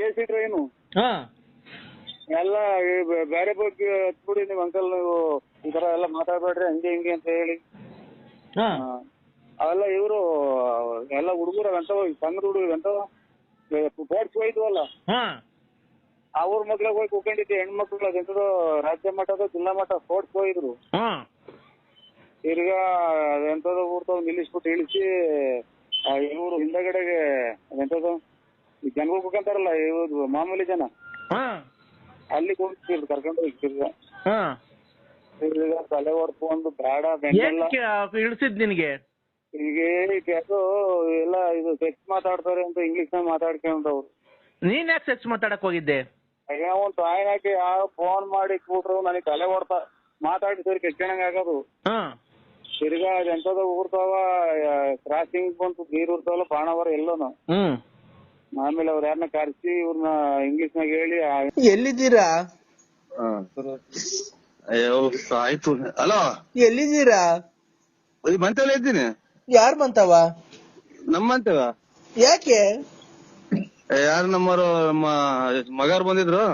AC train ಹಾ ಎಲ್ಲ ಬೇರೆ ಬಗ್ಗೆ ಹತ್ಬಿಡಿ ನೀವು ಅಂಕಲ್, ನೀವು ಈ ತರ ಎಲ್ಲ ಮಾತಾಡ್ಬೇಡ್ರಿ ಹಂಗೆ ಹಿಂಗೆ ಅಂತ ಹೇಳಿ. ಹಾ ಅವೆಲ್ಲ ಇವರು ಎಲ್ಲ ಹುಡುಗರು ಅಂತವ, ಸಣ್ಣ ಹುಡುಗರು ಅಂತವ ಸ್ಪೋರ್ಟ್ಸ್ ಹೋಯ್ತವಲ್ಲ, ಹಾ ಅವ್ರ ಮಕ್ಳಿಗೆ ಹೋಗಿ ಕೂಕೊಂಡಿದ್ದೆ ಹೆಣ್ಮಕ್ಳು. ಅದೆಂತದ್ದು ರಾಜ್ಯ ಮಟ್ಟದ ಜಿಲ್ಲಾ ಮಟ್ಟ ಸ್ಪೋರ್ಟ್ಸ್ ಹೋಗಿದ್ರು. ಹಾ ತಿರ್ಗಾ ಅದೆಂತದ್ದು ಊರ್ತವ್ ನಿಲ್ಲಿಸ್ಬಿಟ್ಟು ಇಳಿಸಿ ಇವರು ಹಿಂದಗಡೆಗೆ ಅದೆಂತದ್ದು ಈ ಜನಗಳು ಕೂಕೊಂತಾರಲ್ಲ ಇವ್ರು ಮಾಮೂಲಿ ಜನ, ಹಾ ಅಲ್ಲಿ ಕೂಡ್ತಿದ್ರು ಕರ್ಕೊಂಡು ಹೋಗಿ. ತಿರ್ಗಾ ಹಾ ತಿರ್ಗಾ ತಲೆ ಹೊಡ್ಕೊಂಡು ಬೇಡ ಬೆಂಡೆಲ್ಲ ಇಳಿಸಿದ್ ನಿನ್ಗೆ. ಈಗ ಅದು ಎಲ್ಲ ಇದು ಸೆಕ್ಸ್ ಮಾತಾಡ್ತಾರೆ ಅಂತ ಇಂಗ್ಲಿಷ್ ನಾಗ ಮಾತಾಡ್ಕೊಂಡವ್ರು. ನೀನ್ ಯಾಕೆ ಸೆಕ್ಸ್ ಮಾತಾಡಕ್ ಹೋಗಿದ್ದೆ? ಈಗ ಒಂದು ತಾಯಿನ ಹಾಕಿ ಫೋನ್ ಮಾಡಿ ಕೂಟ್ರು ನನಗೆ ತಲೆ ಹೊಡ್ತಾ ಮಾತಾಡಿ ಸರಿ ಕೆಟ್ಟಣಂಗ ಆಗೋದು. ಹಾ ತಿರ್ಗಾ ಅದೆಂತದ ಊರ್ತಾವ ಕ್ರಾಸಿಂಗ್ ಬಂತು ನೀರ್ ಊರ್ತಾವಲ್ಲ ಬಾಣವರ ಎಲ್ಲೋನು. ಆಮೇಲೆ ಅವ್ರ ಯಾರನ್ನ ಕರ್ಸಿ ಇವ್ರನ್ನ ಇಂಗ್ಲಿಷ್ ನಾಗ ಹೇಳಿ. ಎಲ್ಲಿದ್ದೀರಾ? ಅಯ್ಯೋ ಆಯ್ತು. ಹಲೋ, ಎಲ್ಲಿದ್ದೀರಾ? ಮಂತೇವ ಇದ್ದೀನಿ. ಯಾರ್ ಬಂತವ? ನಮ್ಮಂತೇವ. ಯಾಕೆ? ಯಾರು ನಮ್ಮರು ನಮ್ಮ ಮಗಾರು ಬಂದಿದ್ರು,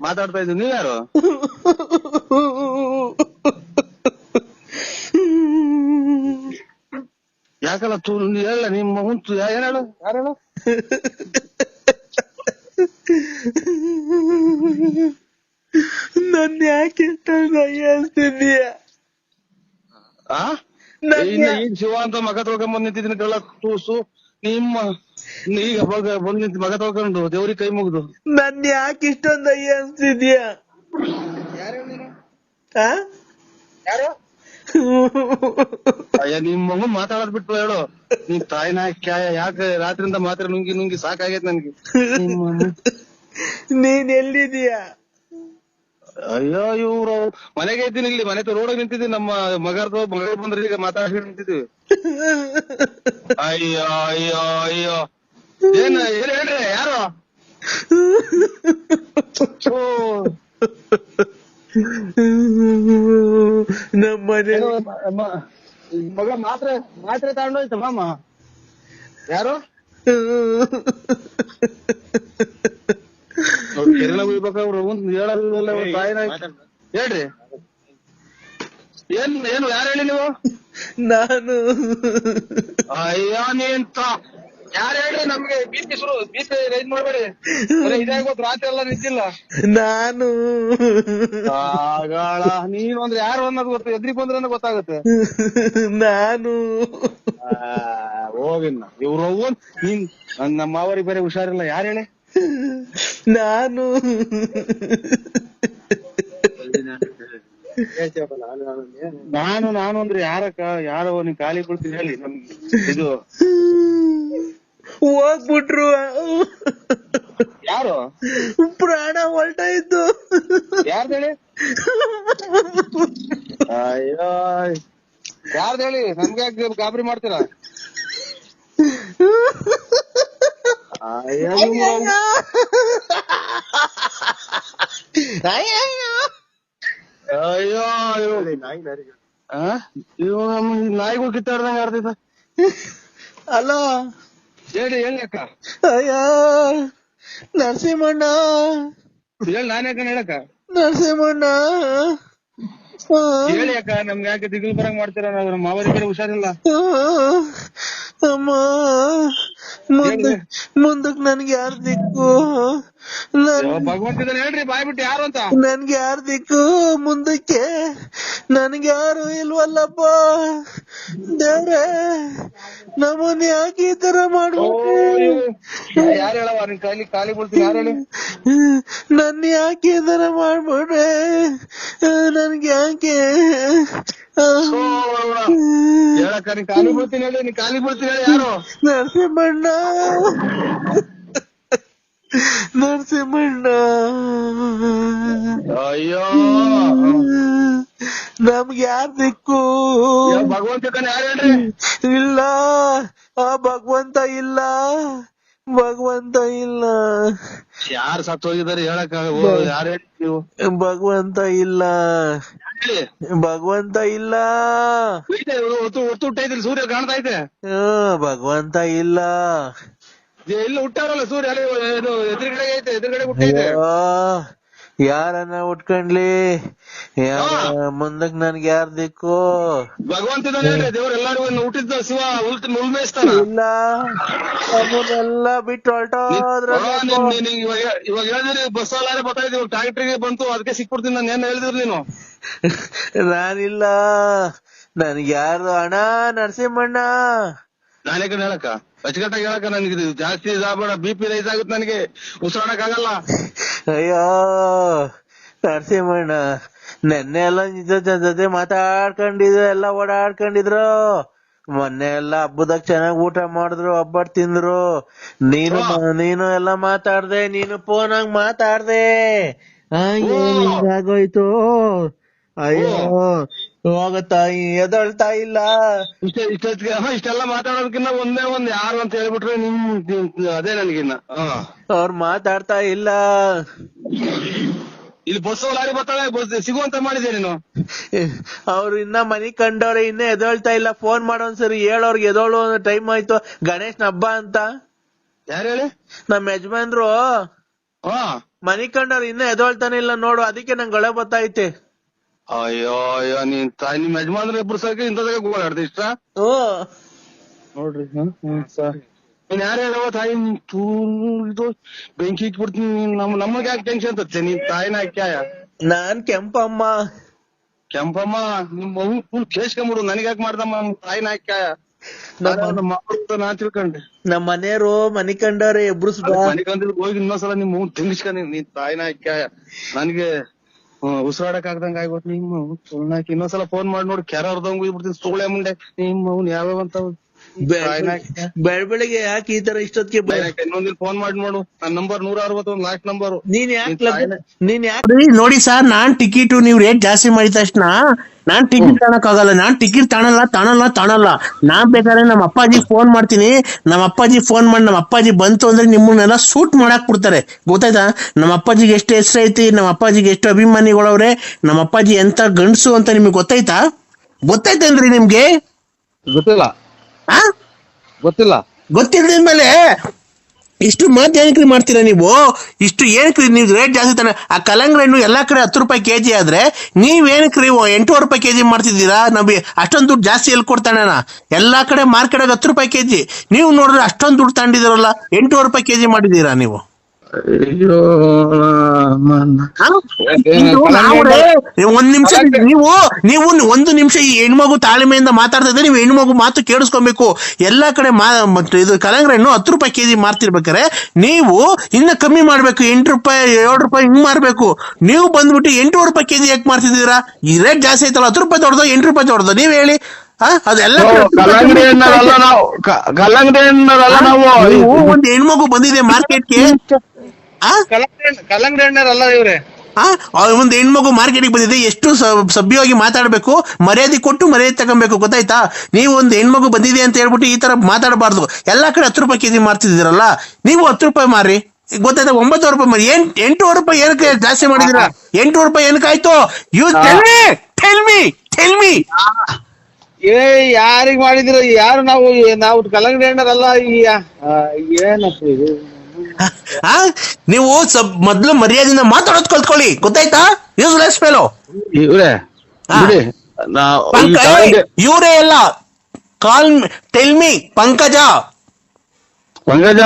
ಮಾತಾಡ್ತಾ ಇದ್ವಿ. ನೀವ್ ಯಾರು? ಯಾಕಲ್ಲ ತೂ ಹೇಳ ನಿಮ್ಮ ಹುಂಚು ಏನ್ ಹೇಳು? ಯಾರು ಹೇಳು? ನನ್ ಯಾಕೆ ಅನ್ಸ್ತಿದೀಯ? ಈಗ ಶಿವ ಅಂತ ಮಗ ತೊಳ್ಕೊಂಡ್ ನಿಂತಿದ್ದೀನಿ ಕಳ್ಳ ತೂಸು. ನಿಮ್ಮ ಈಗ ಬಂದ್ ನಿಂತ ಮಗ ತೊಳ್ಕೊಂಡು ದೇವ್ರಿಗೆ ಕೈ ಮುಗ್ದು ನನ್ ಯಾಕೆ ಇಷ್ಟೊಂದ್ ಅಯ್ಯ ಅನ್ಸ್ತಿದ್ಯಾ? ಯಾರು? ಅಯ್ಯ ನಿಮ್ ಮಗನ್ ಮಾತಾಡೋದ್ ಬಿಟ್ಟು ಹೇಳು. ನಿಮ್ ತಾಯಿನ ಯಾಕೆ ರಾತ್ರಿಯಿಂದ ಮಾತ್ರ ನುಂಗಿ ನುಂಗಿ ಸಾಕಾಗೈತ್ ನನ್ಗೆ. ನೀನ್ ಎಲ್ಲಿದೀಯ? ಅಯ್ಯೋ ಇವ್ರು ಮನೆಗೆ ಇದ್ದೀನಿ, ಇಲ್ಲಿ ಮನೆ ರೋಡಾಗ ನಿಂತಿದ್ದೀನಿ. ನಮ್ಮ ಮಗರ್ದು ಮಗ ಬಂದ್ರೆ ಈಗ ಮಾತಾಡ್ಕೊಂಡು ನಿಂತಿದ್ದೀವಿ. ಅಯ್ಯೋ ಅಯ್ಯೋ ಅಯ್ಯೋ ಏನ್ ಹೇಳ್ರಿ? ಯಾರು? ನಮ್ಮನೆ ಮಗ ಮಾತ್ರೆ ತಗೊಂಡೋಯ್ತು ಮಾಮ. ಯಾರು? ಕೆರೆಲ ಹೋಗ್ಬೇಕವ್ರು ಹೇಳಲ್ಲ ತಾಯಿನ. ಹೇಳ್ರಿ ಏನು ಯಾರು ಹೇಳಿ ನೀವು? ನಾನು. ಅಯ್ಯೋ ನೀಂತ ಯಾರು ಹೇಳ್ರಿ? ನಮ್ಗೆ ಬೀಪಿ ರೈಸ್ ಮಾಡ್ಬೇಡಿ. ಇದಾಗೋದು ರಾತ್ರಿ ಎಲ್ಲ ನಿಂತಿಲ್ಲ. ನಾನು ಆಗಾಳ ನೀನು ಅಂದ್ರೆ ಯಾರು ಅನ್ನೋದು ಗೊತ್ತು, ಎದ್ರಿಗೆ ಬಂದ್ರೆ ಗೊತ್ತಾಗುತ್ತೆ. ನಾನು ಹೋಗಿನ್ನ ಇವ್ರು ನೀನ್ ನಮ್ಮ ಅವರಿಗೆ ಬೇರೆ ಹುಷಾರಿಲ್ಲ. ಯಾರು ಹೇಳಿ? ನಾನು ನಾನು ಅಂದ್ರೆ ಯಾರೋ ನೀನ್ ಖಾಲಿ ಕೊಡ್ತೀನಿ ಹೇಳಿ. ನಮ್ಗೆ ಇದು ಹೋಗ್ಬಿಟ್ರು. ಯಾರು? ಪ್ರಾಣ ಹೊಲ್ಟಾಯ್ತು. ಯಾರ್ದು ಹೇಳಿ? ಅಯ್ಯೋ ಯಾರ್ದು ಹೇಳಿ? ನಮ್ಗೆ ಗಾಬರಿ ಮಾಡ್ತೀರಾ? ಅಯ್ಯೋ ಅಯ್ಯೋ ಇವ್ ನಾಯಿಗಳು ಕಿತ್ತಾಡ್ದಂಗ ಆಡ್ತೈತ. ಅಲೋ ಹೇಳಿ ಅಕ್ಕ. ಅಯ್ಯ ನರಸಿಂಹಣ್ಣ ಹೇಳಿ. ನಾನೇ ಅಕ್ಕ ಹೇಳಕ್ಕ. ನರಸಿಂಹಣ್ಣ ಹೇಳಿ ಅಕ್ಕ. ನಮ್ಗೆ ಯಾಕೆ ದಿಗಿಲ್ ಬರಂಗ್ ಮಾಡ್ತೀರಾ? ನಾವು ನಮ್ಮ ಮಾವರಿಗೆ ಬೇರೆ ಹುಷಾರಿಲ್ಲ. ಅಮ್ಮ ಮುಂದಕ್ ನನ್ಗೆ ಯಾರ್ ದಿಕ್ಕು? ಭಗವಂತ ಹೇಳ್ರಿ ಬಾಯ್ಬಿಟ್ಟು ಯಾರು ಅಂತ. ನನ್ಗೆ ಯಾರ್ ದಿಕ್ಕು ಮುಂದಕ್ಕೆ? ನನ್ಗೆ ಯಾರು ಇಲ್ವಲ್ಲಪ್ಪ ದೇವ್ರೆ, ನಮ್ಮನ್ ಯಾಕೆ ಈ ತರ ಮಾಡ್ಬಿಟ್ಟು? ಯಾರು ಹೇಳವ? ನಿನ್ ಖಾಲಿ ಬೀಳ್ತೀನಿ. ಯಾರು ಹೇಳಿ? ನನ್ ಯಾಕೆ ಈ ತರ ಮಾಡ್ಬಿಟ್ರೆ? ನನ್ಗೆ ಯಾಕೆ ಹೇಳಕ್ಕ. ನೀನ್ ಖಾಲಿ ಬೀಳ್ತೀನಿ ಹೇಳಿ. ನೀನ್ ಖಾಲಿ ಬೀಳ್ತೀನಿ ಹೇಳಿ. ಯಾರು? ನರಸಿಂಹಣ್ಣ ನರಸಿಂಹಣ್ಣ. ಅಯ್ಯೋ ನಮ್ಗೆ ಯಾರ್ ದಿಕ್ಕು? ಭಗವಂತ ಯಾರು ಹೇಳ್ರಿ? ಇಲ್ಲ ಭಗವಂತ ಇಲ್ಲ, ಭಗವಂತ ಇಲ್ಲ. ಯಾರು ಸತ್ತು ಹೋಗಿದ್ದಾರೆ ಹೇಳಕ್ಕ? ಯಾರು ಹೇಳಿ ನೀವು? ಭಗವಂತ ಇಲ್ಲ, ಭಗವಂತ ಇಲ್ಲ. ಒತ್ತು ಹುಟ್ಟೈತಿಲ್ಲ, ಸೂರ್ಯ ಕಾಣ್ತಾ ಐತೆ. ಭಗವಂತ ಇಲ್ಲ. ಇಲ್ಲಿ ಹುಟ್ಟಾರಲ್ಲ ಸೂರ್ಯ ಇದು ಎದುರುಗಡೆ ಐತೆ, ಎದುರುಗಡೆ ಹುಟ್ಟೈತೆ. ಅಯ್ಯೋ ಯಾರನ್ನ ಉಟ್ಕೊಂಡ್ಲಿ, ಮುಂದಕ್ ನನ್ಗೆ ಯಾರ್ ದಿಕ್ಕು? ಭಗವಂತನ ಹೇಳ್ರಿ, ದೇವ್ರ ಎಲ್ಲಾರು ಹುಟ್ಟಿದ್ದ ಶಿವ ಹುಲ್ ಮೇಯಿಸ್ತಾನ. ಇಲ್ಲ ಅವನ್ನೆಲ್ಲ ಬಿಟ್ಟು ಹೊರಟೋದ್ರ. ಇವಾಗ ಹೇಳಿದ್ರಿ ಬಸ್ ಅಲ್ಲಾರೆ ಬರ್ತಾ ಇದ್ದೀವಿ, ಟ್ರಾಕ್ಟರ್ಗೆ ಬಂತು ಅದಕ್ಕೆ ಸಿಕ್ಬಿಡ್ತೀನಿ ನಾನು. ಏನ್ ಹೇಳಿದ್ರಿ ನೀನು? ನಾನಿಲ್ಲ, ನನ್ಗೆ ಯಾರು ಅಣ್ಣ ನರಸಿಂಹಣ್ಣ. ನಾನೇ ಕಡೆ ಹೇಳಕ್ಕ, ಅಚ್ಚುಕಟ್ಟಾಗಿ ಹೇಳಕ್ಕ, ನನ್ಗೆ ಜಾಸ್ತಿ ಇದಾಗಬೇಡ, BP ರೈಸ್ ಆಗುತ್ತೆ, ನನಗೆ ಉಸಿರಾಡಕ್ ಆಗಲ್ಲ. ಅಯ್ಯೋ ನರಸಿಂಹಣ್ಣ, ನೆನ್ನೆ ಎಲ್ಲ ನಿಜ ಜೊತೆ ಮಾತಾಡ್ಕೊಂಡಿದ್ರು, ಎಲ್ಲ ಓಡಾಡ್ಕೊಂಡಿದ್ರು. ಮೊನ್ನೆ ಎಲ್ಲ ಹಬ್ಬದಾಗ ಚೆನ್ನಾಗ್ ಊಟ ಮಾಡಿದ್ರು, ಹಬ್ಬಟ್ ತಿಂದ್ರು. ನೀನು ಎಲ್ಲ ಮಾತಾಡ್ದೆ, ನೀನು ಫೋನಾಗ್ ಮಾತಾಡ್ದೆ. ಆಗೋಯ್ತು. ಅಯ್ಯೋ ಹೋಗತ್ತಾಯಿ ಎದಳ್ತಾ ಇಲ್ಲ. ಇಷ್ಟೆಲ್ಲ ಮಾತಾಡೋದಕ್ಕಿನ್ನ ಒಂದ್ ಯಾರು ಅಂತ ಹೇಳ್ಬಿಟ್ರೆ ಅದೇ ನನಗಿನ್ನ ಅವ್ರು ಮಾತಾಡ್ತಾ ಇಲ್ಲ. ಇಲ್ಲಿ ಬಸ್ ಲಾರಿ ಬರ್ತಾಳೆ, ಬಸ್ ಸಿಗುವಂತ ಮಾಡಿದೆ ನೀನು. ಅವ್ರು ಇನ್ನ ಮನಿ ಕಂಡವ್ರೆ, ಇನ್ನ ಎದಳ್ತಾ ಇಲ್ಲ. ಫೋನ್ ಮಾಡೋನ್ಸರಿ ಹೇಳೋರ್ಗೆ ಎದೋಳು ಟೈಮ್ ಆಯ್ತು, ಗಣೇಶನ್ ಹಬ್ಬ ಅಂತ. ಯಾರು ಹೇಳಿ? ನಮ್ ಯಜಮಾನ್ರು ಮನಿ ಕಂಡವ್ರು ಇನ್ನ ಎದೋಳ್ತಾನೆ ಇಲ್ಲ ನೋಡು, ಅದಕ್ಕೆ ನಂಗೆ ಗಳೆ ಬತ್ತೈತೆ. ಅಯ್ಯೋ ಅಯ್ಯೋ, ನಿಮ್ ಯಜಮಾನ್ರ ಇಬ್ರು ಸರ್ಕ ಇಂಥದಾಗ ಗೋಳಾಡ್ದೆ ಇಷ್ಟ ನೋಡ್ರಿ. ನೀನ್ ಯಾರು ಹೇಳವ ತಾಯಿ, ಇದು ಬೆಂಕಿ ಇಟ್ಬಿಡ್ತೀನಿ. ನಮಗೆ ಯಾಕೆ ಟೆನ್ಷನ್ ತತ್ತೆ? ನೀನ್ ತಾಯಿನ ಹಾಕ್ಯಾಯ? ನಾನ್ ಕೆಂಪಮ್ಮ. ಕೆಂಪಮ್ಮ ನಿಮ್ ಮಗು ಫುಲ್ ಕೇಸ್ಕೊಂಬಿಡು, ನನಗ್ ಯಾಕೆ ಮಾಡ್ದಮ್ಮ? ತಾಯಿನ ಹಾಕ್ಯಾಯ ನಾ ತಿಳ್ಕೊಂಡೆ. ನಮ್ ಮನೆಯವರು ಮನಿ ಕಂಡವ್ರೆ ಇಬ್ರು ಮನೆ ಕಂದ್ರೆ ಹೋಗಿ ಇನ್ನೊಂದ್ಸಲ ನಿಮ್ ಮಗು ತೆಂಗಿಸ್ಕೊಂಡಿ, ನೀನ್ ತಾಯಿನ ಹಾಕ್ಯಾಯ. ನನ್ಗೆ ಉಸಿರಾಡಕ್ ಆಗ್ದಂಗ ಆಗ್ಬಿಟ್ಟು ನಿಮ್ಮ ಸುಳ್ನಾಕಿ. ಇನ್ನೊಂದ್ಸಲ ಫೋನ್ ಮಾಡಿ ನೋಡಿ, ಕೆರ ಹೊರದಂಗ್ ಹೋಗ್ಬಿಡ್ತೀನಿ ಸೋಳೆ ಮುಂಡೆ. ನಿಮ್ಮ ಅವ್ನು ಯಾವ್ಯಾವಂತ ಬೆಳಗ್ಗೆ ಯಾಕೆ ಈ ತರ ಇಷ್ಟೊತ್ತಿಗೆ ಇನ್ನೊಂದಿನ ಫೋನ್ ಮಾಡಿ ನೋಡು, ನನ್ನ ನಂಬರ್ 161 ಲಾಸ್ಟ್ ನಂಬರ್. ನೀನ್ ಯಾಕೆ ನೋಡಿ ಸರ್, ನಾನ್ ಟಿಕೆಟ್ ನೀವು ರೇಟ್ ಜಾಸ್ತಿ ಮಾಡಿದ ತಕ್ಷಣ ನಾನ್ ಟಿಕೆಟ್ ತಗೊಳಕ್ ಆಗಲ್ಲ. ನಾನ್ ಟಿಕೆಟ್ ತಾಣಲ್ಲ. ನಾನ್ ಬೇಕಾದ್ರೆ ನಮ್ಮ ಅಪ್ಪಾಜಿ ಫೋನ್ ಮಾಡ್ತೀನಿ. ನಮ್ಮ ಅಪ್ಪಾಜಿ ಫೋನ್ ಮಾಡಿ ನಮ್ಮ ಅಪ್ಪಾಜಿ ಬಂತು ಅಂದ್ರೆ ನಿಮ್ಮನ್ನೆಲ್ಲ ಶೂಟ್ ಮಾಡಾಕ್ ಬಿಡ್ತಾರೆ, ಗೊತ್ತಾಯ್ತಾ? ನಮ್ಮ ಅಪ್ಪಾಜಿಗೆ ಎಷ್ಟು ಹೆಸರು ಐತಿ, ನಮ್ಮ ಅಪ್ಪಾಜಿಗೆ ಎಷ್ಟು ಅಭಿಮಾನಿಗಳವ್ರೆ, ನಮ್ಮ ಅಪ್ಪಾಜಿ ಎಂತ ಗಂಡಸು ಅಂತ ನಿಮ್ಗೆ ಗೊತ್ತಾಯ್ತೇನ್ರಿ ನಿಮ್ಗೆ? ಗೊತ್ತಿಲ್ಲದ್ಮೇಲೆ ಇಷ್ಟು ಮಾತು ಏನಕ್ರಿ ಮಾಡ್ತೀರಾ ನೀವು? ಇಷ್ಟು ಏನಕ್ರಿ ನೀವು ರೇಟ್ ಜಾಸ್ತಿ ತಾನೆ? ಆ ಕಲ್ಲಂಗಡಿ ಹಣ್ಣು ಎಲ್ಲಾ ಕಡೆ 10 ರೂಪಾಯಿ ಕೆಜಿ ಆದ್ರೆ ನೀವ್ ಏನಕ್ರಿ 8 ರೂಪಾಯಿ ಕೆಜಿ ಮಾಡ್ತಿದ್ದೀರಾ? ನಮಗೆ ಅಷ್ಟೊಂದು ದುಡ್ಡು ಜಾಸ್ತಿ ಎಲ್ಲಿ ಕೊಡ್ತಾನೆ? ಎಲ್ಲಾ ಕಡೆ ಮಾರ್ಕೆಟ್ 10 ರೂಪಾಯಿ ಕೆಜಿ, ನೀವು ನೋಡಿದ್ರೆ ಅಷ್ಟೊಂದು ದುಡ್ಡು ತಗೊಂಡಿದ್ದೀರಲ್ಲ, 8 ರೂಪಾಯಿ ಕೆಜಿ ಮಾಡಿದೀರಾ ನೀವು. ಒಂದ್ ನಿಮಿಷ ನೀವು ಒಂದು ನಿಮಿಷ ಈ ಹೆಣ್ಮಗು ತಾಳ್ಮೆಯಿಂದ ಮಾತಾಡ್ತಾ ಇದ್ರೆ ನೀವು ಹೆಣ್ಮಗು ಮಾತು ಕೇಳಿಸ್ಕೊಬೇಕು. ಎಲ್ಲಾ ಕಡೆ ಇದು ಕಲ್ಲಂಗಡಿ ಹಣ್ಣು 10 ರೂಪಾಯಿ ಕೆಜಿ ಮಾರ್ತಿರ್ಬೇಕಾರೆ ನೀವು ಇನ್ನ ಕಮ್ಮಿ ಮಾಡ್ಬೇಕು, 8 ರೂಪಾಯಿ 7 ರೂಪಾಯಿ ಹಿಂಗ್ ಮಾರ್ಬೇಕು. ನೀವು ಬಂದ್ಬಿಟ್ಟು 8 ರೂಪಾಯಿ ಕೆಜಿ ಯಾಕೆ ಮಾರ್ತಿದ್ದೀರಾ? ಈ ರೇಟ್ ಜಾಸ್ತಿ ಐತಲ್ಲ, 10 ರೂಪಾಯಿ ದೊಡ್ಡದು 8 ರೂಪಾಯಿ ದೊಡ್ಡದು, ನೀವ್ ಹೇಳಿ. ಅದೆಲ್ಲ ಕಲ್ಲಂಗಡಿ ನಾವು ಒಂದ್ ಹೆಣ್ಮಗು ಬಂದಿದೆ ಮಾರ್ಕೆಟ್ಗೆ, ಕಲ್ಲಂಗಡಿ ಹಣ್ಣರಲ್ಲ ಇವ್ರೆ. ಒಂದ್ ಹೆಣ್ಮಗು ಮಾರ್ಕೆಟಿಗೆ ಬಂದಿದೆ, ಎಷ್ಟು ಸಭ್ಯವಾಗಿ ಮಾತಾಡ್ಬೇಕು, ಮರ್ಯಾದೆ ಕೊಟ್ಟು ಮರ್ಯಾದೆ ತಗೊಬೇಕು, ಗೊತ್ತಾಯ್ತಾ? ನೀವು ಒಂದ್ ಹೆಣ್ಮಗು ಬಂದಿದೆ ಅಂತ ಹೇಳ್ಬಿಟ್ಟು ಈ ತರ ಮಾತಾಡಬಾರ್ದು. ಎಲ್ಲಾ ಕಡೆ 10 ರೂಪಾಯಿ ಕೆಜಿ ಮಾರ್ತಿದ್ದೀರಲ್ಲ, ನೀವು 10 ರೂಪಾಯಿ ಮಾರಿ, ಗೊತ್ತಾಯ್ತಾ? 9 ರೂಪಾಯಿ ಮಾರಿ. 8 ರೂಪಾಯಿ ಏನಕ್ಕೆ ಜಾಸ್ತಿ ಮಾಡಿದಿರಾ? 8 ರೂಪಾಯಿ ಏನಕ್ಕಾಯ್ತು? ಯು ಟೆಲ್ ಮಿ ಯಾರಿಗ್ ಮಾಡಿದಿರ? ಯಾರು? ನಾವು ಕಲ್ಲಂಗಡಿ ಹಣ್ಣರಲ್ಲ. ಏನಪ್ಪ ಇದು? ನೀವು ಮೊದ್ಲು ಮರ್ಯಾದೆಯಿಂದ ಮಾತಾಡೋದ್ ಕಲ್ತ್ಕೊಳ್ಳಿ, ಗೊತ್ತಾಯ್ತಾ? Useless fellow. ಇವರೇ ಎಲ್ಲ ಟೆಲ್ ಮಿ ಪಂಕಜ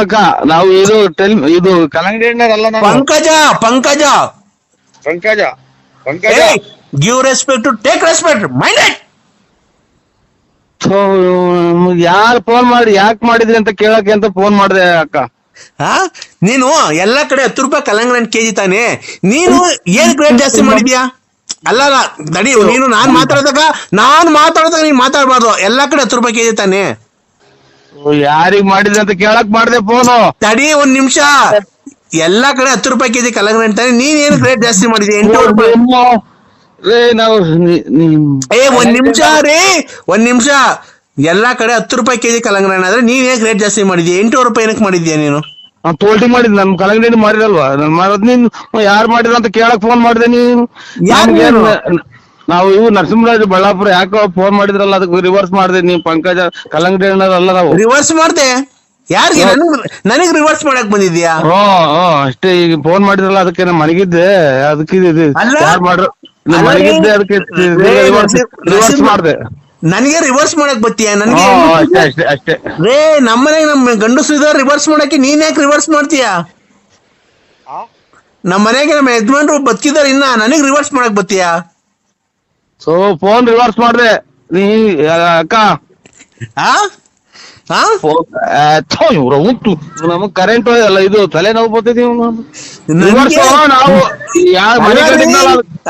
ಅಕ್ಕ, ನಾವು ಇದು ಕಲ್ಲಂಗಡಿ ಹಣ್ಣರಲ್ಲ. Pankaja give respect to take respect, mind it. ಯಾರು ಫೋನ್ ಮಾಡಿ ಯಾಕೆ ಮಾಡಿದ್ರಿ ಅಂತ ಕೇಳಕ್ಕೆ ಅಂತ ಫೋನ್ ಮಾಡಿದೆ ಅಕ್ಕ. ನೀನು ಎಲ್ಲಾ ಕಡೆ 10 ರೂಪಾಯಿ ಕಲ್ಲಂಗಡಿ ಹಣ್ಣು ಕೆಜಿ ತಾನೆ, ನೀನು ಏನ್ ರೇಟ್ ಜಾಸ್ತಿ ಮಾಡಿದ್ಯಾ? ಅಲ್ಲ ದಡಿ, ನೀನು ನಾನ್ ಮಾತಾಡಿದಾಗ ನೀನ್ ಮಾತಾಡ್ಬಾರ್ದು. ಎಲ್ಲಾ ಕಡೆ 10 ರೂಪಾಯಿ ಕೆಜಿ ತಾನೆ. ಯಾರಿಗ್ ಮಾಡಿದ್ರಿ ಅಂತ ಕೇಳಕ್ ಮಾಡಿದೆ ಫೋನು. ತಡಿ ಒಂದ್ ನಿಮಿಷ, ಎಲ್ಲಾ ಕಡೆ 10 ರೂಪಾಯಿ ಕೆಜಿ ಕಲ್ಲಂಗಡಿ ಹಣ್ಣು ತಾನೆ, ನೀನ್ ಏನ್ ರೇಟ್ ಜಾಸ್ತಿ ಮಾಡಿದ್ಯಾ? 8 ರೂಪಾಯಿ. ಒಂದ್ ನಿಮಿಷ, ಎಲ್ಲಾ ಕಡೆ 10 ರೂಪಾಯಿ ಕೆಜಿ ಕಲ್ಲಂಗಡಿ ಹಣ್ಣು ಆದ್ರೆ ನೀನ್ ಏನ್ ರೇಟ್ ಜಾಸ್ತಿ ಮಾಡಿದ್ಯಾ? 8 ರೂಪಾಯಿ ಏನಕ್ಕೆ ಮಾಡಿದ್ಯಾ ನೀನು? ತೋಲ್ಟಿ ಮಾಡಿದ್ ನಮ್ ಕಲ್ಲಂಗಡಿ ಹಣ್ಣು ಮಾಡಿರಲ್ವಾ? ನೀನ್ ಯಾರು ಮಾಡಿದ್ರ ಅಂತ ಕೇಳಕ್ ಫೋನ್ ಮಾಡಿದೆ. ನೀನು ನಾವು ಇವು ನರಸಿಂಹರಾಜ್ ಬಳ್ಳಾಪುರ ಯಾಕೋ ಫೋನ್ ಮಾಡಿದ್ರಲ್ಲ, ಅದಕ್ಕೆ ರಿವರ್ಸ್ ಮಾಡಿದೆ. ನೀವ್ ಪಂಕಜ ಕಲ್ಲಂಗಡಿ ಹಣ್ಣಲ್ಲ, ನಾವು ರಿವರ್ಸ್ ಮಾಡ್ದೆ. ಯಾರಿಗೆ? ನನಗ್ ರಿವರ್ಸ್ ಮಾಡಕ್ ಬಂದಿದ್ಯಾ? ಅಷ್ಟೇ. ಈಗ ಫೋನ್ ಮಾಡಿದ್ರಲ್ಲ ಅದಕ್ಕೆ ನಾನು ಮಲಗಿದ್ದೆ, ಅದಕ್ಕೆ ಅಲ್ಲ? ಯಾರು ಮಾಡ್ರು ಮಲಗಿದ್ದೆ, ಅದಕ್ಕೆ ರಿವರ್ಸ್ ಮಾಡಿದೆ. ನನಗೆ ರಿವರ್ಸ್ ಮಾಡಕ್ ಬತ್ತೀಯ? ನನಗೆ ಅಷ್ಟೇ ಅಷ್ಟೇ ಅಷ್ಟೇ. ರೇ ನಮ್ಮನೆಗೆ ನಮ್ ಗಂಡಸರು ಇದಾರೆ ರಿವರ್ಸ್ ಮಾಡಕ್ಕೆ, ನೀನ್ ಯಾಕೆ ರಿವರ್ಸ್ ಮಾಡ್ತೀಯಾ? ನಮ್ಮ ಮನೆಗೆ ನಮ್ಮ ಯಜಮಾನ್ರು ಬದುಕಿದಾರೆ, ಇನ್ನ ನನಗ್ ರಿವರ್ಸ್ ಮಾಡಕ್ ಬತ್ತೀಯಾ? ಸೊ ಫೋನ್ ರಿವರ್ಸ್ ಮಾಡಿದೆ ನೀ ಅಕ್ಕ. ಇವ್ರ ಉಂಟು ನಮಗ್ ಕರೆಂಟ್ ಅಲ್ಲ, ಇದು ತಲೆನೋವು ಬರ್ತೈತಿ. ನಾವು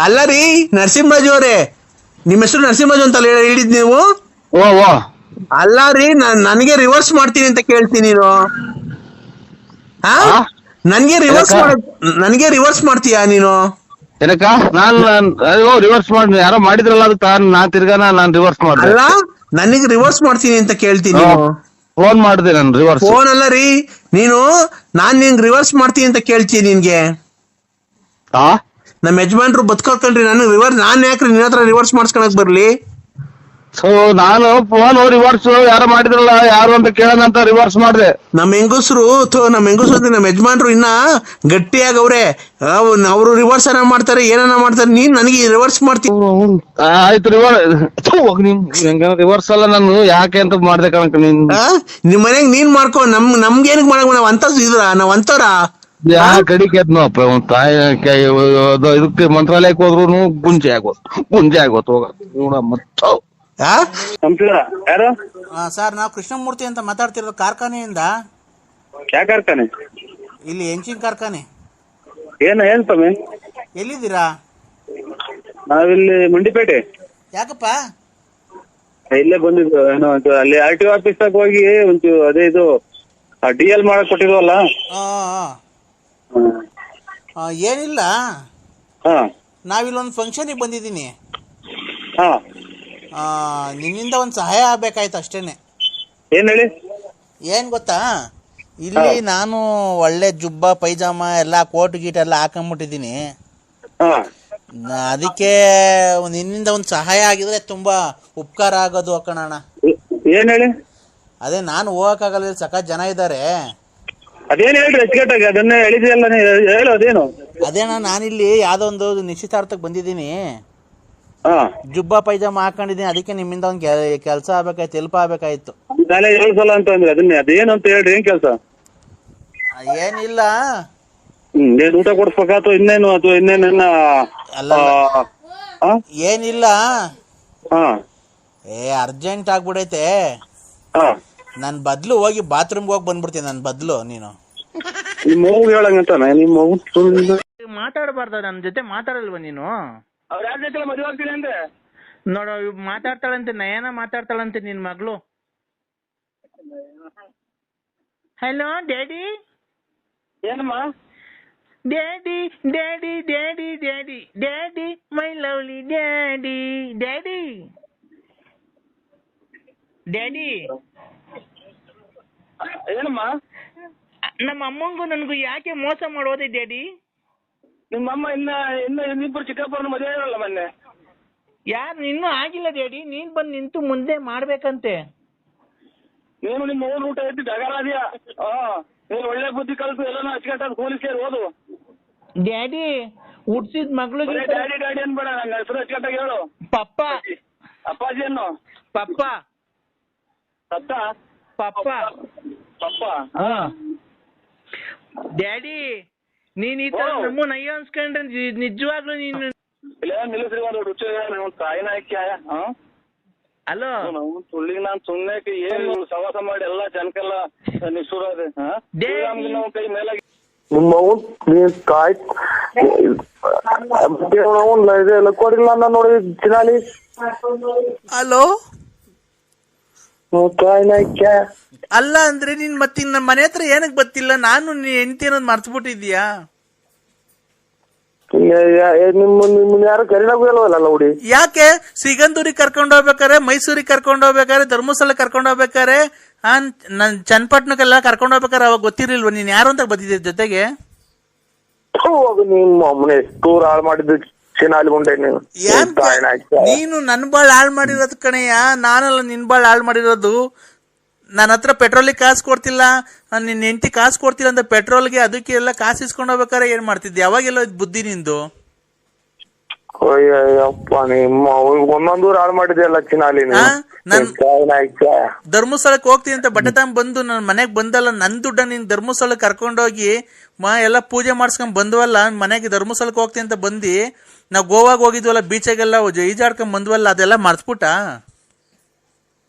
ಅಲ್ಲ ರೀ ನರಸಿಂಹರಾಜು ಅವರೇ, ನಿಮ್ಮ ಹೆಸರು ನರಸಿಂಹರಾಜು ಅಂತ ಹೇಳಿದ್ ನೀವು? ಅಲ್ಲ ರೀ, ನನಗೆ ರಿವರ್ಸ್ ಮಾಡ್ತೀನಿ ಅಂತ ಕೇಳ್ತೀನಿ ನೀನು. ನನಗೆ ರಿವರ್ಸ್ ಮಾಡ್ತೀಯಾ ನೀನು? ಏನಕ್ಕ? ನಾನ್ ರಿವರ್ಸ್ ಮಾಡಿ ಯಾರೋ ಮಾಡಿದ್ರಲ್ಲ, ಅದಕ್ಕೆ ನಾನ್ ತಿರ್ಗಾ ನಾನ್ ರಿವರ್ಸ್ ಮಾಡ್ದೆ. ಅಲ್ಲ, ನನಗೆ ರಿವರ್ಸ್ ಮಾಡ್ತೀನಿ ಅಂತ ಕೇಳ್ತೀನಿ. ಫೋನ್ ಮಾಡಿದೆ ನಾನು ರಿವರ್ಸ್. ಫೋನ್ ಅಲ್ಲ ರೀ, ನಾನ್ ನಿನ್ಗೆ ರಿವರ್ಸ್ ಮಾಡ್ತೀನಿ ಅಂತ ಕೇಳ್ತೀನಿ ನಿನ್ಗೆ. ನಮ್ಮ ಯಜಮಾನ್ರು ಬದುಕೋಕಂಡ್ರಿ, ನಾನ್ ಯಾಕ್ರಿ ನಿನ್ನ ಹತ್ರ ರಿವರ್ಸ್ ಮಾಡ್ಸ್ಕೊಳಕ್ ಬರ್ಲಿ? ಸೊ ನಾನು ಫೋನ್ ರಿವರ್ಸ್ ಯಾರೋ ಮಾಡಿದ್ರಲ್ಲ, ಯಾರು ಅಂತ ಕೇಳೋಣ ಅಂತ ರಿವರ್ಸ್ ಮಾಡಿದೆ. ನಮ್ಮ ಹೆಂಗಸರು ನಮ್ಮ ಯಜಮಾನ್ರು ಇನ್ನ ಗಟ್ಟಿಯಾಗವ್ರೆ, ಅವ್ರು ರಿವರ್ಸ್ ಮಾಡ್ತಾರೆ, ಏನನ್ನ ಮಾಡ್ತಾರೆ. ನೀನ್ ನನಗೆ ರಿವರ್ಸ್ ಮಾಡ್ತೀನಿ. ಆಯ್ತು ರಿವರ್ಸ್ ಅಲ್ಲ, ನಾನು ಯಾಕೆ ಅಂತ ಮಾಡ್ದೆ ಕಣಕ. ನಿಮ್ ಮನೆಗ್ ನೀನ್ ಮಾಡ್ಕೊ, ನಮ್ಗೆ ಏನಕ್ ಮಾಡಕ್? ನಾವ್ ಅಂತ ನಾವ್ ಅಂತವ್ರ ಕಡಿಕೆ ತಾಯಿ ಇದಕ್ಕೆ ಮಂತ್ರಾಲಯಕ್ಕೆ ಹೋದ್ರು ಗುಂಜೆ ಆಗೋತ್ ಹೋಗ. ಯಾರು ಸರ್? ನಾವು ಕೃಷ್ಣಮೂರ್ತಿ ಅಂತ ಮಾತಾಡ್ತಿರೋದು ಕಾರ್ಖಾನೆಯಿಂದ. ಯಾ ಕಾರ್ಖಾನೆ? ಇಲ್ಲಿ ಎಂಚಿನ ಕಾರ್ಖಾನೆ. ಏನ್ ಸ್ವಾಮಿ? ಎಲ್ಲಿದ್ದೀರಾ? ನಾವಿಲ್ಲಿ ಮಂಡಿಪೇಟೆ. ಯಾಕಪ್ಪ? ಇಲ್ಲೇ ಬಂದಿದ್ದು ಏನೋ ಅಲ್ಲಿ RTO ಆಫೀಸ್ ಹೋಗಿ ಒಂಚೂರು ಅದೇ ಇದು DL ಮಾಡಕ್ ಕೊಟ್ಟಿದ್ವಲ್ಲ. ಏನಿಲ್ಲ, ನಾವಿಲ್ಲೊಂದು ಫಂಕ್ಷನಿಗೆ ಬಂದಿದ್ದೀನಿ. ನಿನ್ನಿಂದ ಒಂದು ಸಹಾಯ ಆಗ್ಬೇಕಾಯ್ತು ಅಷ್ಟೇನೆ. ಏನ್ ಹೇಳಿ? ಏನ್ ಗೊತ್ತಾ, ಇಲ್ಲಿ ನಾನು ಒಳ್ಳೆ ಜುಬ್ಬ ಪೈಜಾಮ ಎಲ್ಲ ಕೋಟ್ ಗೀಟ್ ಎಲ್ಲ ಹಾಕೊಂಡ್ಬಿಟ್ಟಿದ್ದೀನಿ. ಅದಕ್ಕೆ ನಿನ್ನಿಂದ ಒಂದು ಸಹಾಯ ಆಗಿದ್ರೆ ತುಂಬಾ ಉಪಕಾರ ಆಗೋದು ಕಣಣ್ಣ. ಏನ್ ಹೇಳಿ? ಅದೇ ನಾನು ಹೋಗಕ್ಕಾಗಲ್ಲ, ಸಖತ್ ಜನ ಇದ್ದಾರೆ. ಅದೇನ್ ಹೇಳ್ರಿ ಅಚ್ಚುಕಟ್ಟಾಗಿ, ಅದನ್ನೇ ಹೇಳಿದ್ಯಲ್ಲ, ಹೇಳು ಅದೇನು? ಅದೇಣ್ಣ, ನಾನಿಲ್ಲಿ ಯಾವ್ದೋ ಒಂದು ನಿಶ್ಚಿತಾರ್ಥಕ್ಕೆ ಬಂದಿದ್ದೀನಿ, ಜುಬ್ಬ ಪೈಜಾಮ ಹಾಕೊಂಡಿದ್ದೀನಿ. ಅದಕ್ಕೆ ನಿಮ್ಮಿಂದ ಒಂದ್ ಕೆಲಸ ಆಗ್ಬೇಕಾಯ್ತು, ಹೆಲ್ಪ್ ಆಗ್ಬೇಕಾಯ್ತು. ನಾಳೆ 7 ಸಲ ಅಂತ ಅಂದ್ರೆ ಅದನ್ನೇ ಅದೇನು ಅಂತ ಹೇಳ್ರಿ. ಏನ್ ಕೆಲಸ? ಏನಿಲ್ಲ, ಏನ್ ಊಟ ಕೊಡ್ಸ್ಬೇಕಾಯ್ತು ಇನ್ನೇನು? ಅಥವಾ ಇನ್ನೇನ? ಅಲ್ಲ, ಏನಿಲ್ಲ, ಅರ್ಜೆಂಟ್ ಆಗ್ಬಿಡೈತೆ. ನನ್ ಬದ್ಲು ಹೋಗಿ ಬಾತ್ರೂಮ್ಗೆ ಹೋಗಿ ಬಂದ್ಬಿಡ್ತೀನಿ. ನನ್ ಬದ್ಲು ನೀನು ನಿಮ್ಮ ಮಗು ಹೇಳಂಗಂತಾನ? ನಿಮ್ಮ ಮಗು ಮಾತಾಡಬಾರ್ದ? ನನ್ ಜೊತೆ ಮಾತಾಡಲ್ವ ನೀನು? ಅವ್ರ ಯಾರ ಜೊತೆ ಮದುವೆ ಆಗ್ತೀನಿ ಅಂದ್ರೆ ನೋಡ, ಮಾತಾಡ್ತಾಳಂತೆ, ನಯನ ಮಾತಾಡ್ತಾಳಂತೆ ನಿನ್ ಮಗಳು. Hello daddy. ಏನಮ್ಮ? Daddy daddy daddy daddy daddy my lovely daddy daddy daddy. ಏನಮ್ಮ? ನಮ್ಮ ಅಮ್ಮಂಗೂ ನನಗೂ ಯಾಕೆ ಮೋಸ ಮಾಡೋದೆ ಡ್ಯಾಡಿ? ನಿಮ್ಮಮ್ಮ ಇನ್ನಿಬ್ಬರು ಚಿಕ್ಕಪ್ಪರನ್ನ ಮದುವೆ ಇರಲ್ಲ ಮೊನ್ನೆ. ಯಾರು? ಇನ್ನೂ ಆಗಿಲ್ಲ ಡ್ಯಾಡಿ. ನೀನ್ ಬಂದು ನಿಂತು ಮುಂದೆ ಮಾಡ್ಬೇಕಂತೆ. ನೀನು ನಿಮ್ಮ ಊರು ಊಟ ಎತ್ತಿ ಡಗಾರಾದ್ಯಾ? ನೀನು ಒಳ್ಳೆ ಬುದ್ಧಿ ಕಲ್ತು ಎಲ್ಲ ಅಚ್ಚುಕಟ್ಟಾಗಿ ಪೊಲೀಸ್ಗೆ ಓದು. ಡ್ಯಾಡಿ ಹುಡ್ಸಿದ್ ಮಗಳಿಗೆ ಡ್ಯಾಡಿ ಡ್ಯಾಡಿ ಅನ್ಬೇಡ, ನಂಗೆ ಹೆಸರು ಅಚ್ಚುಕಟ್ಟಾಗಿ ಹೇಳು. ಪಪ್ಪ. ಅಪ್ಪಾಜಿ ಅನ್ನು. ಪಪ್ಪ. ಸತ್ತ? ಪಪ್ಪ. ಪಪ್ಪ. ಡ್ಯಾಡಿ, ನೀನ್ ಈ ತರ ನಮ್ಮ ನಯ್ಯ ಅನ್ಸ್ಕೊಂಡ್ರೆ ನಿಜವಾಗ್ಲೂ ನೀನು ನಿಲ್ಲಿಸ್ರಿ. ಒಂದು ರುಚಿ ತಾಯಿನ ಅಲೋ ಸುಳ್ಳಿಗೆ ನಾನ್ ಸುಮ್ನೆ ಏನು ಸವಾಸ ಮಾಡಿ ಎಲ್ಲ ಜನಕ್ಕೆಲ್ಲ ನಿಷ್ಠುರ ಕೈ ಮೇಲಾಗಿ ಇದೆಲ್ಲ ಕೊಡಿಲ್ಲ ನಾನು ನೋಡಿ ಚಿನಾಲಿ. ಹಲೋ, ಅಲ್ಲ ಅಂದ್ರೆ ನೀನ್ ಮತ್ತೆ ನಮ್ಮ ಮನೆ ಹತ್ರ ಏನಕ್ ಬರ್ತಿಲ್ಲ? ನಾನು ನೀನ್ ಹೆಂಡತಿ ಅನ್ನೋದು ಮರ್ತ್ಬಿಟ್ಟಿದ್ಯಾ? ನಿಮ್ಮನ್ನ ಯಾರು ಕರೀನಾಗೂ ಇಲ್ವಲ್ಲ ಹುಡಿ. ಯಾಕೆ? ಸಿಗಂದೂರಿಗೆ ಕರ್ಕೊಂಡು ಹೋಗ್ಬೇಕಾರೆ, ಮೈಸೂರಿಗೆ ಕರ್ಕೊಂಡು ಹೋಗ್ಬೇಕಾರೆ, ಧರ್ಮಸ್ಥಳ ಕರ್ಕೊಂಡು ಹೋಗ್ಬೇಕಾರೆ, ನನ್ ಚನ್ನಪಟ್ಟಣಕ್ಕೆಲ್ಲ ಕರ್ಕೊಂಡು ಹೋಗ್ಬೇಕಾರೆ ಅವಾಗ ಗೊತ್ತಿರ್ಲಿಲ್ವ ನೀನ್ ಯಾರು ಅಂತ ಬಂದಿದ್ದೆ ಜೊತೆಗೆ? ಟೂರ್ ಹಾಳು ಮಾಡಿದ್ದು ನೀನು ನನ್ ಬಾಳ್ ಹಾಳು ಮಾಡಿರೋದು ಕಣಯ್ಯ, ನಾನಲ್ಲ ನಿನ್ ಬಾಳ್ ಹಾಳು ಮಾಡಿರೋದು. ನನ್ನ ಹತ್ರ ಪೆಟ್ರೋಲಿಗೆ ಕಾಸು ಕೊಡ್ತಿಲ್ಲ, ನಿನ್ನ ಹೆಂಡತಿ ಕಾಸು ಕೊಡ್ತಿಲ್ಲ ಅಂತ ಪೆಟ್ರೋಲ್ಗೆ ಅದಕ್ಕೆ ಎಲ್ಲ ಕಾಸು ಇಸ್ಕೊಂಡು ಹೋಗ್ಬೇಕಾರೆ ಏನ್ ಮಾಡ್ತಿದ್ದೆ? ಯಾವಾಗೆಲ್ಲ ಬುದ್ಧಿ ನಿಂದು? ಅಯ್ಯಪ್ಪ ನಿಮ್ಮ ಒಂದೊಂದು ಹಾಳು ಮಾಡಿದೆಯಲ್ಲ ಚಿನಾಲಿ. ಧರ್ಮಸ್ಥಳಕ್ಕೆ ಹೋಗ್ತೀನಿ ಅಂತ ಬಟ್ಟೆ ತಗೊಂಡ್ ಬಂದು ನನ್ನ ಮನೆಗ್ ಬಂದಲ್ಲ, ನನ್ ದುಡ್ಡ ನೀನ್ ಧರ್ಮಸ್ಥಳಕ್ಕೆ ಕರ್ಕೊಂಡೋಗಿ ಎಲ್ಲ ಪೂಜೆ ಮಾಡ್ಸ್ಕೊಂಡ್ ಬಂದ್ವಲ್ಲ, ಮನೆಗೆ ಧರ್ಮಸ್ಥಳಕ್ಕೆ ಹೋಗ್ತೀನಿ ಅಂತ ಬಂದು ನಾವ್ ಗೋವಾಗ ಹೋಗಿದ್ವಲ್ಲ, ಬೀಚಾಗೆಲ್ಲ ಈಜಾಡ್ಕೊಂಡ್ ಬಂದ್ವಲ್ಲ, ಅದೆಲ್ಲ ಮರ್ಸ್ಬಿಟ್ಟ?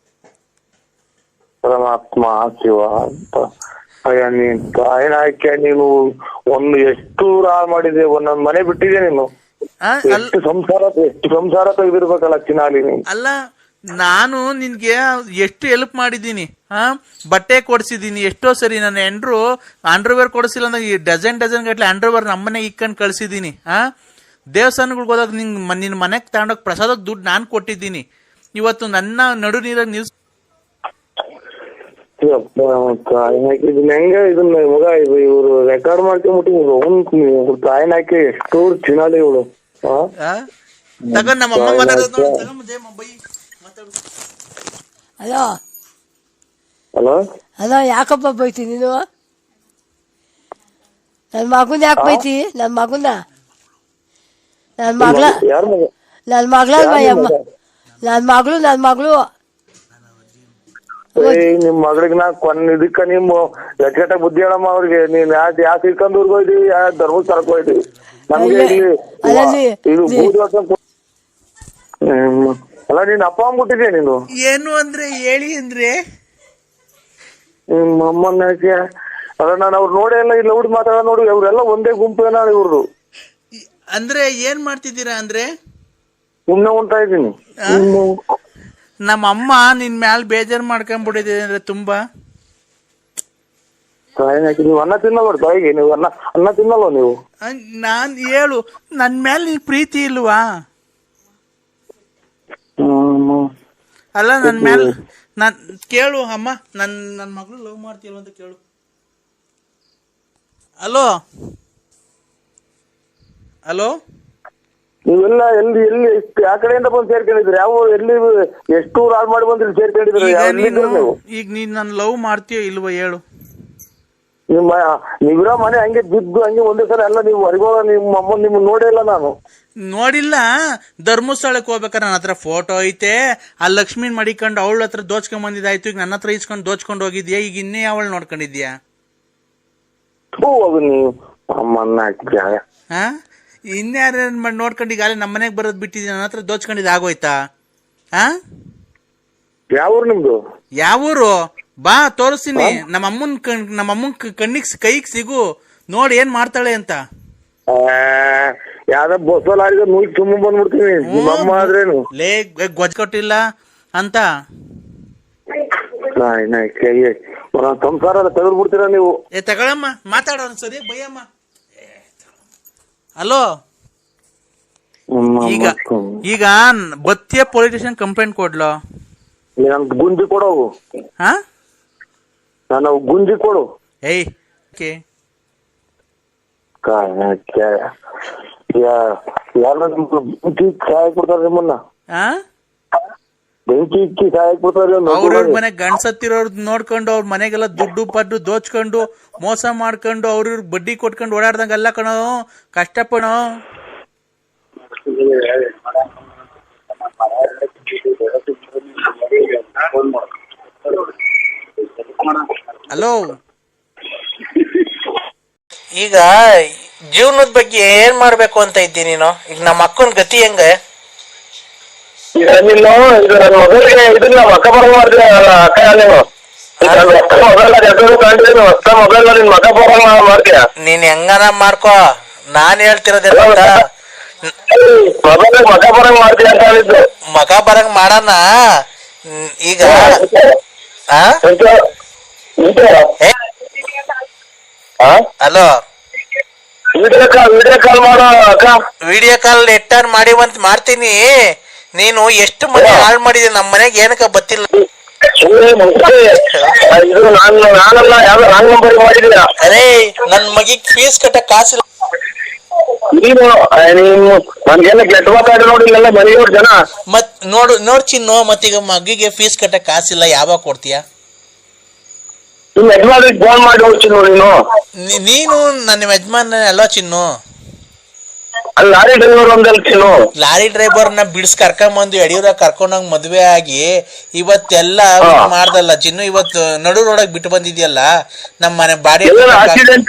ಪರಮಾತ್ಮ ಶಿವ ಅಂತ. ಅಯ್ಯ ನೀನ್ ತಾಯಿನ ಆಯ್ಕೆ, ನೀನು ಒಂದು ಎಷ್ಟು ಹಾಳು ಮಾಡಿದೆ, ಒಂದೊಂದ್ ಮನೆ ಬಿಟ್ಟಿದೆ ನೀನು. ಎಷ್ಟು ಸಂಸಾರ ತೆಗೆದಿರ್ಬೇಕಲ್ಲ ಚಿನಾಲಿ ನೀನು. ಅಲ್ಲ, ನಾನು ನಿನ್ಗೆ ಎಷ್ಟು ಹೆಲ್ಪ್ ಮಾಡಿದ್ದೀನಿ, ಬಟ್ಟೆ ಕೊಡ್ಸಿದೀನಿ ಎಷ್ಟೋ ಸರಿ. ನನ್ನ ಹೆಂಡ್ರು ಅಂಡರ್ವೇರ್ ಕೊಡಿಸಿಲ್ಲ ಅಂದ್ರೆ ಡಜನ್ ಗಟ್ಲೆ ಅಂಡರ್ವೇರ್ ನಮ್ಮನೆ ಇಕ್ಕೊಂಡ್ ಕಳ್ಸಿದೀನಿ. ದೇವಸ್ಥಾನಗಳಿಗೆ ಹೋದಾಗ ನಿನ್ ಮನೆಗ್ ತಗೊಂಡೋಗ್ ಪ್ರಸಾದಕ್ಕೆ ದುಡ್ಡು ನಾನು ಕೊಟ್ಟಿದ್ದೀನಿ. ಇವತ್ತು ನನ್ನ ನಡು ನೀರಾಗ ನಿಲ್ಸ್ ಹೆಂಗ ಇದನ್ನ ಮಗ ಇವ್ರು ರೆಕಾರ್ಡ್ ಮಾಡ್ಕೊಂಡ್ಬಿಟ್ಟು ತಾಯಿನ ಹಾಕಿ ಎಷ್ಟು ಚಿನಾಲಿ ಇವಳು. ತಗೊಂಡ್ ನಮ್ಮಮ್ಮ ಮಾತಾಡೋದು. ಹಲೋ ಹಲೋ ಹಲೋ, ಯಾಕಪ್ಪ ಬೈತಿ ನೀನು? ನನ್ ಮಗುನ ಯಾಕೆ ಬೈತಿ? ನನ್ ಮಗುನ, ನನ್ ಮಗಳ, ನನ್ ಮಗಳ, ನನ್ ಮಗಳು ನಿಮ್ ಮಗಳಿಗೆ ನಾ ಇದಕ್ಕ ನಿಮ್ ಎಟ್ಟ ಬುದ್ಧಿ ಹೇಳಮ್ಮ ಅವ್ರಿಗೆ. ನೀನ್ ಯಾವ ಶ್ರೀಕಂದೂರ್ಗ್ ಹೋಯ್ದಿವಿ, ಯಾವ ಧರ್ಮಸ್ಥಳಕ್ಕೆ ಹೋಯ್ದಿವಿ. ನಮ್ಗೆ ಇದು ಅಲ್ಲ, ನೀನ್ ಅಪ್ಪ ಅಂದ್ಬಿಟ್ಟಿದ್ಯಾ ನೀನು. ಏನು ಅಂದ್ರೆ ಹೇಳಿ ಅಂದ್ರೆ ನಿಮ್ಮ ಅಮ್ಮನ ಅಲ್ಲ, ನಾನು ಅವ್ರು ನೋಡೇ ಇಲ್ಲ, ಇಲ್ಲ ಹುಡುಗಿ ಮಾತಾಡ ನೋಡಿ, ಅವ್ರೆಲ್ಲ ಒಂದೇ ಗುಂಪು ಏನ ಇವ್ರದು. ಅಂದ್ರೆ ಏನ್ ಮಾಡ್ತಿದ್ದೀರಾ ಅಂದ್ರೆ? ಸುಮ್ನೆ ಉಂಟಾ ಇದ್ದೀನಿ. ನಮ್ಮ ಅಮ್ಮ ನಿನ್ ಮ್ಯಾಲ ಬೇಜಾರ್ ಮಾಡ್ಕೊಂಡ್ಬಿಟ್ಟಿದೆ ಅಂದ್ರೆ ತುಂಬಾ. ನೀವು ಅನ್ನ ತಿನ್ನಲ್ಲ ತಾಯಿಗೆ, ನೀವು ಅನ್ನ ತಿನ್ನಲ್ವ ನೀವು? ನಾನ್ ಹೇಳು, ನನ್ ಮ್ಯಾಲ ನಿನ್ ಪ್ರೀತಿ ಇಲ್ವಾ? ಅಲ್ಲ, ನನ್ ಮ್ಯಾಲ ನಾನ್ ಕೇಳು ಅಮ್ಮ, ನನ್ ಮಗಳು ಲವ್ ಮಾಡ್ತೀಯಲ್ವ ಅಂತ ಕೇಳು. ಹಲೋ ಹಲೋ, ನೀವೆಲ್ಲ ಎಲ್ಲಿ ಆ ಕಡೆಯಿಂದ ಬಂದು ಸೇರ್ಕೊಂಡಿದ್ರಿ? ಯಾವ ಎಲ್ಲಿ ಎಷ್ಟು ಹಾಳು ಮಾಡಿ ಬಂದ್ರಿ ಸೇರ್ಕೊಂಡಿದ್ರಿ? ಈಗ ನೀನ್ ನನ್ ಲವ್ ಮಾಡ್ತೀಯೋ ಇಲ್ವ ಹೇಳು? ನೀವಿರೋ ಮನೆ ಹಂಗೆ ಬಿದ್ದು ಹಂಗೆ ಒಂದೇ ಸಲ ಎಲ್ಲ ನೀವು ಹೊರಗೋಳ. ನಿಮ್ಮ ಅಮ್ಮ ನಿಮ್ ನೋಡೇ ಇಲ್ಲ ನಾನು. ನೋಡಿಲ್ಲ. ಧರ್ಮಸ್ಥಳಕ್ಕೆ ಹೋಗ್ಬೇಕಾರೆ ನನ್ನ ಹತ್ರ ಫೋಟೋ ಐತೆ, ಆ ಲಕ್ಷ್ಮೀನ್ ಮಡಿಕೊಂಡು ಅವಳ ಹತ್ರ ದೋಚ್ಕೊಂಡ್ ಬಂದಿದ್ದಾಯ್ತು. ಈಗ ನನ್ನ ಹತ್ರ ಇಸ್ಕೊಂಡು ದೋಚ್ಕೊಂಡು ಹೋಗಿದ್ಯಾ, ಈಗ ಇನ್ನೇ ಅವಳು ನೋಡ್ಕೊಂಡಿದ್ಯಾ? ನೀವು ಅಮ್ಮನ್ನ ಇನ್ಯಾರ ನೋಡ್ಕೊಂಡು ಈಗ ನಮ್ಮ ಮನೆಗ್ ಬರೋದ್ ಬಿಟ್ಟಿದ್ಯಾ? ನನ್ನ ಹತ್ರ ದೋಚ್ಕೊಂಡಿದ್ ಆಗೋಯ್ತಾ? ಯಾವೂರು ನಿಮ್ದು? ಯಾವೂರು? ಬಾ ತೋರಿಸ್ತೀನಿ. ನಮ್ಮ ಅಮ್ಮನ್ ಕಣ್ಣಿಗ್ ಕೈಗ್ ಸಿಗು, ನೋಡಿ ಏನ್ ಮಾಡ್ತಾಳೆ ಅಂತ. ಯಾವ್ದ ಬಸ್ಸಲ್ಲಿ ಆಡಿದ ಮುಗಿ ತುಂಬ ಬಂದ್ಬಿಡ್ತೀನಿ. ನಿಮ್ಮಮ್ಮ ಆದ್ರೇನು ಲೇ ಗೊಜ್ಜ ಕೊಟ್ಟಿಲ್ಲ ಅಂತ ಸಂಸಾರ ತೆಗೆದು ಬಿಡ್ತೀರಾ ನೀವು? ತಗೊಳಮ್ಮ, ಮಾತಾಡೋಣ ಸರಿ, ಬೈಯಮ್ಮ. ಹಲೋ, ಈಗ ಬತ್ತಿಯ ಪೊಲೀಸ್ ಸ್ಟೇಷನ್ ಕಂಪ್ಲೇಂಟ್ ಕೊಡ್ಲೋ? ಗುಂಜಿ ಕೊಡೋವು. ನಾನು ಗುಂಜಿ ಕೊಡು. ಏಯ್ ಬೆಂಕಿ ಸಹಾಯ ಕೊಡ್ತಾರೆ ನಿಮ್ಮನ್ನ. ಬೆಂಕಿ ಇಕ್ಕಿ ಸಹಾಯ ಕೊಡ್ತಾರೆ. ಅವ್ರವ್ರ ಮನೆ ಗಂಡ್ಸತ್ತಿರೋರ್ ನೋಡ್ಕೊಂಡು ಅವ್ರ ಮನೆಗೆಲ್ಲ ದುಡ್ಡು ಪಡ್ಡು ದೋಚ್ಕೊಂಡು ಮೋಸ ಮಾಡ್ಕೊಂಡು ಅವ್ರ ಬಡ್ಡಿ ಕೊಟ್ಕೊಂಡು ಓಡಾಡ್ದಂಗೆಲ್ಲ ಕಣೋ, ಕಷ್ಟಪಡೋ. ಹಲೋ, ಈಗ ಜೀವನದ ಬಗ್ಗೆ ಏನ್ ಮಾಡ್ಬೇಕು ಅಂತ ಇದ್ದೀನಿ ನೀನು? ಈಗ ನಮ್ಮ ಅಕ್ಕನ ಗತಿ ಹೆಂಗ? ನೀನ್ ಹೆಂಗನ ಮಾಡ್ಕೋ, ನಾನ್ ಹೇಳ್ತಿರೋದಿಲ್ಲ. ಮಗ ಬರಂಗ್ ಮಾಡೋಣ ಈಗ. ಹಲೋ, ವಿಡಿಯೋ ಕಾಲ್ ಎಟ್ಟಾನ್ ಮಾಡಿವಂತ ಮಾಡ್ತೀನಿ. ನೀನು ಎಷ್ಟು ಮನೆ ಹಾಳು ಮಾಡಿದೆ, ನಮ್ಮ ಮನೆಗೆ ಏನಕ್ಕ ಗೊತ್ತಿಲ್ಲ. ಅರೇ, ನನ್ ಮಗಿಗ್ ಫೀಸ್ ಕಟ್ಟಕ್ ಕಾಸಿಲ್ಲ. ಮತ್ ನೋಡು ಚಿನ್ನು, ಮತ್ತೀಗ ಮಗಿಗೆ ಫೀಸ್ ಕಟ್ಟಕ್ ಕಾಸಿಲ್ಲ, ಯಾವಾಗ ಕೊಡ್ತೀಯ? ನಿಮ್ ಯಜಮಾನ್ರಿಗೆ ಫೋನ್ ಮಾಡಿ ಹೋಗ್ತೀನಿ ನೀನು. ನೀನು ನನ್ನ ಯಜಮಾನ ಅಲ್ವಾ ಚಿನ್ನು? ಅಲ್ಲಿ ಲಾರಿ ಡ್ರೈವರ್ ಒಂದಲ್ಲಿ ಚಿನ್ನು. ಲಾರಿ ಡ್ರೈವರ್ನ ಬಿಡ್ಸ್ ಕರ್ಕೊಂಬಂದು ಯಡಿಯೂರ ಕರ್ಕೊಂಡೋಗ್ ಮದ್ವೆ ಆಗಿ ಇವತ್ತೆಲ್ಲ ಮಾಡ್ದಲ್ಲ ಚಿನ್ನು. ಇವತ್ತು ನಡು ರೋಡಾಗ ಬಿಟ್ಟು ಬಂದಿದ್ಯಲ್ಲ ನಮ್ಮ ಮನೆ ಬಾಡಿ. ಆಕ್ಸಿಡೆಂಟ್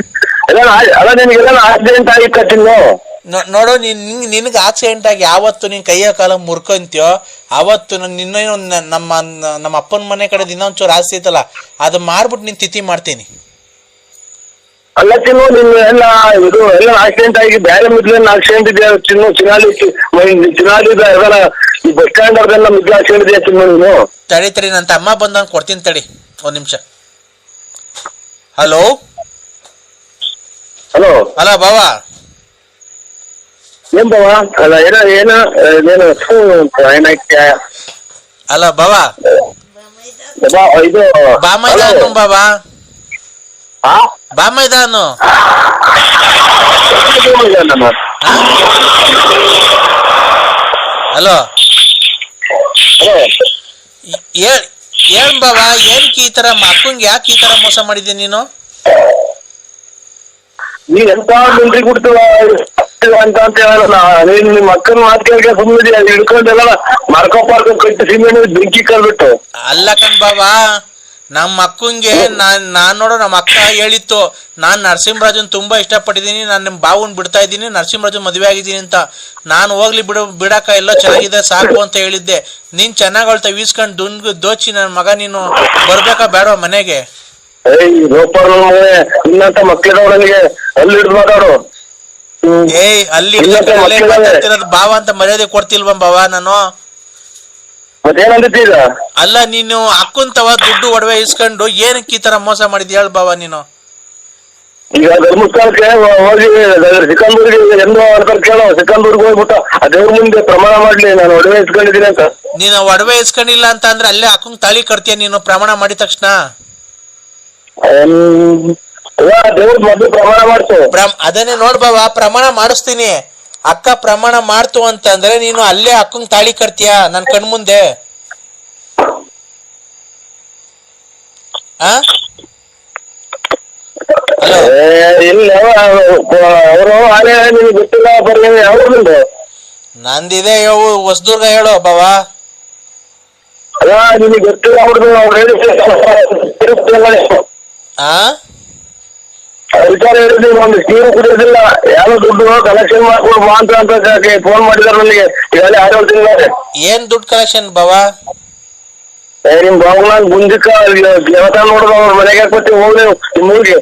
ಆಗಿತ್ತ ಚಿನ್ನು? ನೋಡು, ನಿನಗೆ ಆಕ್ಸಿಡೆಂಟ್ ಆಗಿ ಯಾವತ್ತು ನೀನ್ ಕೈಯ ಕಾಲ ಮುರ್ಕೊಂತೀಯೋ ಅವತ್ತು ನಿನ್ನೇನು ನಮ್ಮ ಅಪ್ಪನ ಮನೆ ಕಡೆ ಇನ್ನೊಂಚೂರು ಆಸ್ತಿ ಐತಲ್ಲ ಅದು ಮಾರ್ಬಿಟ್ಟು ನೀನ್ ತಿಥಿ ಮಾಡ್ತೀನಿ. ಅಲ್ಲ ಚಿನ್ನು, ನಿನ್ ಎಲ್ಲ ಇದು ಎಲ್ಲ ಆಕ್ಸಿಡೆಂಟ್ ಆಗಿ ಬೇರೆ ಮಿದ್ಲೇನು ಆಕ್ಸಿಡೆಂಟ್ ಇದೆಯಾ ಚಿನ್ನು? ಚಿನಾಲಿ ಅದೆಲ್ಲ ಈ ಬಸ್ ಸ್ಟ್ಯಾಂಡ್ ಅವ್ರದೆಲ್ಲ ಮಿದ್ಲು ಆಕ್ಸಿಡೆಂಟ್ ಇದೆಯಾ ಚಿನ್ನು ನೀನು? ತಡಿ ನನ್ನ ತಮ್ಮ ಬಂದಂಗೆ ಕೊಡ್ತೀನಿ ತಡಿ ಒಂದ್ ನಿಮಿಷ. ಹಲೋ ಹಲೋ ಹಲೋ ಬಾವಾ. ಏನ್ ಬಾವ? ಅಲ್ಲ ಏನು ಅಲ್ಲ ಬಾವಾ, ಇದು ಬಾಮೈದಾನು ಬಾಬಾ, ಬಾಮೈದಾನು. ಹಲೋ ಏನ್ ಬಾಬಾ, ಏನಕ್ಕೆ ಈ ತರ ಅಕ್ಕಂಗೆ ಯಾಕೆ ಈ ತರ ಮೋಸ ಮಾಡಿದ್ದೆ ನೀನು? ನೀವ್ ಎಂತ ಮಿಲ್ಟ್ರಿ ಕೊಡ್ತೀವ ಅಂತ ಹೇಳಲ್ಲ. ನೀನ್ ನಿಮ್ ಅಕ್ಕನ ಮಾತು ಕೇಳಿಗೆ ಸುಮ್ಮನೆ ಹಿಡ್ಕೊಂಡೆಲ್ಲ ಮರ್ಕೊ ಕಟ್ಟಿ ಸಿಮೆಂಟ್ ಬೆಂಕಿ ಕಲ್ಬಿಟ್ಟು. ಅಲ್ಲ ಕಣ್ ಬಾಬಾ, ನಮ್ಮ ಅಕ್ಕಂಗೆ ನಾನ್ ನೋಡೋ ನಮ್ಮ ಅಕ್ಕ ಹೇಳಿತ್ತು, ನಾನ್ ನರಸಿಂಹರಾಜನ್ ತುಂಬಾ ಇಷ್ಟಪಟ್ಟಿದ್ದೀನಿ, ನಾನು ನಿಮ್ ಬಾವನ್ ಬಿಡ್ತಾ ಇದ್ದೀನಿ, ನರಸಿಂಹರಾಜನ್ ಮದ್ವೆ ಆಗಿದ್ದೀನಿ ಅಂತ. ನಾನು ಹೋಗ್ಲಿ ಬಿಡಾಕ ಎಲ್ಲ ಚೆನ್ನಾಗಿದೆ ಸಾಕು ಅಂತ ಹೇಳಿದ್ದೆ. ನೀನ್ ಚೆನ್ನಾಗ್ ಅಳ್ತಾ ವೀಸ್ಕೊಂಡ್ ದೋಚಿ ನನ್ ಮಗ, ನೀನು ಬರ್ಬೇಕಾ ಬೇಡ ಮನೆಗೆ? ಇನ್ನಂತ ಮಕ್ಳಿದವನಿಗೆ ಅಲ್ಲಿ ಹಿಡಿದು ಮಾತಾಡು. ಅಲ್ಲಿ ಬಾವ ಅಂತ ಮರ್ಯಾದೆ ಕೊಡ್ತಿಲ್ವ ಬಾವ ನಾನು? ಮತ್ತೇನಂದಿದ್ದೀಗ? ಅಲ್ಲ ನೀನು ಅಕ್ಕಂತವ ದುಡ್ಡು ಒಡವೆ ಇಸ್ಕೊಂಡು ಏನಕ್ಕೆ ಈ ತರ ಮೋಸ ಮಾಡಿದ್ ಹೇಳ ಬಾವ ನೀನು? ಈಗ ಧರ್ಮಸ್ಥಳಕ್ಕೆ ಹೋಗಿ ಸಿಕಂದೂರಿಗೆ ಎಂದು ಆಡ್ತಾರೆ ಕೇಳೋ. ಸಿಕಂದೂರ್ಗೆ ಹೋಗ್ಬಿಟ್ಟ ದೇವ್ರ ಮುಂದೆ ಪ್ರಮಾಣ ಮಾಡ್ಲಿ ನಾನು ಒಡವೆ ಇಸ್ಕೊಂಡಿದ್ದೀನಿ ಅಂತ. ನೀನು ಒಡವೆ ಇಸ್ಕೊಂಡಿಲ್ಲ ಅಂತ ಅಂದ್ರೆ ಅಲ್ಲೇ ಅಕ್ಕಂಗ್ ತಾಳಿ ಕಟ್ತೀಯ ನೀನು ಪ್ರಮಾಣ ಮಾಡಿದ ತಕ್ಷಣ? ದೇವ್ರ ಮೊದ್ಲು ಪ್ರಮಾಣ ಮಾಡ್ತು. ಅದನ್ನೇ ನೋಡ್ಬಾವ, ಪ್ರಮಾಣ ಮಾಡಿಸ್ತೀನಿ. ಅಕ್ಕ ಪ್ರಮಾಣ ಮಾಡ್ತು ಅಂತಂದ್ರೆ ನೀನು ಅಲ್ಲೇ ಅಕ್ಕಂಗ್ ತಾಳಿ ಕಟ್ತೀಯ ನನ್ ಕಣ್ ಮುಂದೆ? ಇಲ್ಲ ಅವರು ಆನೆ ನಿಮ್ಗೆ ಗೊತ್ತಿಲ್ಲ ಬರ್ಲಿ ಯಾವ್ದು ನಂದಿದೆ ಹೊಸದುರ್ಗ ಹೇಳು ಬಾವ. ಅಲ್ಲ ನಿಮಗೆ ಗೊತ್ತಿಲ್ಲ ಅವ್ರದ್ದು ವಿಚಾರ ಹೇಳಿದ್ವಿ. ಒಂದು ನೀರು ಕುಡಿಯೋದಿಲ್ಲ, ಯಾವ ದುಡ್ಡು ಕಲೆಕ್ಷನ್ ಮಾಡ್ಕೊಂಡು ಬಾ ಅಂತ ಫೋನ್ ಮಾಡಿದಾರೆ ನನಗೆ. ಈಗಾಗಲೇ 6 ತಿಂಗಳು. ಏನ್ ದುಡ್ಡು ಕಲೆಕ್ಷನ್ ಬಾವ? ನಿಮ್ ಬಾವನಾಗ ಗುಂಜಕ್ಕ ದೇವತಾ ನೋಡಿದ ಅವ್ರ ಮನೆಗೆ ಹಾಕ್ಬಿಟ್ಟು ಹೋಗಿ ನಿಮ್ ಊರಿಗೆ.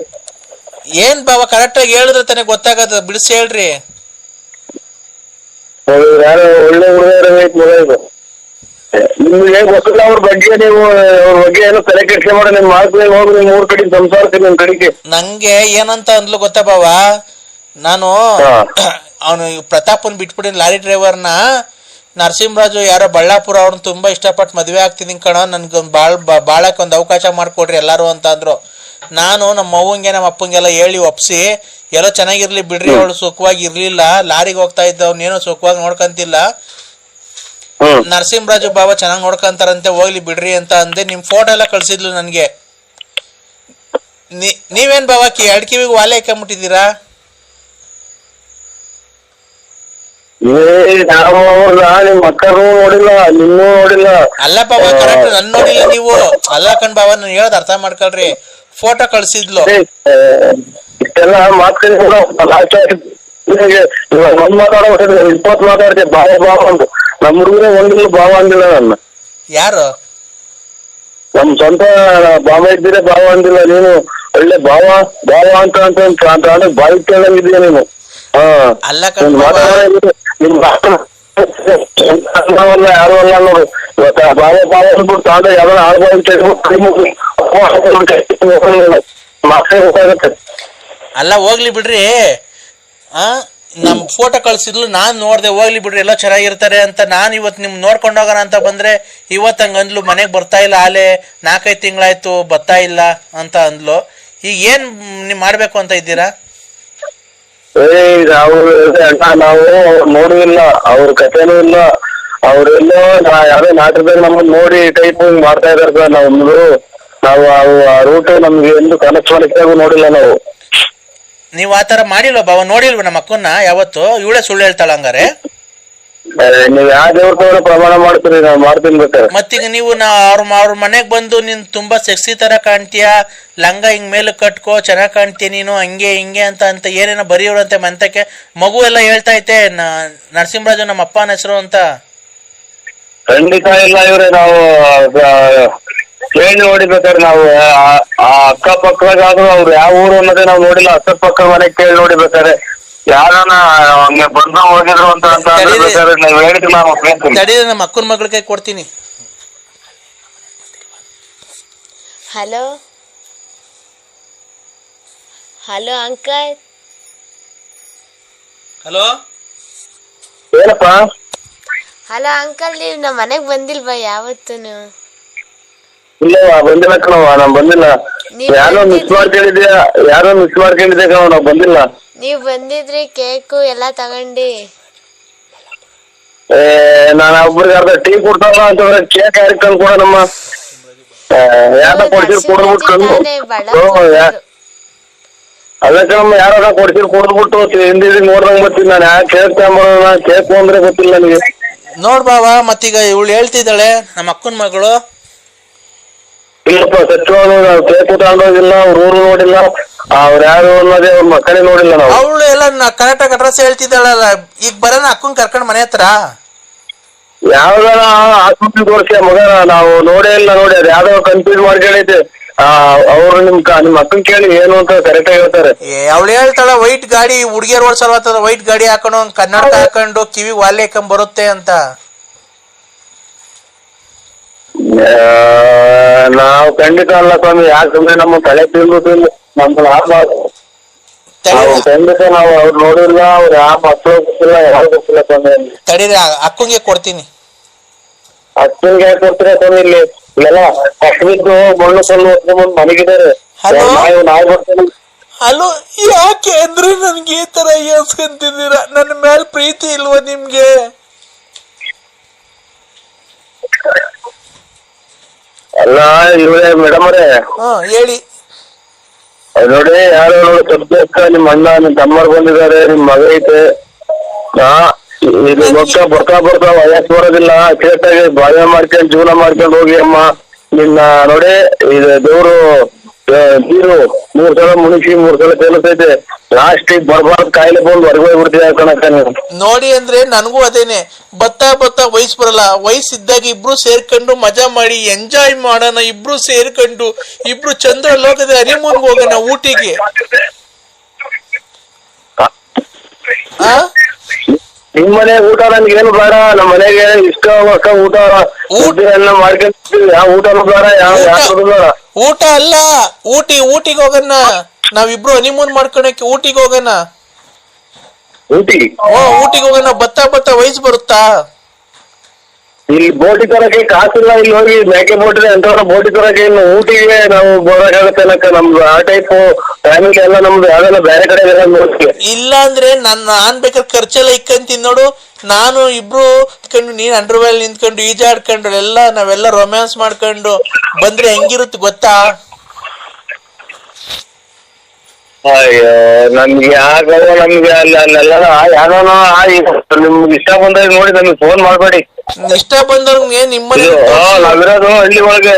ಏನ್ ಬಾವ ಕರೆಕ್ಟ್ ಆಗಿ ಹೇಳಿದ್ರೆ ತಾನೆ ಗೊತ್ತಾಗದ, ಬಿಡಿಸಿ ಹೇಳ್ರಿ. ಯಾರು ಒಳ್ಳೆ ಹುಡುಗರು ನಿಮ್ಗೆ ಗೊತ್ತಿಲ್ಲ ಅವ್ರ ಬಗ್ಗೆ, ನೀವು ಅವ್ರ ಬಗ್ಗೆ ಏನೋ ತಲೆ ಕೆಡ್ಸೆ ಮಾಡಿ ನಿಮ್ ಮಾತು ಹೋಗಿ ನಿಮ್ ಊರ್ ಕಡೆ ಸಂಸಾರಕ್ಕೆ ನಿಮ್ ಕಡೆಗೆ. ನಂಗೆ ಏನಂತ ಅಂದ್ಲು ಗೊತ್ತಾ ಬಾವ, ನಾನು ಅವನು ಪ್ರತಾಪನ್ ಬಿಟ್ಬಿಟ್ಟಿನ ಲಾರಿ ಡ್ರೈವರ್ನ ನರಸಿಂಹರಾಜು ಯಾರೋ ಬಳ್ಳಾಪುರ ಅವ್ರನ್ನ ತುಂಬಾ ಇಷ್ಟಪಟ್ಟು ಮದ್ವೆ ಆಗ್ತಿದ್ದೀನಿ ಕಣ, ನನ್ಗೊಂದ್ ಬಾಳಕ್ ಒಂದ್ ಅವಕಾಶ ಮಾಡ್ಕೊಡ್ರಿ ಎಲ್ಲಾರು ಅಂತ ಅಂದ್ರು. ನಾನು ನಮ್ಮ ಅವ್ವಂಗೆ ನಮ್ಮ ಅಪ್ಪಂಗೆಲ್ಲ ಹೇಳಿ ಒಪ್ಸಿ ಎಲ್ಲೋ ಚೆನ್ನಾಗಿರ್ಲಿ ಬಿಡ್ರಿ, ಅವಳು ಸುಖವಾಗಿ ಇರ್ಲಿಲ್ಲ, ಲಾರಿಗೆ ಹೋಗ್ತಾ ಇದ್ದವ್ನೇನೋ ಸುಖವಾಗಿ ನೋಡ್ಕಂತಿಲ್ಲ, ನರಸಿಂಹರಾಜು ಬಾಬಾ ಚೆನ್ನಾಗ್ ನೋಡ್ಕಂತಾರಂತೆ ಹೋಗ್ಲಿ ಬಿಡ್ರಿ ಅಂತ ಅಂದೆ. ನಿಮ್ ಫೋಟೋ ಎಲ್ಲ ಕಳ್ಸಿದ್ಲು ನನ್ಗೆ. ನೀವೇನ್ ಬಾಬಾ ಅಡ್ಕಿವಿಗೆ ವಾಲೆ ಹಾಕೊಂಬಿಟ್ಟಿದ್ದೀರಾ? ನಿಮ್ ಮಕ್ಕಳು ನೋಡಿಲ್ಲ, ನಿನ್ನೂ ನೋಡಿಲ್ಲ. ಅಲ್ಲ ಬಾಬಾ ಕರೆಕ್ಟ್ ನನ್ ನೋಡಿಲ್ಲ ನೀವು. ಅಲ್ಲ ಕಣ್ ಬಾಬಾ ನಾನು ಹೇಳೋದ್ ಅರ್ಥ ಮಾಡ್ಕೊಳ್ರಿ. ಫೋಟೋ ಕಳ್ಸಿದ್ಲು. ಇಷ್ಟೆಲ್ಲ ಮಾತಾಡೋ 20 ಮಾತಾಡ್ತೆ ಬಾವ ಬಾವ ಅಂತ. ನಮ್ಮ ಹುಡುಗರೇ ಒಂದಿಲ್ಲ ಬಾವ ಅಂದಿಲ್ಲ ನನ್ನ. ಯಾರು? ನಮ್ ಸ್ವಂತ ಬಾವ ಇದ್ದೀರ ಬಾವ ಅಂದಿಲ್ಲ. ನೀನು ಒಳ್ಳೆ ಬಾವ ಬಾವ ಅಂತ ಬಾಯಿ ಕೇಳಂಗಿದ್ದೀಯ ನೀನು. ನಿಮ್ ಯಾರು ಅಲ್ಲ ನೋಡು. ಇವತ್ತ ಬಾವ ಬಾವ ಅಂದ್ಬಿಟ್ಟು ತಾಂಡ ಯಾವ್ದಾರ ಗೊತ್ತಾಗತ್ತೆ. ಅಲ್ಲ ಹೋಗ್ಲಿ ಬಿಡ್ರಿ. ನಮ್ ಫೋಟೋ ಕಳ್ಸಿದ್ಲು, ನಾನ್ ನೋಡ್ದೆ ಹೋಗ್ಲಿ ಬಿಡ್ರಿ ಎಲ್ಲ ಚೆನ್ನಾಗಿರ್ತಾರೆ ಅಂತ. ನಾನ್ ಇವತ್ ನಿಮ್ ನೋಡ್ಕೊಂಡ್ ಹೋಗೋಣ ಅಂತ ಬಂದ್ರೆ ಇವತ್ ಹಂಗ ಅಂದ್ಲು, ಮನೆಗ್ ಬರ್ತಾ ಇಲ್ಲ, ಆಲೆ 4-5 ತಿಂಗಳಾಯ್ತು ಬರ್ತಾ ಇಲ್ಲ ಅಂತ ಅಂದ್ಲು. ಈಗ ಏನ್ ನೀವ್ ಮಾಡ್ಬೇಕು ಅಂತ ಇದ್ದೀರಾ? ನಾವು ನೋಡಿಲ್ಲ, ಅವ್ರ ಕಥೆನೂ ಇಲ್ಲ. ಅವ್ರೆಲ್ಲೋ ಯಾವ್ದೋ ನಾಟಕದಾಗ ನಮ್ಮನ್ನ ನೋಡಿ ಟೈಪ್ ಮಾಡ್ತಾ ಇದಾರ. ನಮ್ದು ನಾವು ಆ ರೂಟ್ ನಮ್ಗೆ ಎಂದು ಕನೆಕ್ಟ್ ಮಾಡಿದ್ದಾಗೂ ನೋಡಿಲ್ಲ ನಾವು. ನೀವ್ ಆತರ ಮಾಡಿಲ್ವ ಬಾವ? ನೋಡಿಲ್ವ ನಮ್ಮ ಅಕ್ಕನ್ನ ಯಾವತ್ತು? ಇವಳೇ ಸುಳ್ಳು ಹೇಳ್ತಾಳ ಹಂಗಾರೆ? ನೀವ್ ಯಾವ ದೇವ್ರ ತಗೊಂಡು ಪ್ರಮಾಣ ಮಾಡ್ತೀರಿ? ನಾವು ಮಾಡ್ತೀನಿ ಬೇಕಾದ್ರೆ. ಮತ್ತೀಗ ನೀವು ಅವ್ರ ಮನೆಗ್ ಬಂದು ನೀನ್ ತುಂಬಾ ಸೆಕ್ಸಿ ತರ ಕಾಣ್ತೀಯ, ಲಂಗ ಹಿಂಗ್ ಮೇಲೆ ಕಟ್ಕೋ ಚೆನ್ನಾಗ್ ಕಾಣ್ತೀಯ ನೀನು, ಹಂಗೆ ಹಿಂಗೆ ಅಂತ ಏನೇನೋ ಬರೆಯೋರಂತೆ ಮಂತಕ್ಕೆ. ಮಗು ಎಲ್ಲ ಹೇಳ್ತಾ ಐತೆ ನರಸಿಂಹರಾಜು ನಮ್ಮ ಅಪ್ಪನ ಹೆಸರು ಅಂತ. ಖಂಡಿತ ಇಲ್ಲ ಇವ್ರೆ, ನಾವು ಕೇಳಿ ನೋಡಿಬೇಕಾದ್ರೆ ನಾವು ಆ ಅಕ್ಕಪಕ್ಕದಾಗಾದ್ರೂ ಅವ್ರು ಯಾವ ಊರು ಅನ್ನೋದೇ ನಾವು ನೋಡಿಲ್ಲ. ಅಕ್ಕಪಕ್ಕ ಮನೆ ಕೇಳಿ ನೋಡಿಬೇಕಾದ್ರೆ ಯಾರನ್ನ ಹಂಗೆ ಬಂದು ಹೋಗಿದ್ರು ಅಂತ ನೀವು ಹೇಳಿದ್ರೆ ನಾವು ತಡೀರಿ, ನಮ್ಮ ಅಕ್ಕನ ಮಗಳ ಕೈ ಕೊಡ್ತೀನಿ. Hello hello uncle. ಹಲೋ ಏನಪ್ಪ? ಹಲೋ ಅಂಕಲ್, ನೀವು ನಮ್ಮ ಮನೆಗ್ ಬಂದಿಲ್ವಾ ಯಾವತ್ತೂ? ಇಲ್ಲ ಬಂದಿಲ್ಲ ಕಣವ, ನಾವ್ ಬಂದಿಲ್ಲ. ಯಾರೋ ಮಿಸ್ ಮಾಡ್ಕೊಂಡಿದ್ದೆ ಕಣವ, ನಾವ್ ಬಂದಿಲ್ಲ. ನೀವ್ ಬಂದಿದ್ರಿ, ಕೇಕು ಎಲ್ಲಾ ತಗೊಂಡಿ. ನಾನು ಒಬ್ರಿಗೆ ಅರ್ಧ ಟೀ ಕೊಡ್ತಾವ ಅಂತಂದ್ರೆ ಕೇಕ್ ಯಾರಿಗೆ ತಂದು ಕೊಡ ನಮ್ಮ ಯಾರ ಕೊಡ್ಸಿರ್ ಕೊಡ್ಬಿಟ್ಟು ಅದಕ್ಕೆ ನಮ್ಮ ಯಾರ ಕೊಡ್ಸಿರ್ ಕೊಡ್ಬಿಟ್ಟು ಹಿಂದಿಗೆ ನೋಡ್ದಂಗ್ ಬರ್ತೀನಿ. ನಾನು ಯಾಕೆ ಕೇಕ್ ತಗೊಂಬರೋಣ, ಕೇಕ್ ಅಂದ್ರೆ ಗೊತ್ತಿಲ್ಲ ನನಗೆ. ನೋಡ್ ಬಾವ, ಮತ್ತೀಗ ಇವಳು ಹೇಳ್ತಿದ್ದಾಳೆ ನಮ್ಮ ಅಕ್ಕನ ಮಗಳು. ಇಲ್ಲಪ್ಪ ಸತ್ಯವಾದ ನಾವು ಕೇಕ್ ತಗೊಂಡೋಗಿಲ್ಲ, ಅವ್ರ ಊರು ನೋಡಿಲ್ಲ, ಅವ್ರ ಯಾರು ಅನ್ನೋದೇ ಅವ್ರ ಮಕ್ಕಳೇ ನೋಡಿಲ್ಲ ನಾವು. ಅವಳು ಎಲ್ಲ ಕರೆಕ್ಟಾಗಿ ಅಡ್ರೆಸ್ ಹೇಳ್ತಿದ್ದಾಳಲ್ಲ, ಈಗ ಬರೋಣ ಅಕ್ಕನ್ ಕರ್ಕೊಂಡ್ ಮನೆ ಹತ್ರ. ಯಾವ್ದಾರ ಆಸ್ಪತ್ರೆ ತೋರಿಸಿ ಮಗನ, ನಾವು ನೋಡೇ ಇಲ್ಲ. ನೋಡಿ ಅದು ಯಾವ್ದೋ ಕನ್ಫ್ಯೂಸ್ ಮಾಡ್ಕೊಂಡೈತೆ. ಅವ್ರು ನಿಮ್ ಅಕ್ಕನ್ ಕೇಳಿ ಏನು ಅಂತ ಕರೆಕ್ಟ್ ಆಗಿ ಹೇಳ್ತಾರೆ. ಅವಳು ಹೇಳ್ತಾಳ ವೈಟ್ ಗಾಡಿ ಹುಡುಗಿಯರ್ ಓಡಿಸಲ್ವ, ವೈಟ್ ಗಾಡಿ ಹಾಕೊಂಡು ಕನ್ನಡಕ ಹಾಕೊಂಡು ಕಿವಿ ವಾಲೆ ಹಾಕೊಂಡ್ ಬರುತ್ತೆ ಅಂತ. ನಾವು ಖಂಡಿತ ಅಲ್ಲ ಸ್ವಾಮಿ, ಯಾಕಂದ್ರೆ ನಮ್ಮ ತಲೆ ತಿಂದು ನಮ್ಗೆ ಆಗ್ಬಾರ್ದು. ಖಂಡಿತ ನಾವು ಅವ್ರು ನೋಡಿಲ್ಲ, ಅವ್ರು ಯಾವ ಮಕ್ಕಳು ಗೊತ್ತಿಲ್ಲ, ಯಾರು ಗೊತ್ತಿಲ್ಲ ಸ್ವಾಮಿ. ತಡೀರಿ, ಅಕ್ಕಂಗೆ ಕೊಡ್ತೀನಿ. ಅಕ್ಕಂಗೆ ಯಾಕೆ ಕೊಡ್ತೀರಾ ಸ್ವಾಮಿ? ಇಲ್ಲಿ ಇಲ್ಲೆಲ್ಲ ಕಷ್ಟಬಿದ್ದು ಮಣ್ಣು ಸೊಲ್ಲು ಹೊತ್ಕೊಂಡ್ಬಂದು ಮನೆಗಿದ್ದಾರೆ. ನಾಯಿ ಬರ್ತೀನಿ. ಹಲೋ, ಯಾಕೆ ಅಂದ್ರೆ ನನ್ಗೆ ಈ ತರ ಏಸ್ಕೊಂತಿದ್ದೀರಾ? ನನ್ನ ಮೇಲೆ ಪ್ರೀತಿ ಇಲ್ವಾ ನಿಮ್ಗೆ? ಅಲ್ಲ ಇವರೇ ಮೇಡಮ್ ಅವರೇ, ಹೇಳಿ. ನೋಡಿ ಯಾರೋ ಸ್ವಲ್ಪ ನಿಮ್ ಅಣ್ಣ ನಿಮ್ ತಮ್ಮರ್ ಬಂದಿದ್ದಾರೆ, ನಿಮ್ ಮಗ ಐತೆ. ಇದು ಬರ್ತಾ ವಯಸ್ಸು ಬರೋದಿಲ್ಲ, ಕೇಟಾಗಿ ಬಾಳ್ವೆ ಮಾಡ್ಕೊಂಡು ಜೀವನ ಮಾಡ್ಕೊಂಡು ಹೋಗಿ ಅಮ್ಮ. ನಿನ್ನ ನೋಡಿ ಇದು ದೇವ್ರು ನೀರು 3 ಸಲ ಮುಣಿಸಿ 3 ಸಲ ತೇಲತೈತೆ. ಲಾಸ್ಟ್ ಬರ್ಬಾರ್ದು ಕಾಯಿಲೆ ಬಂದು ಹೊರಗೆ ಹೋಗ್ಬಿಡ್ತೀವಿ ಕಣಕ್ಕ ನೀವು. ನೋಡಿ ಅಂದ್ರೆ ನನಗೂ ಅದೇನೆ, ಬತ್ತಾ ವಯಸ್ಸು ಬರಲ್ಲ. ವಯಸ್ಸಿದ್ದಾಗ ಇಬ್ರು ಸೇರ್ಕೊಂಡು ಮಜಾ ಮಾಡಿ ಎಂಜಾಯ್ ಮಾಡೋಣ, ಇಬ್ರು ಸೇರ್ಕೊಂಡು ಇಬ್ರು ಚಂದ್ರ ಲೋಕದ ಹನಿಮೂನ್ಗೆ ಹೋಗೋಣ ಊಟಿಗೆ. ನಿಮ್ ಮನೆ ಊಟ ನನ್ಗೆ ಏನು ಬೇಡ, ನಮ್ಮ ಮನೆಗೆ ಇಷ್ಟ ಊಟ ಮಾಡ್ಕೊಂತೀವಿ. ಯಾವ ಊಟನೂ ಬೇಡ, ಯಾವ ಬೇಡ. ಊಟ ಅಲ್ಲ, ಊಟಿಗೆ ಹೋಗೋಣ. ನಾವಿಬ್ರು ಹನಿಮೂನ್ ಮಾಡ್ಕೊಳಕ್ಕೆ ಊಟಿಗೆ ಹೋಗೋಣ. ಊಟಿಗೆ ಹೋಗೋಣ. ಬತ್ತಾ ವಯಸ್ಸು ಬರುತ್ತಾ? ಇಲ್ಲಿ ಬೋಟಿ ತರಕ್ಕೆ ಕಾಸಿಲ್ಲ, ಇಲ್ಲಿ ಹೋಗಿ ಮೇಕೆ ಬೋಟಿ ಅಂತ ಬೋಟಿ ತರಕ್ಕೆ ಇನ್ನು ಊಟಿಗೆ ನಾವು ಬರೋಕ್ಕಾಗತ್ತೆ ಅನ್ನಕ್ಕ. ನಮ್ದು ಆ ಟೈಪ್ ಫ್ಯಾಮಿಲಿ ಎಲ್ಲ ನಮ್ದು ಯಾವ್ದೆಲ್ಲ ಬೇರೆ ಕಡೆ ನೋಡ್ತೀವಿ. ಇಲ್ಲ ಅಂದ್ರೆ ನಾನ್ ಬೇಕಾದ್ರೆ ಖರ್ಚೆಲ್ಲ ಇಕ್ಕಂತೀನಿ ನೋಡು. ನಾನು ಇಬ್ರು ಇಟ್ಕೊಂಡು ನೀನ್ ಅಂಡರ್ವೇಲ್ ನಿಂತ್ಕೊಂಡು ಈಜಾಡ್ಕೊಂಡು ನಾವೆಲ್ಲ ರೊಮ್ಯಾನ್ಸ್ ಮಾಡ್ಕೊಂಡು ಬಂದ್ರೆ ಹೆಂಗಿರುತ್ತೆ ಗೊತ್ತಾ? ಅಯ್ಯೋ ನಮ್ಗೆ ಯಾಕೋ ನಮ್ಗೆ ಅಲ್ಲೆಲ್ಲ ಯಾರೋ ನಿಮ್ಗೆ ಇಷ್ಟ ಬಂದಾಗ ನೋಡಿ ನಮ್ಗೆ ಫೋನ್ ಮಾಡ್ಬೇಡಿ. ಇಷ್ಟ ಬಂದವ್ರಿಗೆ ನಿಮ್ಮನೆ ನಾವಿರೋದು ಹಳ್ಳಿ ಒಳಗೆ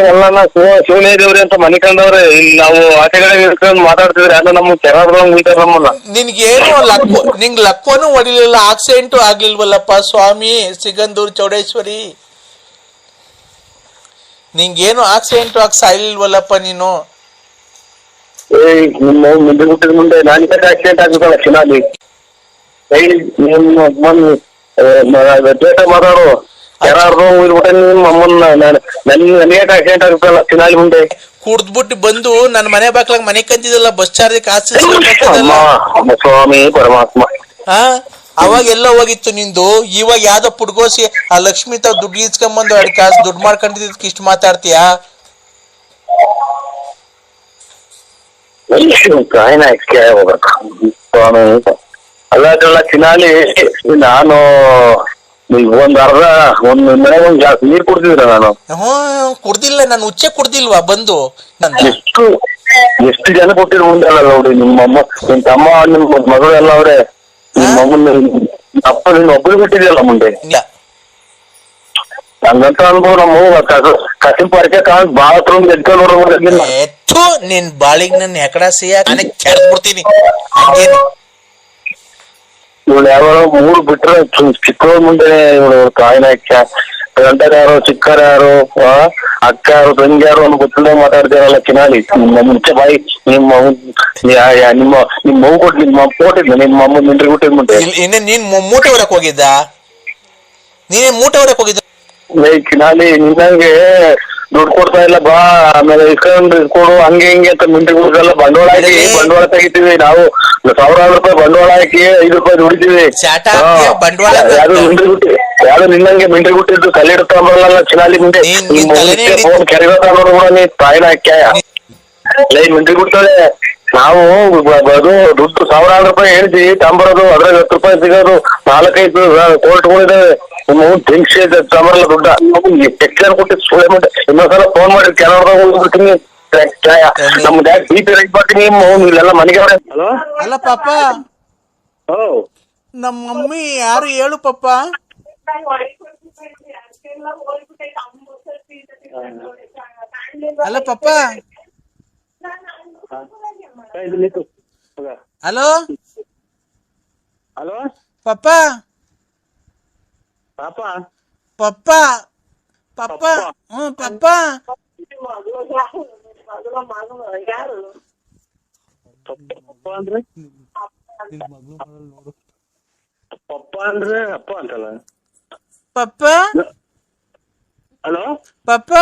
ಎಲ್ಲ ಶಿವನೇ ದೇವ್ರಿ ಅಂತ ಮನೆ ಕಂಡವ್ರೆ. ಇಲ್ಲಿ ನಾವು ಆಟೆಗಡೆ ಇರ್ಕೊಂಡು ಮಾತಾಡ್ತಿದ್ರೆ ಯಾರು ನಮ್ಗೆ ಕೆರಾಡ್ದಂಗ್ ಉಳಿತಾರ ನಮ್ಮನ್ನ. ನಿನ್ಗೇನು ನಿಂಗ್ ಲಕ್ವನು ಹೊಡಿಲಿಲ್ಲ, ಆಕ್ಸಿಡೆಂಟು ಆಗ್ಲಿಲ್ವಲ್ಲಪ್ಪ ಸ್ವಾಮಿ ಸಿಗಂದೂರ್ ಚೌಡೇಶ್ವರಿ. ನಿಂಗೇನು ಆಕ್ಸಿಡೆಂಟು ಆಗಿ ಸಾಯ್ಲಿಲ್ವಲ್ಲಪ್ಪ ನೀನು. ನಿಮ್ಮ ಮುಂದೆ ಹುಟ್ಟಿದ ಮುಂದೆ ನಾನು ಆಕ್ಸಿಡೆಂಟ್ ಆಗ್ಬೇಕಲ್ಲ ಚಿನಾಲಿ. ಮಾತಾಡು ಯಾರು ನಿಮ್ಮ ಅಮ್ಮನ್ನ ನನಗೆ ಆಕ್ಸಿಡೆಂಟ್ ಆಗ್ಬೇಕಲ್ಲ ಚಿನಾಲಿ ಮುಂದೆ. ಕುಡ್ದ್ಬಿಟ್ಟು ಬಂದು ನನ್ನ ಮನೆ ಬಾಕ್ಲಾಗ ಮನೆ ಕಂತಿದಲ್ಲ, ಬಸ್ ಚಾರ್ಜ್ ಕಾಸು ಸ್ವಾಮಿ ಪರಮಾತ್ಮ. ಅವಾಗ ಎಲ್ಲ ಹೋಗಿತ್ತು ನಿಂದು. ಇವಾಗ ಯಾವ್ದೋ ಪುಡ್ಗೋಸಿ ಆ ಲಕ್ಷ್ಮಿ ತಾವ್ ದುಡ್ಡು ಇಸ್ಕೊಂಬಂದು 2 ಕಾಸು ದುಡ್ಡು ಮಾಡ್ಕೊಂಡಿದ್ದಕ್ಕೆ ಇಷ್ಟು ಮಾತಾಡ್ತೀಯಾ? ಅಲ್ಲ ಚಿನಾಲಿ, ನಾನು ಈಗ ಒಂದ್ ಮನೆಗೆ ಒಂದ್ ಗ್ಲಾಸ್ ನೀರ್ ಕುಡ್ತಿದ್ರ ನಾನು. ಕುಡ್ದಿಲ್ಲ ನಾನು, ಹುಚ್ಚೆ ಕುಡ್ದಿಲ್ವಾ ಬಂದು? ಎಷ್ಟು ಜನ ಕೊಟ್ಟಿರೋ ಮುಂದಲ್ಲ ನೋಡಿ, ನಿಮ್ಮಮ್ಮ ನಿಮ್ ತಮ್ಮ ನಿಮ್ ಮಗಳು ಎಲ್ಲ ಅವ್ರೆ. ನಿಮ್ಮಮ್ಮನ ಅಪ್ಪ ನಿನ್ನ ಒಬ್ಬರು ಬಿಟ್ಟಿದೆಯಲ್ಲ ಮುಂದೆ. ಹಂಗಂತ ಅನ್ಬೋದು. ನಮ್ಮ ಕಸಿಂ ಪರಿಚಯ ಕಾಣ ಬಾಳ ಎದ್ಕೊಂಡು ನೋಡೋದಿಲ್ಲ. ನಿನ್ ಬಾಳಿಗೆ ನನ್ನ ಎಕಡ ಸಿಯ ಕೆಡ್ಬಿಡ್ತೀನಿ ಹಂಗೇನಿ. ಇವಳು ಯಾರೋ 3 ಬಿಟ್ರೆ ಚಿಕ್ಕವ್ರ ಮುಂದೆ ಇವಳು ಕಾಯಿನ ಗಂಟರ ಯಾರು ಚಿಕ್ಕರ ಯಾರು ಅಕ್ಕ ಯಾರು ತಂಗಿ ಯಾರು ಅನ್ನೋ ಗೊತ್ತಿಲ್ಲ ಮಾತಾಡ್ತೀರಲ್ಲ ಕಿನಾಲಿ. ನಿಮ್ಮ ಮುಂಚೆ ಬಾಯಿ ನಿಮ್ಮ ಮಗು ಕೊಟ್ಟು ನಿಮ್ಮ ಕೊಟ್ಟಿದ್ದ ನಿಮ್ಮ ಅಮ್ಮ ಮಿಂಟ್ರಿ ಕೊಟ್ಟಿದ್ ಮುಂದೆ. ಇನ್ನು ನೀನ್ ಮೂಟೆ ಹೊರಕ್ ಹೋಗಿದ್ದ? ನೀನೇ ಮೂಟೆ ಹೊರಕ್ ಹೋಗಿದ್ದ? ಕಿನಾಲಿ ನಿನ್ನಂಗೆ ದುಡ್ಡು ಕೊಡ್ತಾ ಇಲ್ಲ ಬಾ, ಆಮೇಲೆ ಇಸ್ಕೊಂಡು ಇಸ್ಕೊಡು ಹಂಗೆ ಹಿಂಗೆ ಅಂತ ಮಿಂಟ್ರಿ ಕೊಡ್ಸಲ್ಲ. ಬಂಡವಾಳ ಹಾಕಿ ಬಂಡವಾಳ ತೆಗಿತೀವಿ ನಾವು. ₹1,000 ಬಂಡವಾಳ ಹಾಕಿ ₹5 ದುಡಿತೀವಿ. ಯಾವ್ದು ಮಿಂಟ್ರಿ ಗುಟ್ಟಿ ಯಾವ್ದು ನಿನ್ನಂಗೆ ಮಿಂಟ್ರಿ ಗುಟ್ಟಿದ್ದು ತಲೆ ಇಡ್ತಾರಲ್ಲ ಚಿನಾಲಿ ಮುಂದೆ. ಫೋನ್ ಕೆರೆಗೋತ ನೋಡು ಕೂಡ ನೀ ತಾಯಿನ ಹಾಕ್ಯಾಯ ಮಿಂಟ್ರಿ ಗುಡ್ತದೆ. ನಾವು ಅದು ದುಡ್ಡು ₹1,000 ಹೇಳ್ತೀವಿ ತಂಬರೋದು, ಅದ್ರಾಗ ₹10 ಸಿಗೋದು, 4-5 ಕೋರ್ಟ್ಗಳಿದಾವೆ. ನಿಮ್ಮ ತಿಂಗ್ಸಿ ತಂಬರಲ್ಲ ದುಡ್ಡ. ಟೆಕ್ಸ್ಟೈಲ್ ಕೊಟ್ಟಿದ್ದು ಸುಳ್ಳೆ ಮುಂದೆ. ಇನ್ನೊಂದ್ಸಲ ಫೋನ್ ಮಾಡಿ ಕೆನಡಾದಾಗ ಹೋಗ್ಬಿಡ್ತೀನಿ. ನಮ್ದು ಯಾಕೆ BP ರೈಟ್ ಮಾಡ್ತೀನಿ. ಇಲ್ಲೆಲ್ಲ ಮನೆಗೆ ಅವ್ರೆ. ಹಲೋ ಅಲ್ಲ ಪಾಪ, ನಮ್ಮ ಮಮ್ಮಿ ಯಾರು ಹೇಳು ಪಾಪ. ಅಲ್ಲ ಪಾಪ. ಹಲೋ ಹಲೋ ಪಾಪ ಪಾಪ ಪಪ್ಪ ಪಪ್ಪ ಪಪ್ಪ ಅಂದ್ರೆ ಪಪ್ಪ ಅಂದ್ರೆ ಅಪ್ಪ ಅಂತಲ್ಲ. ಪಪ್ಪ ಹಲೋ ಪಪ್ಪ,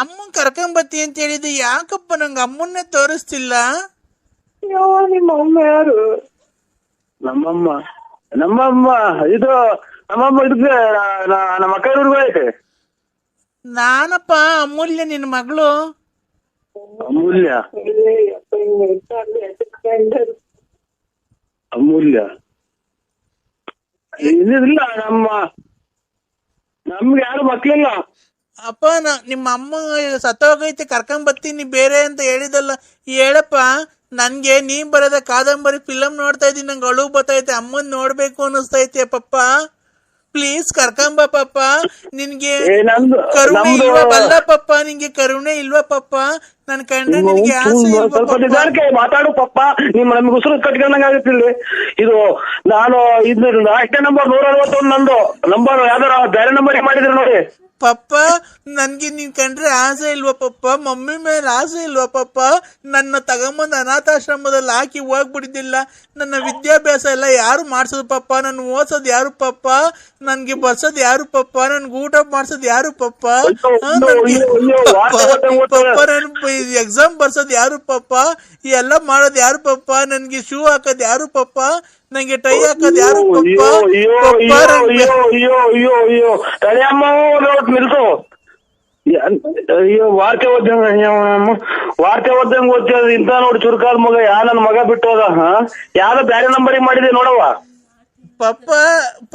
ಅಮ್ಮನ್ ಕರ್ಕೊಂಬತ್ತಿ ಅಂತ ಹೇಳಿದ್ದು ಯಾಕಪ್ಪ? ನಂಗೆ ಅಮ್ಮನ್ನೇ ತೋರಿಸ್ತಿಲ್ಲ. ನಿಮ್ಮ ಅಮ್ಮ ಯಾರು? ನಮ್ಮಮ್ಮ ಇದು ನಮ್ಮಮ್ಮ ಇದಕ್ಕೆ ನಮ್ಮ ಅಕ್ಕ ಹುಡುಗ ಐತೆ. ನಾನಪ್ಪ ಅಮೂಲ್ಯ, ನಿನ್ನ ಮಗಳು. ಅಮೂಲ್ಯ ಇದಿಲ್ಲ ನಮ್ಗೆ ಯಾರು ಮಕ್ಳಿಲ್ಲ ಅಪ್ಪ. ನಿಮ್ಮ ಅಮ್ಮ ಸತ್ತೋಗೈತೆ, ಕರ್ಕೊಂಬತ್ತೀನಿ ಬೇರೆ ಅಂತ ಹೇಳಿದಲ್ಲ, ಹೇಳಪ್ಪ. ನನ್ಗೆ ನೀ ಬರೋದ ಕಾದಂಬರಿ ಫಿಲಮ್ ನೋಡ್ತಾ ಇದ್ದೀನಿ, ನಂಗೆ ಅಳು ಬರ್ತೈತೆ, ಅಮ್ಮನ್ ನೋಡ್ಬೇಕು ಅನ್ನಿಸ್ತೈತೆ ಪಪ್ಪ. ಪ್ಲೀಸ್ ಕರ್ಕೊಂಬ ಪಪ್ಪ. ನಿನ್ಗೆ ಕರುಣೆ ಇಲ್ವಾ? ಬಲ್ಲ ಪಪ್ಪ, ನಿನ್ಗೆ ಕರುಣೆ ಇಲ್ವಾ ಪಪ್ಪ? ನನ್ ಕಂಡ್ರೆ ನಿನ್ಗೆ ಆಸೆ ಇಲ್ವಾ? ಮಾತಾಡು ಪಪ್ಪ. ನಮ್ಗೆ ಉಸಿರು ಕಟ್ಕೊಂಡಂಗ ಆಗುತ್ತಿಲ್ಲ. ಇದು ನಾನು ಅಷ್ಟೇ ನಂಬರ್ 161 ನಂದು ನಂಬರ್ ಯಾವ್ದಾರ ಬೇರೆ ನಂಬರ್ ಮಾಡಿದ್ರೆ ನೋಡಿ ಪಪ್ಪ. ನನ್ಗೆ ನೀನ್ ಕಂಡ್ರೆ ಆಸೆ ಇಲ್ವಾ ಪಪ್ಪ? ಮಮ್ಮಿ ಮೇಲೆ ಆಸೆ ಇಲ್ವಾ ಪಪ್ಪ? ನನ್ನ ತಗೊಂಬಂದ್ ಅನಾಥಾಶ್ರಮದಲ್ಲಿ ಹಾಕಿ ಹೋಗ್ಬಿಡಿದ್ದಿಲ್ಲ. ನನ್ನ ವಿದ್ಯಾಭ್ಯಾಸ ಎಲ್ಲ ಯಾರು ಮಾಡ್ಸೋದು ಪಪ್ಪ? ನನ್ ಓದ್ಸೋದು ಯಾರು ಪಪ್ಪ? ನನ್ಗೆ ಬರ್ಸೋದು ಯಾರು ಪಪ್ಪ? ನನ್ಗೆ ಊಟ ಮಾಡ್ಸೋದು ಯಾರು ಪಪ್ಪ? ಪಪ್ಪ ನನ್ ಎಕ್ಸಾಮ್ ಬರ್ಸೋದು ಯಾರು ಪಪ್ಪ? ಎಲ್ಲ ಮಾಡೋದು ಯಾರು ಪಪ್ಪ? ನನ್ಗೆ ಶೂ ಹಾಕೋದು ಯಾರು ಪಪ್ಪ? ನಂಗೆ ಟೈ ಹಾಕೋದು ಯಾರು ಪಪ್ಪ? ನಿಲ್ಸು. ಅಯ್ಯೋ ವಾರ್ತೆ ಓದ್ದಂಗ ಓದ್ತೇವೆ ಇಂತ ನೋಡಿ ಚುರುಕಾದ ಮಗ. ನನ್ನ ಮಗ ಬಿಟ್ಟು ಹೋದ. ಯಾವ್ದೋ ಬ್ಯಾರೆ ನಂಬರಿಗೆ ಮಾಡಿದೆ ನೋಡವ ಪಪ್ಪ.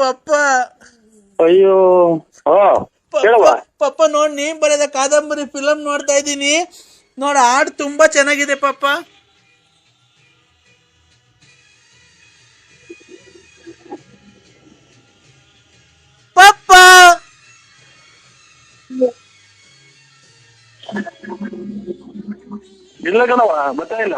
ಪಪ್ಪ ಅಯ್ಯೋ ಪಪ್ಪ, ನೋಡ್ ನೀ ಬರೆದ ಕಾದಂಬರಿ ಫಿಲಮ್ ನೋಡ್ತಾ ಇದ್ದೀನಿ. ನೋಡ, ಹಾಡು ತುಂಬಾ ಚೆನ್ನಾಗಿದೆ ಪಪ್ಪ. ಪಪ್ಪ ಇಲ್ಲ ಕಣವ, ಬರ್ತಾ ಇಲ್ಲ.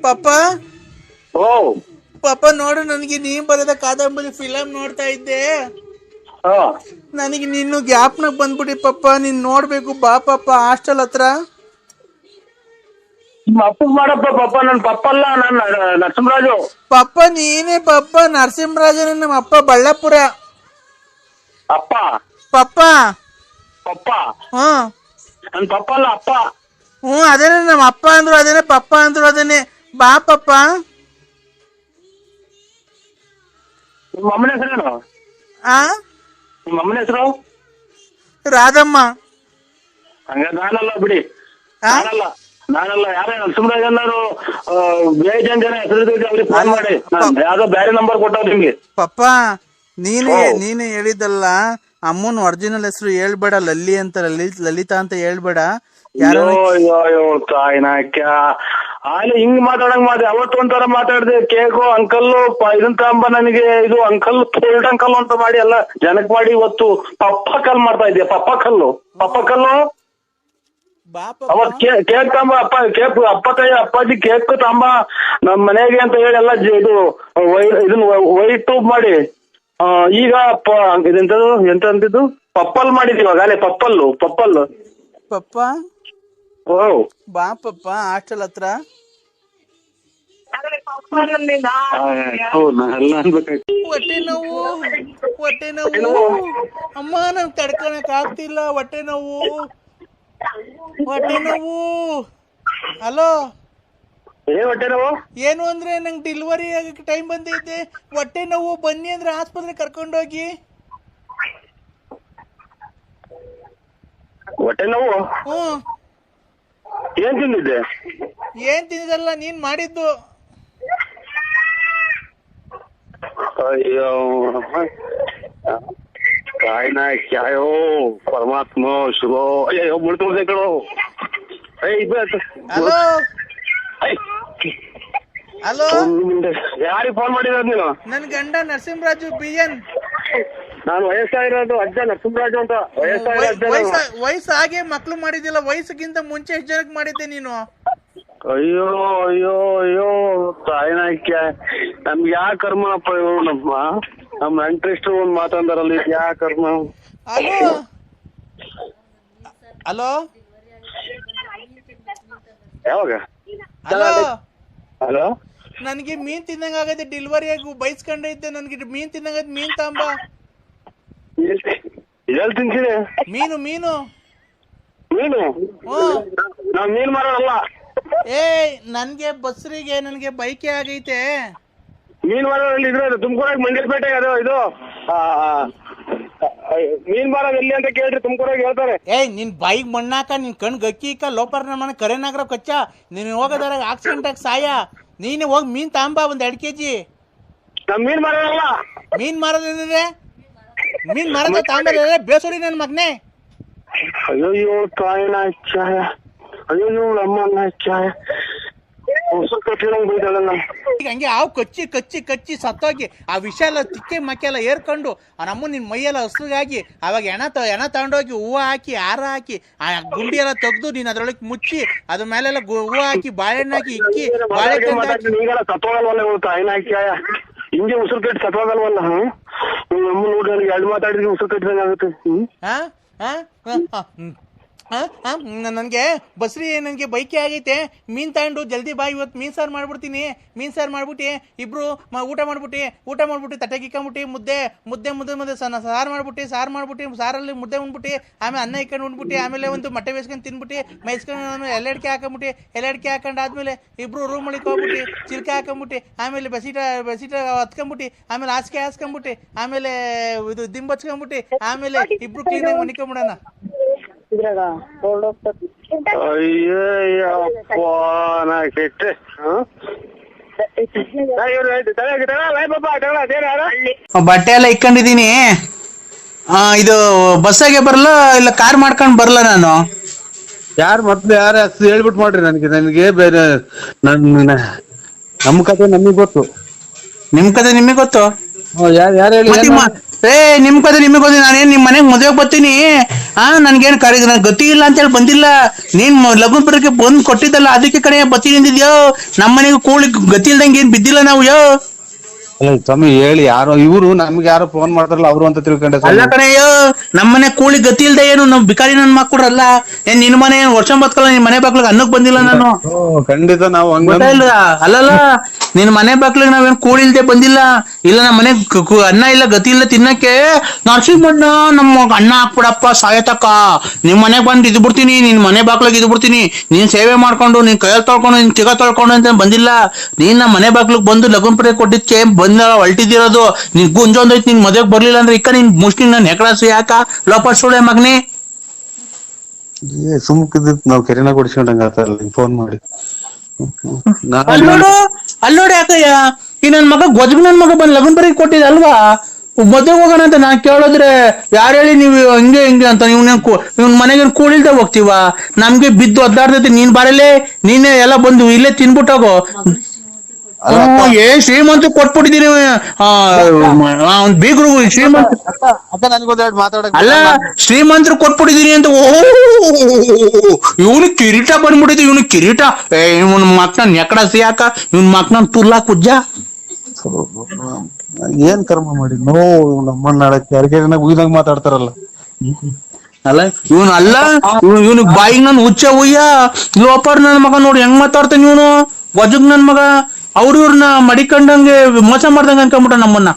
ಪಪ್ಪ ಪಾಪ ನೋಡು, ನನಗೆ ನೀ ಬರೆದ ಕಾದಂಬರಿ ಫಿಲಮ್ ನೋಡ್ತಾ ಇದ್ದೆ. ನನಗೆ ನಿನ್ನ ಜ್ಞಾಪನ ಬಂದ್ಬಿಡಿ ಪಪ್ಪ, ನೀನ್ ನೋಡ್ಬೇಕು. ಬಾ ಪಪ್ಪ ಹಾಸ್ಟೆಲ್ ಹತ್ರ. ಅಪ್ಪ ಮಾಡಪ್ಪ. ಪಪ್ಪ ನನ್ ಪಪ್ಪ ಅಲ್ಲ, ನಾನು ನರಸಿಂಹರಾಜು. ಪಪ್ಪ ನೀನೇ ಪಪ್ಪ. ನರಸಿಂಹರಾಜನ ನಮ್ಮ ಅಪ್ಪ ಬಳ್ಳಾಪುರ. ಅಪ್ಪ ಪಪ್ಪ ಪಪ್ಪ ಹ್ಮ್ ನನ್ ಪಪ್ಪ ಅಲ್ಲ ಅಪ್ಪ. ಅದೇನೆ ನಮ್ಮ ಅಪ್ಪ ಅಂದ್ರು ಅದೇನೆ, ಪಪ್ಪ ಅಂದ್ರು ಅದೇನೆ. ಬಾ ಪಪ್ಪ. ನಿಮ್ಮ ಅಮ್ಮನ ಹೆಸರೇನು? ನಿಮ್ಮ ಅಮ್ಮನ ಹೆಸರು? ರಾಧಮ್ಮ. ಹಂಗ ನಾನಲ್ಲ ಬಿಡಿ, ನಾನಲ್ಲ ಯಾರೇ ನರಸಿಂಹರಾಜ್ ಅನ್ನೋರು ಬೇಜಾನ್ ಜನ ಹೆಸರು ಅವ್ರಿಗೆ ಫೋನ್ ಮಾಡಿ, ಯಾವ್ದೋ ಬೇರೆ ನಂಬರ್ ಕೊಟ್ಟವ್ ನಿಮ್ಗೆ. ಪಪ್ಪ ನೀನೇ ಹೇಳಿದ್ದಲ್ಲ ಅಮ್ಮನ್ ಒರಿಜಿನಲ್ ಹೆಸರು ಹೇಳ್ಬೇಡ, ಲಲ್ಲಿ ಅಂತ ಲಲಿತಾ ಅಂತ ಹೇಳ್ಬೇಡ. ತಾಯಿನಾಕ್ಯ ಅಲ್ಲಿ ಹಿಂಗ್ ಮಾತಾಡಂಗ್ ಅವತ್ತು ಒಂಥರ ಮಾತಾಡ್ದೆ, ಕೇಕು ಅಂಕಲ್ಲು ಇದನ್ ತಗೊಂಬ ನನಗೆ, ಇದು ಅಂಕಲ್ ಕೋಲ್ಡ್ ಅಂಕಲ್ ಅಂತ ಮಾಡಿ ಎಲ್ಲ ಜನಕ್ ಮಾಡಿ, ಇವತ್ತು ಪಪ್ಪ ಕಲ್ ಮಾಡ್ತಾ ಇದ್ದೆ. ಪಪ್ಪ ಕಲ್ಲು ಅವತ್ ಕೇಕ್ ತಗೊಂಬ ಅಪ್ಪಾಜಿ ಕೇಕ್ ತಗೊಂಬ ನಮ್ ಮನೆಗೆ ಅಂತ ಹೇಳಿ ಎಲ್ಲ ಇದು ಇದನ್ನ ವೈಟ್ ಟ್ಯೂಬ್ ಮಾಡಿ, ಈಗ ಇದೆಂತದು ಎಂತ ಅಂತಿದ್ದು ಪಪ್ಪಲ್ ಮಾಡಿದೀವಿ ಅಗಾಲೆ. ಪಪ್ಪಲ್ಲು ಪಪ್ಪ ಓ ಬಾ ಪಪ್ಪ ಹಾಸ್ಟೆಲ್ ಹತ್ರ. ಹೊಟ್ಟೆ ನೋವು ಅಮ್ಮ, ನನ್ ತಡ್ಕೊಳಕ್ ಆಗ್ತಿಲ್ಲ, ಹೊಟ್ಟೆ ನೋವು. ಹಲೋ, ಹೊಟ್ಟೆ ನೋವು ಏನು ಅಂದ್ರೆ ನಂಗೆ ಡೆಲಿವರಿ ಆಗಕ್ಕೆ ಟೈಮ್ ಬಂದೈತೆ, ಹೊಟ್ಟೆ ನೋವು, ಬನ್ನಿ ಅಂದ್ರೆ ಆಸ್ಪತ್ರೆ ಕರ್ಕೊಂಡೋಗಿ. ಹೊಟ್ಟೆ ನೋವು? ಏನ್ ತಿಂದಿದ್ದೆ? ಏನ್ ತಿಂದಿದ್ದಲ್ಲ, ನೀನ್ ಮಾಡಿದ್ದು. ಅಯ್ಯೋ ಕಾಯ್ನಾಕ್ಯಾಯೋ ಪರಮಾತ್ಮ ಶುಭೋ. ಅಯ್ಯೋ ಮುಳ್ತುಳ್ದೆ ಕಣೋ. ಹಲೋ, ಯಾರಿಗೆ ಫೋನ್ ಮಾಡಿರೋದು ನೀನು? ನನ್ ಗಂಡ ನರಸಿಂಹರಾಜು BN. ನಾನು ವಯಸ್ಸಾಗಿರೋದು ಅಜ್ಜ ನರಸಿಂಹರಾಜು ಅಂತ. ವಯಸ್ಸಾಗೆ ಮಕ್ಳು ಮಾಡಿದಿಲ್ಲ, ವಯಸ್ಸಿಗಿಂತ ಮುಂಚೆ ಎಷ್ಟು ಜನಕ್ಕೆ ಮಾಡಿದ್ದೆ ನೀನು? ಅಯ್ಯೋ ಅಯ್ಯೋ ಅಯ್ಯೋ ತಾಯಿನಾಕ್ಯ, ನಮ್ಗೆ ಯಾ ಕರ್ಮನಪ್ಪ ಇವ್ರು. ನಮ್ಮ ಇಂಟ್ರೆಸ್ಟ್ ಒಂದ್ ಮಾತಾಡಲ್ಲ, ಯಾ ಕರ್ಮ. ಹಲೋ ಯಾವಾಗ? ಹಲೋ, ನನ್ಗೆ ಮೀನ್ ತಿನ್ನಂಗ ಆಗೈತೆ, ಡೆಲಿವರಿ ಆಗಿ ಬೈಸ್ಕೊಂಡೈತೆ, ನನ್ಗೆ ಮೀನ್ ತಿನ್ನಂಗ, ಮೀನ್ ತಾಂಬ. ಎಲ್ಲಿ ತಿಂತೀನಿ? ಮೀನು ನಾವ್ ಮೀನ್ ಮಾರೋಲ್ಲ. ನನ್ಗೆ ಬಸ್ರಿಗೆ ನನ್ಗೆ ಬೈಕೆ ಆಗೈತೆ. ಮೀನ್ ಮಾರೋದ್ರಲ್ಲಿ ಇದ್ರೆ ತುಮಕೂರಾಗ ಮಂಡಲ್ಪೇಟೆ ಅದು ಇದು ಮೀನ್ ಮಾರೋದ್ ಎಲ್ಲಿ ಅಂತ ಕೇಳ್ರಿ, ತುಮಕೂರಾಗ ಹೇಳ್ತಾರೆ. ನಿನ್ ಬೈಕ್ ಮಣ್ಣಾಕ, ನಿನ್ ಕಣ್ ಗಕ್ಕಿಕ ಲೋಪರ್ ಮನೆ ಕರೆನಾಗ್ರ ಕೊಚ್ಚ, ನೀನ್ ಹೋಗೋದ್ರಾಗ ಆಕ್ಸಿಡೆಂಟ್ ಆಗಿ ಸಾಯ. ನೀನೆ ಹೋಗಿ ಮೀನ್ ತಾಂಬ ಒಂದ್ 2 kg. ನಮ್ ಮೀನ್ ಮಾರೋಲ್ಲ. ಮೀನ್ ಮಾರೋದೇನಿದೆ? ಮೀನ್ ಮಾರದ ತಾಂಬ ಬೇಸೋಡಿ ನನ್ ಮಗನೇ. ಅಯ್ಯೋ ತಾಯಿನ ಚಾಯ, ಅಯ್ಯೋ ಅಮ್ಮನ ಚಾಯ, ಹಂಗೆ ಹಾವು ಕಚ್ಚಿ ಸತ್ತೋಗಿ ಆ ವಿಷ ಎಲ್ಲ ತಿಕ್ಕೆ ಮಕ್ಕೆ ಎಲ್ಲ ಏರ್ಕೊಂಡು ನಮ್ಮ ನಿನ್ ಮೈಯೆಲ್ಲ ಹಸ್ಲಿಗಾಗಿ ಅವಾಗ ಎಣ ತಗೊಂಡೋಗಿ ಹೂವು ಹಾಕಿ, ಹಾರ ಹಾಕಿ, ಆ ಗುಂಡಿ ಎಲ್ಲ ತೆಗ್ದು ನೀನ್ ಅದ್ರೊಳಗೆ ಮುಚ್ಚಿ ಅದ್ರ ಮೇಲೆಲ್ಲ ಹೂವು ಹಾಕಿ, ಬಾಳೆಹಣ್ಣು ಹಾಕಿ, ಇಕ್ಕಿ ಹಿಂಗೆ ಉಸಿರು ಕಟ್ಟಿ ಸತ್ವಾಗಲ್ವಲ್ಲ. ನಮ್ಮ ನೋಡಿ ನನಗೆ 2 ಮಾತಾಡಿದ್ರೆ ಉಸಿರು ಕಟ್ಟಿದಂಗ ಆಗುತ್ತೆ. ನನ್ಗೆ ಬಸ್ರಿ ನನ್ಗೆ ಬೈಕೆ ಆಗೈತೆ, ಮೀನ್ ತಗೊಂಡು ಜಲ್ದಿ ಬಾ, ಇವತ್ತು ಮೀನ್ ಸಾರು ಮಾಡ್ಬಿಡ್ತೀನಿ. ಮೀನ್ ಸಾರು ಮಾಡ್ಬಿಟ್ಟು ಇಬ್ರು ಊಟ ಮಾಡ್ಬಿಟ್ಟು ತಟ್ಟೆ ಗಿಕ್ಕೊಂಬಿಟ್ಟು ಮುದ್ದೆ ಸಾರು ಮಾಡ್ಬಿಟ್ಟು ಸಾರಲ್ಲಿ ಮುದ್ದೆ ಉಣ್ಬಿಟ್ಟು, ಆಮೇಲೆ ಅನ್ನ ಇಕ್ಕೊಂಡು ಉಣ್ಬಿಟ್ಟು, ಆಮೇಲೆ ಒಂದು ಮೊಟ್ಟೆ ಬೇಯಿಸ್ಕೊಂಡು ತಿನ್ಬಿಟ್ಟು, ಮೇಯಿಸ್ಕೊಂಡು ಎಲೆಡ್ಕೆ ಹಾಕೊಂಡು ಆದ್ಮೇಲೆ ಇಬ್ರು ರೂಮ್ ಒಳಗೆ ಹೋಗ್ಬಿಟ್ಟು ಚಿಲ್ಕೆ ಹಾಕೊಂಬಿಟ್ಟು, ಆಮೇಲೆ ಬೆಸಿಟ ಹತ್ಕೊಂಬಿಟ್ಟು, ಆಮೇಲೆ ಹಾಸಿಗೆ ಹಾಸ್ಕೊಂಬಿಟ್ಟು, ಆಮೇಲೆ ಇದು ದಿಂಬು ಹಚ್ಕೊಂಬಿಟ್ಟು, ಆಮೇಲೆ ಇಬ್ರು ಕ್ಲೀನಾಗಿ ಮನಿಕೊಂಬಿಡೋಣ. ಬಟ್ಟೆ ಎಲ್ಲ ಇಕ್ಕೊಂಡಿದೀನಿ. ಇದು ಬಸ್ಸಾಗೆ ಬರಲ್ಲ ಇಲ್ಲ ಕಾರ್ ಮಾಡ್ಕೊಂಡ್ ಬರಲ್ಲ ನಾನು? ಯಾರ ಹೇಳ್ಬಿಟ್ಟು ಮಾಡ್ರಿ ನನಗೆ ಬೇರೆ ನಮ್ಮ ಕತೆ ನಮಗ್ ಗೊತ್ತು. ನಿಮ್ ಕತೆ ನಿಮಗೆ ಗೊತ್ತು? ಯಾರು ಹೇಳಿ? ನಿಮ್ ಕತೆ ನಿಮಗೆ ಗೊತ್ತಿ. ನಾನೇನ್ ನಿಮ್ ಮನೆಗ್ ಮದುವೆಗೆ ಬರ್ತೀನಿ, ನನ್ಗೇನ್ ನನ್ ಗತಿ ಇಲ್ಲ ಅಂತ ಹೇಳಿ ಬಂದಿಲ್ಲ. ನೀನ್ ಲಗ್ನ ಬರಕ್ಕೆ ಬಂದ್ ಕೊಟ್ಟಿದ್ದಲ್ಲ, ಅದಕ್ಕೆ ಕಡೆ ಬರ್ತೀನಿ ಅಂದಿದ್ಯೋ. ನಮ್ಮ ಮನೆಗೆ ಕೂಳಿ ಗತಿ ಇಲ್ದಂಗೆ ಏನ್ ಬಿದ್ದಿಲ್ಲ ನಾವು. ಸ್ವಾಮಿ ಹೇಳಿ, ಯಾರೋ ಇವ್ರು ನಮ್ಗೆ ಯಾರೋ ಫೋನ್ ಮಾಡ್ತಾರಲ್ಲ ಅವ್ರು ಅಂತ ತಿಳ್ಕೊಂಡೆ. ಅಲ್ಲ ಕಣಯ್ಯೋ, ನಮ್ಮನೆ ಕೂಳಿ ಗತಿ ಇಲ್ದೆ ಏನು ನಾವು ಬಿಕಾರಿ ನನ್ ಮಕ್ಕಳಲ್ಲ. ಏನ್ ನಿನ್ ಮನೆ ವರ್ಷ ಬತ್ಕಲ್ಲ, ನಿನ್ ಮನೆ ಬಾಗ್ಲಿಗೆ ಅನ್ನಕ್ ಬಂದಿಲ್ಲ ನಾನು. ಖಂಡಿತ ನಾವು ಅಲ್ಲಲ್ಲ, ನಿನ್ ಮನೆ ಬಾಗ್ಲಿಗೆ ನಾವೇನ್ ಕೂಳಿ ಇಲ್ದೆ ಬಂದಿಲ್ಲ. ಇಲ್ಲ ನಮ್ಮ ಮನೆ ಅನ್ನ ಇಲ್ಲ, ಗತಿ ಇಲ್ಲ ತಿನ್ನಕ್ಕೆ. ನರಸಿಂಹಣ್ಣ ನಮ್ಮ ಅನ್ನ ಹಾಕ್ಬಿಡಪ್ಪ ಸಾಯತಕ್ಕ, ನಿಮ್ ಮನೆಗ್ ಬಂದು ಇದು ಬಿಡ್ತೀನಿ, ನಿನ್ ಮನೆ ಬಾಗ್ಲಿಗೆ ಇದು ಬಿಡ್ತೀನಿ, ನೀನ್ ಸೇವೆ ಮಾಡ್ಕೊಂಡು, ನೀನ್ ಕೈಯಲ್ಲಿ ತೊಳ್ಕೊಂಡು, ನಿನ್ ಚಿಗ ತೊಳ್ಕೊಂಡು ಅಂತ ಬಂದಿಲ್ಲ. ನೀನ್ ನಮ್ಮ ಮನೆ ಬಾಗ್ಲಿಗೆ ಬಂದು ಲಗ್ನ ಪಡೆ ಕೊಟ್ಟಿದ್ಕೆ ಬಂದ ಹೊಲ್ಟಿದಿರೋದು. ನಿನ್ ಗುಂಜೊಂದೈತಿ, ನಿನ್ ಮದ್ವೆಗ್ ಬರ್ಲಿಲ್ಲ ಅಂದ್ರೆ ಇಕ್ಕ ನಿನ್ ಮುಷ್ಟಿ ನನ್ ಹೆಕಡಾಸಿ ಯಾಕ ಲೋಪ ಸುಳೆ ಮಗನೇ. ಸುಮ್ಕಿದ್ ನಾವ್ ಕೆರೆನ ಕೊಡಿಸ್ಕೊಂಡಂಗ ಆತಲ್ಲ ಫೋನ್ ಮಾಡಿ. ಅಲ್ಲೋಡಿ ಯಾಕಯ್ಯ ಈ ನನ್ ಮಗ ಗೊಜ್ಗ ನನ್ ಮಗ ಬಂದ್ ಲಗ್ನ ಬರೀ ಕೊಟ್ಟಿದ್ದ ಅಲ್ವಾ, ಮದ್ವೆಗ್ ಹೋಗೋಣ ಅಂತ ನಾನ್ ಕೇಳಿದ್ರೆ ಯಾರು ಹೇಳಿ ನೀವು ಹಿಂಗೆ ಹಿಂಗೆ ಅಂತ, ಇವ್ನ ಮನೆಗೆ ಕೂಡಿಲ್ದೆ ಹೋಗ್ತೀವ, ನಮ್ಗೆ ಬಿದ್ದು ಒದ್ದಾಡ್ತೈತಿ, ನೀನ್ ಬರಲೇ ನೀನೇ ಎಲ್ಲ ಬಂದು ಇಲ್ಲೇ ತಿನ್ಬಿಟ್ಟೋಗೋ. ಶ್ರೀಮಂತ ಕೊಟ್ಬಿಟ್ಟಿದೀನಿ ಬೀಗರು, ಶ್ರೀಮಂತ ಅಲ್ಲ ಶ್ರೀಮಂತರು ಕೊಟ್ಬಿಟ್ಟಿದೀನಿ ಅಂತ. ಇವನು ಕಿರೀಟ ಬಂದ್ಬಿಟ್ಟಿದ್ವಿ, ಇವನು ಕಿರೀಟ, ಇವನ್ ಮಕ್ನ ನೆಕಡ ಸಿಯಾಕ, ಇವನ್ ಮಕ್ನ ತುರ್ಲಾ ಕುಜ್ಜ. ಏನ್ ಕರ್ಮ ಮಾಡಿ ನಮ್ಮನ್ನ ಯಾರಿಗೇನ ಉಯ್ದಂಗ್ ಮಾತಾಡ್ತಾರಲ್ಲ. ಅಲ್ಲ ಇವನು ಅಲ್ಲ ಇವನಿಗೆ ಬಾಯಿಗೆ ನನ್ ಹುಚ್ಚ ಉಯ್ಯ ಲೋಪರ್ ನನ್ ಮಗ ನೋಡಿ ಹೆಂಗ್ ಮಾತಾಡ್ತಾನೆ ಇವನು, ವಜಗ್ ನನ್ ಮಗ. ಇವ್ರನ್ನ ಮಡಿಕೊಂಡಂಗೆ ಮೋಸ ಮಾಡ್ದಂಗ ಅನ್ಕೊಂಡ್ಬಿಟ್ಟ ನಮ್ಮನ್ನ.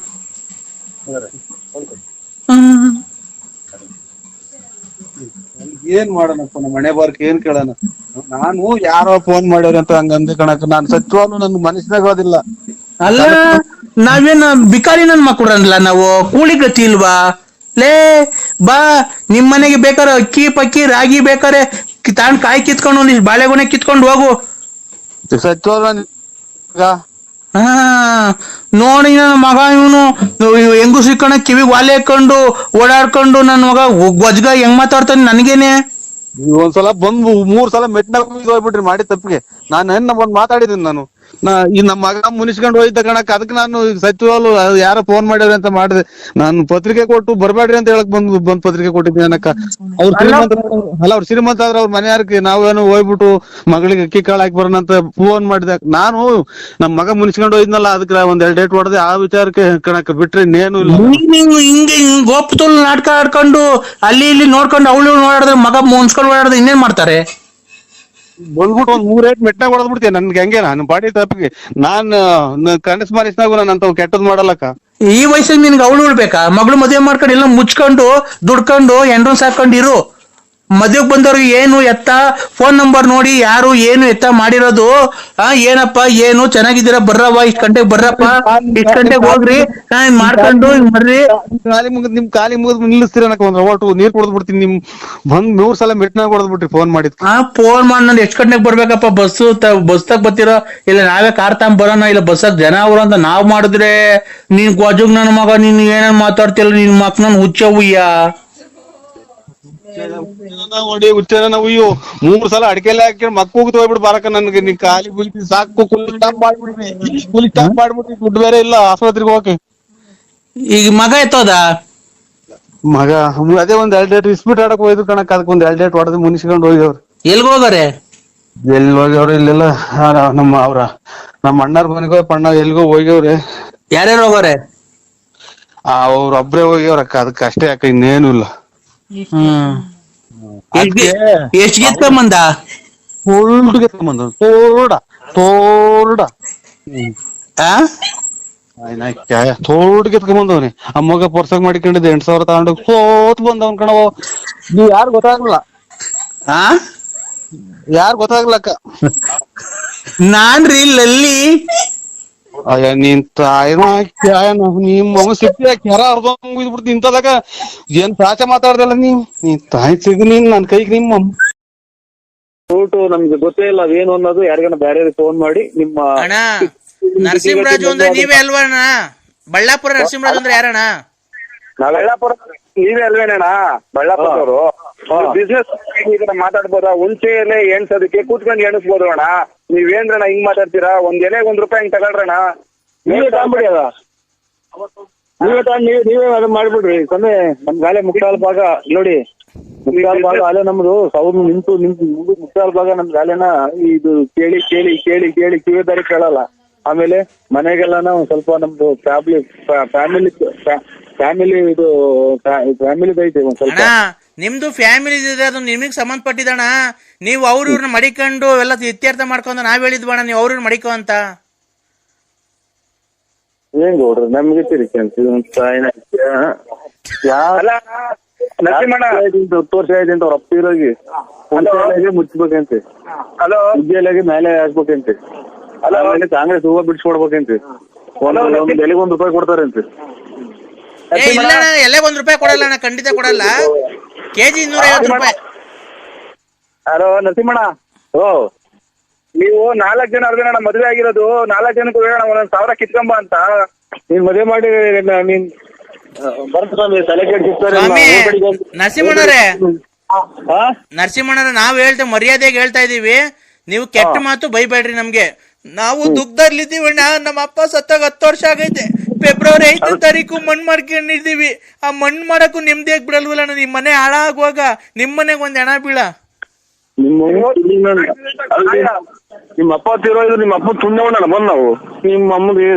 ಏನ್ ಮಾಡೋಣಪ್ಪ, ನಮ್ಮ ಮನೆ ಬಾರ್ಕ್ ಏನ್ ಕೇಳೋಣ. ನಾನು ಯಾರೋ ಫೋನ್ ಮಾಡ್ಯಾರ ಅಂತ ಹಂಗಂದೆ ಕಣಕ್, ನಾನ್ ಸತ್ಯವಾಗ್ಲೂ ನನ್ ಮನಸ್ಸಿನಾಗೋದಿಲ್ಲ. ಅಲ್ಲ ನಾವೇನ್ ಬಿಕಾರಿ ನನ್ ಮಕ್ಕಳಲ್ಲ, ನಾವು ಕೂಲಿ ಗತಿ ಇಲ್ವಾ? ಲೇ ಬಾ ನಿಮ್ ಮನೆಗೆ ಬೇಕಾರೆ ಅಕ್ಕಿ ಪಕ್ಕಿ ರಾಗಿ ಬೇಕಾರೆ ತಾಂಡ್ ಕಾಯಿ ಕಿತ್ಕೊಂಡು ಒಂದಿಷ್ಟು ಬಾಳೆಗೊನೆ ಕಿತ್ಕೊಂಡು ಹೋಗು. ಸತ್ಯವಾಗ್ಲೂ ಹಾ ನೋಡಿ ನನ್ನ ಮಗ ಇವನು ಹೆಂಗು ಸಿಕ್ಕಣ ಕಿವಿಗೆ ವಾಲೆ ಹಾಕೊಂಡು ಓಡಾಡ್ಕೊಂಡು ನನ್ನ ಮಗ ಗೊಜ್ಗ ಹೆಂಗ್ ಮಾತಾಡ್ತಾನೆ ನನ್ಗೇನೆ. ಒಂದ್ಸಲ ಬಂದು 3 ಸಲ ಮೆಟ್ನಾಗ ಹೋಗ್ಬಿಟ್ರಿ ಮಾಡಿ ತಪ್ಪಿಗೆ. ನಾನು ಬಂದ್ ಮಾತಾಡಿದ್ದೀನಿ. ನಾನು ಈ ನಮ್ಮ ಮಗ ಮುನಿಸ್ಕೊಂಡು ಹೋಯ್ತ ಕಣಕ್, ಅದಕ್ಕೆ ನಾನು ಸತ್ಯವಾಗ್ಲು ಯಾರೋ ಫೋನ್ ಮಾಡ್ಯಾರ ಅಂತ ಮಾಡಿದೆ. ನಾನು ಪತ್ರಿಕೆ ಕೊಟ್ಟು ಬರ್ಬೇಡ್ರಿ ಅಂತ ಹೇಳಕ್ ಬಂದ್ ಪತ್ರಿಕೆ ಕೊಟ್ಟಿದ್ದೀನಿ ಅನ್ನಕ್ಕ. ಅವ್ರ ಶ್ರೀಮಂತ ಅಲ್ಲ, ಅವ್ರ ಶ್ರೀಮಂತ ಆದ್ರೆ ಅವ್ರ ಮನೆಯಾರಕ್ಕೆ ನಾವೇನು ಹೋಗ್ಬಿಟ್ಟು ಮಗಳಿಗೆ ಅಕ್ಕಿ ಕಾಳು ಹಾಕಿ ಬರೋಣ ಅಂತ ಫೋನ್ ಮಾಡಿದೆ. ನಾನು ನಮ್ ಮಗ ಮುನಿಸ್ಕೊಂಡು ಹೋಯ್ದ್ನಲ್ಲ, ಅದಕ್ಕೆ ಒಂದ್ 2 ಡೇಟ್ ಹೊಡೆದೆ. ಆ ವಿಚಾರಕ್ಕೆ ಕಣಕ್ ಬಿಟ್ರೆ ಇನ್ನೇನು ಇಲ್ಲ. ಹಿಂಗೆ ಗೋಪತುಲ್ ನಾಟಕ ಆಡ್ಕೊಂಡು ಅಲ್ಲಿ ಇಲ್ಲಿ ನೋಡ್ಕೊಂಡು ಅವಳು ಓಡಾಡಿದ್ರೆ ಮಗ ಮುನ್ಸ್ಕೊಂಡು ಓಡಾಡಿದ್ರೆ ಇನ್ನೇನ್ ಮಾಡ್ತಾರೆ? ಬಂದ್ಬಿಟ್ಟು ಒಂದ್ 3 ಏಟ್ ಮೆಟ್ನಾಗ ಹೊಡೆದ್ಬಿಡ್ತೀನಿ. ನನ್ಗೆ ಹೆಂಗೆ ನಾನು ಬಾಡಿ ತಪ್ಪಿಗೆ ನಾನು ಕನಸ್ ಮಾನಿಸ್ನಾಗು ನಾನು ಅಂತ ಕೆಟ್ಟದ್ ಮಾಡಲ್ಲಕ್ಕ. ಈ ವಯಸ್ಸಿಗೆ ನಿನ್ಗೆ ಅವಳು ಉಳ್ಬೇಕಾ? ಮಗಳು ಮದುವೆ ಮಾಡ್ಕೊಂಡು ಎಲ್ಲ ಮುಚ್ಕೊಂಡು ದುಡ್ಕೊಂಡು ಎಂಡ್ರನ್ ಸಾಕೊಂಡಿರು. ಮದುವೆಗೆ ಬಂದವ್ರಿಗೆ ಏನು ಎತ್ತ ಫೋನ್ ನಂಬರ್ ನೋಡಿ ಯಾರು ಏನು ಎತ್ತ ಮಾಡಿರೋದು. ಏನಪ್ಪ ಏನು ಚೆನ್ನಾಗಿದ್ದೀರಾ, ಬರ್ರವ್ವ ಇಷ್ಟ್ ಗಂಟೆಗೆ ಬರ್ರಪ್ಪ, ಇಷ್ಟ್ ಗಂಟೆಗೆ ಹೋಗ್ರಿ ಮಾಡ್ಕೊಂಡು ಬರ್ರಿ. ನಿಮ್ ಕಾಲಿ ಮುಗಿದ್ ನಿಲ್ಲಿಸ್ತೀರ ಒಂದ್ ಒಟ್ಟು ನೀರ್ ಕೊಡ್ದ್ಬಿಡ್ತೀನಿ. ನಿಮ್ ಬಂದ್ 100 ಸಲ ಮೆಟ್ನಾಗ ಹೊಡೆದ್ಬಿಟ್ರಿ ಫೋನ್ ಮಾಡಿದ್. ಫೋನ್ ಮಾಡಿ ನಾನು ಎಷ್ಟ್ ಗಂಟೆಗೆ ಬರ್ಬೇಕಪ್ಪ, ಬಸ್ತಾಗ ಬರ್ತಿರೋ ಇಲ್ಲ ನಾವೇ ಕಾರ್ ತಗೊಂಡ್ ಬರೋಣ, ಇಲ್ಲ ಬಸ್ಸಾಗ ಜನ ಅವ್ರು ಅಂತ ನಾವ್ ಮಾಡಿದ್ರೆ ನೀನ್ ಗೊಜಗ್ ನನ್ನ ಮಗ ನೀನ್ ಏನೇನ್ ಮಾತಾಡ್ತಿಲ್ಲ, ನಿನ್ ಮಕ್ ನನ್ ಹುಚ್ಚ ಹುಯ್ಯ ಹೊಡಿ ಹುಚ್ಚನ ನಾವು. 3 ಸಲ ಅಡಿಕೆಲ್ಲ ಹಾಕಿ ಮಕ್ಕ ಹೋಗ್ತು ಹೋಗ್ಬಿಟ್ಟು ಬಾರಕ. ನನ್ಗೆ ನೀ ಖಾಲಿ ಬುಲ್ತಿ ಸಾಕು, ಕೂಲಿ ಸ್ಟಾಪ್ ಮಾಡ್ಬಿಟ್ರಿ ದುಡ್ಡು ಬೇರೆ ಇಲ್ಲ ಆಸ್ಪತ್ರೆಗೆ ಹೋಗಕ್ಕೆ. ಈಗ ಮಗ ಎತ್ತೋದ ಮಗ ಅದೇ ಒಂದ್ 2 ಡೇಟ್ ಇಸ್ಬಿಟ್ ಆಡಕ್ ಹೋಯ್ತು ಕಣಕ್, ಅದಕ್ಕೆ ಒಂದ್ 2 ಡೇಟ್ ಹೊಡೆದು ಮುನಿಸ್ಕೊಂಡು ಹೋಗ್ಯವ್ರು. ಎಲ್ಗ ಹೋಗಾರೆ? ಎಲ್ಲಿ ಹೋಗ್ಯವ್ರು ಇಲ್ಲೆಲ್ಲ ನಮ್ಮ ಅಣ್ಣಾರ್ ಮನೆಗೋ ಪಣ್ಣ ಎಲ್ಗೋ ಹೋಗ್ಯವ್ರೆ. ಯಾರ್ಯಾರು ಹೋಗಾರೆ? ಅವ್ರ ಒಬ್ರೇ ಹೋಗ್ಯವ್ರಕ್ಕ, ಅದಕ್ಕೆ ಅಷ್ಟೇ ಅಕ್ಕ, ಇನ್ನೇನು ಇಲ್ಲ. ಎಷ್ಟ್ ಗೆತ್ಕೊಂಬಂದ? ಫುಲ್ ಗೆತ್ಕೊಂಬಂದ ತೋರ್ಡ ತೋಡ್ ಗೆತ್ಕೊಂಬಂದವ್ನಿ. ಆ ಮಗ ಪರ್ಸಾಗ ಮಾಡಿಕೊಂಡಿದ್ದೆ 8,000 ತಗೊಂಡು ಸೋತ್ ಬಂದವನ್ ಕಣವ. ನೀವ್ ಯಾರು ಗೊತ್ತಾಗ್ಲಿಲ್ಲ, ಯಾರು ಗೊತ್ತಾಗ್ಲಕ್ಕ. ನಾನ್ರಿ ಲಲ್ಲಿ. ಅಯ್ಯ ನೀನ್ ನಿಮ್ ಮಗ ಸಿಕ್ತಿ ಕೆರ ಅರ್ಧಬಿಡ್ತಿ ಇಂತದಾಗ ಏನ್ ಪ್ರಾಚೆ ಮಾತಾಡ್ದಲ್ಲ ನೀನ್ ತಾಯಿ ಸಿಗ ನೀನ್ ನನ್ ಕೈಗೆ ನಿಮ್ಮ ಊಟು ನಮ್ಗೆ ಗೊತ್ತೇ ಇಲ್ಲ ಅದೇನು ಅನ್ನೋದು. ಯಾರಿಗಾನ ಬೇರೆ ಫೋನ್ ಮಾಡಿ ನಿಮ್ಮ ನರಸಿಂಹರಾಜು ಅಂದ್ರೆ ನೀವೇ ಅಲ್ವಣ್ಣ? ಬಳ್ಳಾಪುರ ನರಸಿಂಹರಾಜು ಅಂದ್ರೆ ಯಾರಣ್ಣ? ಬಳ್ಳಾಪುರ ನೀವೇ ಅಲ್ವೇನಣ್ಣ? ಬಳ್ಳಾಪುರದವರು ಬಿಸ್ನೆಸ್ ಮಾತಾಡ್ಬೋದ? ಹುಂಚೆಯಲ್ಲೇ ಎಣ್ಸೋದಕ್ಕೆ ಕೂತ್ಕೊಂಡು ಎಣಿಸ್ಬೋದು ಅಣ್ಣ. ನೀವೇನ್ರಣ್ಣ ಹಿಂಗ್ ಮಾತಾಡ್ತೀರಾ? ಒಂದ್ ಎಲೆಗೆ ₹1 ಹಿಂಗ್ ತಗೊಳ್ರಣ್ಣ. ನೀವೇ ತಗೊಂಬಿಡಿ ಅದ, ನೀವೇ ತಗೊಂಡ್ ನೀವೇ ಅದನ್ನ ಮಾಡ್ಬಿಡ್ರಿ. ಸಮಯ ನಮ್ ಗಾಲೆ ಮುಕ್ಕಾಲ್ ಭಾಗ ನೋಡಿ, ಮುಕ್ಕಾಲ್ ಭಾಗ ಅಲೆ ನಮ್ದು ಸೌದ್ ನಿಂತು ಮುಕ್ಕಾಲ್ ಭಾಗ ನಮ್ ಗಾಲೆನ ಇದು ಕೇಳಿ ಕೇಳಿ ಕೇಳಿ ಕೇಳಿ ಕಿವಿದಾರಿ ಕೇಳಲ್ಲ. ಆಮೇಲೆ ಮನೆಗೆಲ್ಲಾನ ಒಂದ್ ಸ್ವಲ್ಪ ನಮ್ದು ಫ್ಯಾಮಿಲಿ ಐತೆ ಒಂದ್ ಸ್ವಲ್ಪ. ನಿಮ್ದು ಫ್ಯಾಮಿಲಿ ಇದೆ, ಅದು ನಿಮಗ್ ಸಂಬಂಧಪಟ್ಟಿದಣ. ನೀವು ಅವ್ರನ್ನ ಮಡಿಕೊಂಡು ಎಲ್ಲ ಇತ್ಯರ್ಥ ಮಾಡ್ಕೊಂಡು ನಾವ್ ಹೇಳಿದ್ವಣ, ನೀವು ಅವ್ರನ್ನ ಮಡಿಕೋ ಅಂತ. ಏನ್ ಗೌಡ್ರಿ ನಮ್ಗೆ ನರಸಿಂಹಣ್ಣ 10 ವರ್ಷ ಆಯ್ತು ಅವ್ರ ಅಪ್ಪ ಇರೋಗಿ ಮುಚ್ಚಬೇಕಂತೆ, ವಿದ್ಯಾಲಯಗೆ ಮೇಲೆ ಹಾಕ್ಬೇಕಂತೆ, ಆಮೇಲೆ ಕಾಂಗ್ರೆಸ್ ಹೂವ ಬಿಡ್ಸ್ಕೊಡ್ಬೇಕಂತೆ. ಒಂದ್ ಎಲೆಗೆ ₹1 ಕೊಡ್ತಾರಂತೆ. ಇಲ್ಲ ಎಲೆಗೆ ₹1 ಕೊಡಲ್ಲ ಅಣ್ಣ, ಖಂಡಿತ ಕೊಡಲ್ಲ. ಕೆಜಿ ₹250. ಹಲೋ ನರಸಿಂಹಣ್ಣ. ಓ ನೀವು 4 ಜನ ಅರ್ಧಣ್ಣ ಮದುವೆ ಆಗಿರೋದು, 4 ಜನಕ್ಕೂ ಹೇಳೋಣ ಒಂದೊಂದ್ 1000 ಕಿತ್ಕೊಂಬ ಅಂತ. ನೀನ್ ಮದುವೆ ಮಾಡಿ ನೀನ್ ಬರ್ತಾರೆ ತಲೆ ಸ್ವಾಮಿ ನರಸಿಂಹಣ್ಣರೇ, ನರಸಿಂಹಣ್ಣರ ನಾವ್ ಹೇಳ್ತೇವೆ, ಮರ್ಯಾದೆಗೆ ಹೇಳ್ತಾ ಇದೀವಿ. ನೀವು ಕೆಟ್ಟ ಮಾತು ಬೈಬೇಡ್ರಿ ನಮ್ಗೆ. ನಾವು ದುಃಖದಲ್ಲಿದ್ದೀವಣ್ಣ. ನಮ್ಮ ಅಪ್ಪ ಸತ್ತಾಗ 10 ವರ್ಷ ಆಗೈತೆ. ಫೆಬ್ರವರಿ 5ನೇ ತಾರೀಕು ಮಣ್ಣು ಮಾಡ್ಕೊಂಡಿದ್ದೀವಿ. ಆ ಮಣ್ಣು ಮಾಡಕ್ಕೂ ನಿಮ್ದೇ ಬಿಡಲ್ವಲ್ಲ. ನಿಮ್ ಮನೆ ಹಾಳಾಗುವಾಗ ನಿಮ್ ಮನೆಗ್ ಒಂದ್ ಹೆಣ ಬೀಳ. ನಿಮ್ಮ ಅಪ್ಪ ತಿರೋದು, ನಿಮ್ಮ ಅಪ್ಪ ತುಂಡವಣ್ಣ ಬಂದ್ ನಾವು ನಿಮ್ಮ ಅಮ್ಮಗೆ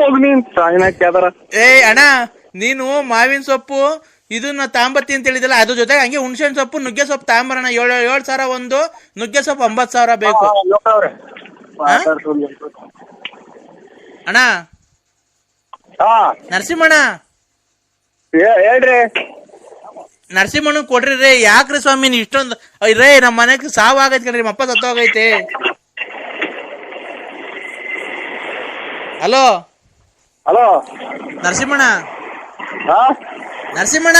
ಹೋಗಿ ನೀನ್ ತಾಯಿನ ಕ್ಯಾದಾರ. ಅಣ್ಣ, ನೀನು ಮಾವಿನ ಸೊಪ್ಪು ಇದನ್ನ ತಾಂಬತ್ತಿ ಅಂತ ಹೇಳಿದಲ್ಲ, ಅದ್ರ ಜೊತೆಗೆ ಹಂಗೆ ಹುಣಸೆನ್ ಸೊಪ್ಪು, ನುಗ್ಗೆ ಸೊಪ್ಪು ತಾಂಬರಣ. 7,000 ಒಂದು, ನುಗ್ಗೆ ಸೊಪ್ಪು 50,000 ಬೇಕು ಅಣ್ಣ. ನರಸಿಂಹಣ್ಣ ಹೇಳ್ರಿ. ನರಸಿಂಹಣ್ಣ ಕೊಡ್ರಿ ರೇ. ಯಾಕ್ರಿ ಸ್ವಾಮಿ ನೀ ಇಷ್ಟೊಂದು ರೇ? ನಮ್ಮ ಮನೆಗ್ ಸಾವು ಆಗೈತೆ ಕಣ್ರಿ, ನಿಮ್ಮ ಅಪ್ಪ ಸತ್ತೋಗೈತೆ. ಹಲೋ ಹಲೋ ನರಸಿಂಹಣ್ಣ, ನರಸಿಂಹಣ್ಣ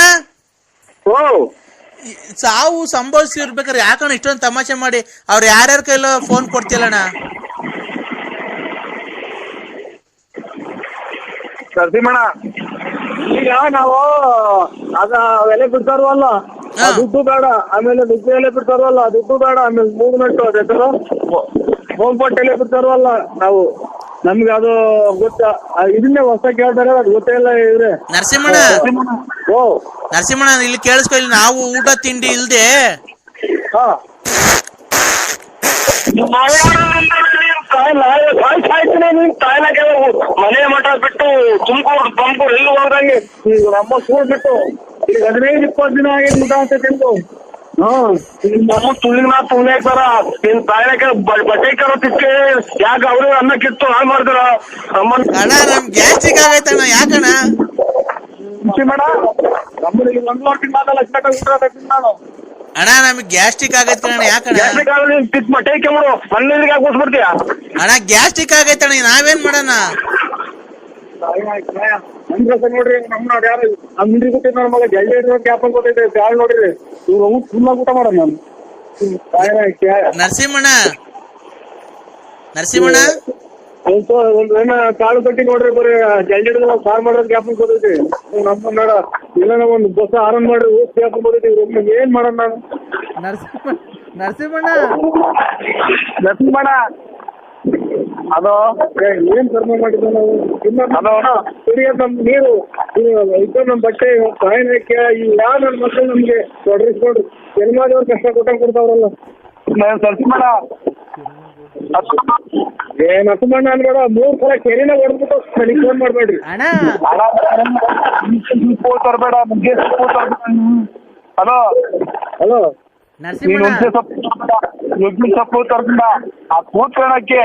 ಸಾವು ಸಂಭವಿಸಿರ್ಬೇಕಾರೆ ಯಾಕಣ್ಣ ಇಷ್ಟೊಂದು ತಮಾಷೆ ಮಾಡಿ ಅವ್ರು ಯಾರ್ಯಾರ ಕೈಲೋ ಫೋನ್ ಕೊಡ್ತಿಲ್ಲಣ್ಣ? ನರಸಿಂಹಣ್ಣ, ಈಗ ನಾವು ಅದ ಎಲೆ ಬಿಡ್ತಾರವಲ್ಲ, ದುಡ್ಡು ಬೇಡ. ಆಮೇಲೆ ದುಡ್ಡು ಎಲೆ ಬಿಡ್ತಾರವಲ್ಲ, ದುಡ್ಡು ಬೇಡ. ಆಮೇಲೆ ಮೂವ್ಮೆಂಟ್ ಅದೇ ಹೋಗ್ಬಟ್ಟು ಎಲೆ ಬಿಡ್ತಾರವಲ್ಲ ನಾವು, ನಮ್ಗೆ ಅದು ಗೊತ್ತ. ಇದನ್ನೇ ಹೊಸ ಕೇಳ್ತಾರೆ, ಅದು ಗೊತ್ತೇ ಇಲ್ಲ ಇವ್ರೆ. ನರಸಿಂಹಣ್ಣ, ನರಸಿಂಹಣ್ಣ ಇಲ್ಲಿ ಕೇಳಿಸ್ಕೊ. ಇಲ್ಲಿ ನಾವು ಊಟ ತಿಂಡಿ ಇಲ್ದೆ ಮನೆ ಮಠ ಬಿಟ್ಟು ತುಮಕೂರು ಎಲ್ಲಿ ಹೋದಂಗೆ ನಮ್ಮ ಸ್ಕೂಲ್ ಬಿಟ್ಟು ಈಗ 15-20 ದಿನ ಆಗಿದೆ ಊಟ ಅಂತ ತಿಂದು. ನಮ್ಮ ತುಳಿನ ತುಳಿಯಾಕ್ತಾರ. ನಿನ್ ತಾಯಿನ ಬಟ್ಟೆ ಕರೋತಿಕ್ಕೆ ಯಾಕೆ ಅವ್ರಿಗೆ ಅನ್ನ ಕಿತ್ತು ಹಾಳು ಮಾಡ್ತಾರ. ಅಣ್ಣ ನಮ್ ಗ್ಯಾಸ್ಟ್ರಿಕ್ ಆಗೈತಣ್ಣ. ಯಾಕಣ್ಣ ಮೇಡ ನಮ್ಮಲ್ಲಿ 1 ಲೋಟ ಮಾತಲ್ಲ ಊಟ ನಾನು. ಅಣ್ಣ ನಮ್ಗೆ ಗ್ಯಾಸ್ಟ್ರಿಕ್ ಆಗೈತೆ ಕಣ. ಯಾಕಣ್ಣ ಬಟ್ಟೆ ಕೆಮ್ಮಡು ಮನೇಲಿಗೆ ಕೂಸ್ಬಿಡ್ತೀಯ? ಅಣ್ಣ ಗ್ಯಾಸ್ಟ್ರಿಕ್ ಆಗೈತಣ್ಣ, ನಾವೇನ್ ಮಾಡೋಣ? ನೋಡ್ರಿ ನಮ್ಮ ಯಾರು ಮಿಂಡ್ರಿ ಕೊಟ್ಟಿದ್ ನನ್ನ ಮಗ ಜಲ್ದಿ ಗ್ಯಾಪ್ ಗೊತ್ತೈತೆ ಬ್ಯಾಳ್ ನೋಡ್ರಿ. ಇವ್ರು ಫುಲ್ ಊಟ ಮಾಡೋಣ ನಾನು. ನರಸಿಂಹಣ್ಣ, ನರಸಿಂಹಣ್ಣ ಒಂದ್ ಕಾಳು ಕಟ್ಟಿ ನೋಡ್ರಿ, ಬರೀ ಜಲ್ದಿ ಸಾರ್ ಮಾಡೋದ್ ಗ್ಯಾಪ್ ಗೊತ್ತೈತಿ. ನಮ್ಮ ನೋಡ ಇಲ್ಲ ಒಂದ್ ಬಸ್ ಆರನ್ ಮಾಡ್ರಿ ಗ್ಯಾಪ್ ಗೊತ್ತೈತಿ. ಏನ್ ಮಾಡೋಣ ನಾನು? ನರಸಿಂಹಣ್ಣ ನರಸಿಂಹಣ್ಣ ಅದು ಏನ್ ಕರ್ಮ ಮಾಡಿದ್ವಿ ನಾವು. ಕುಡಿಯೋದ್ ನಮ್ ನೀರು ಇದು ನಮ್ ಬಟ್ಟೆ ಸಾಯನಕ್ಕೆ ಈ ಯಾವ ನನ್ನ ಮಕ್ಕಳು ನಮ್ಗೆ ತೊಡರಿಸ್ಕೊಂಡ್ರು ಜನ್ಮಾದವ್ರು ಕಷ್ಟ ಕೊಟ್ಟಂಗ್ ಕೊಡ್ತಾವ್ರಲ್ಲ. ನರಸಿಂಹಣ್ಣ ನರಸಿಂಹಣ್ಣ ಅನ್ಬೇಡ, 3 ಸಲ ಕೆರಿನ ಹೊಡೆದ್ಬಿಟ್ಟು ನನಗೆ ಫೋನ್ ಮಾಡ್ಬೇಡ್ರಿ. ತರಬೇಡ. ಹಲೋ ಹಲೋ ನುಗ್ಗಿ ಸೊಪ್ಪು ತರ್ಬೇಡ. ಆ ಕೂತ್ಕೊಳ್ಳಕ್ಕೆ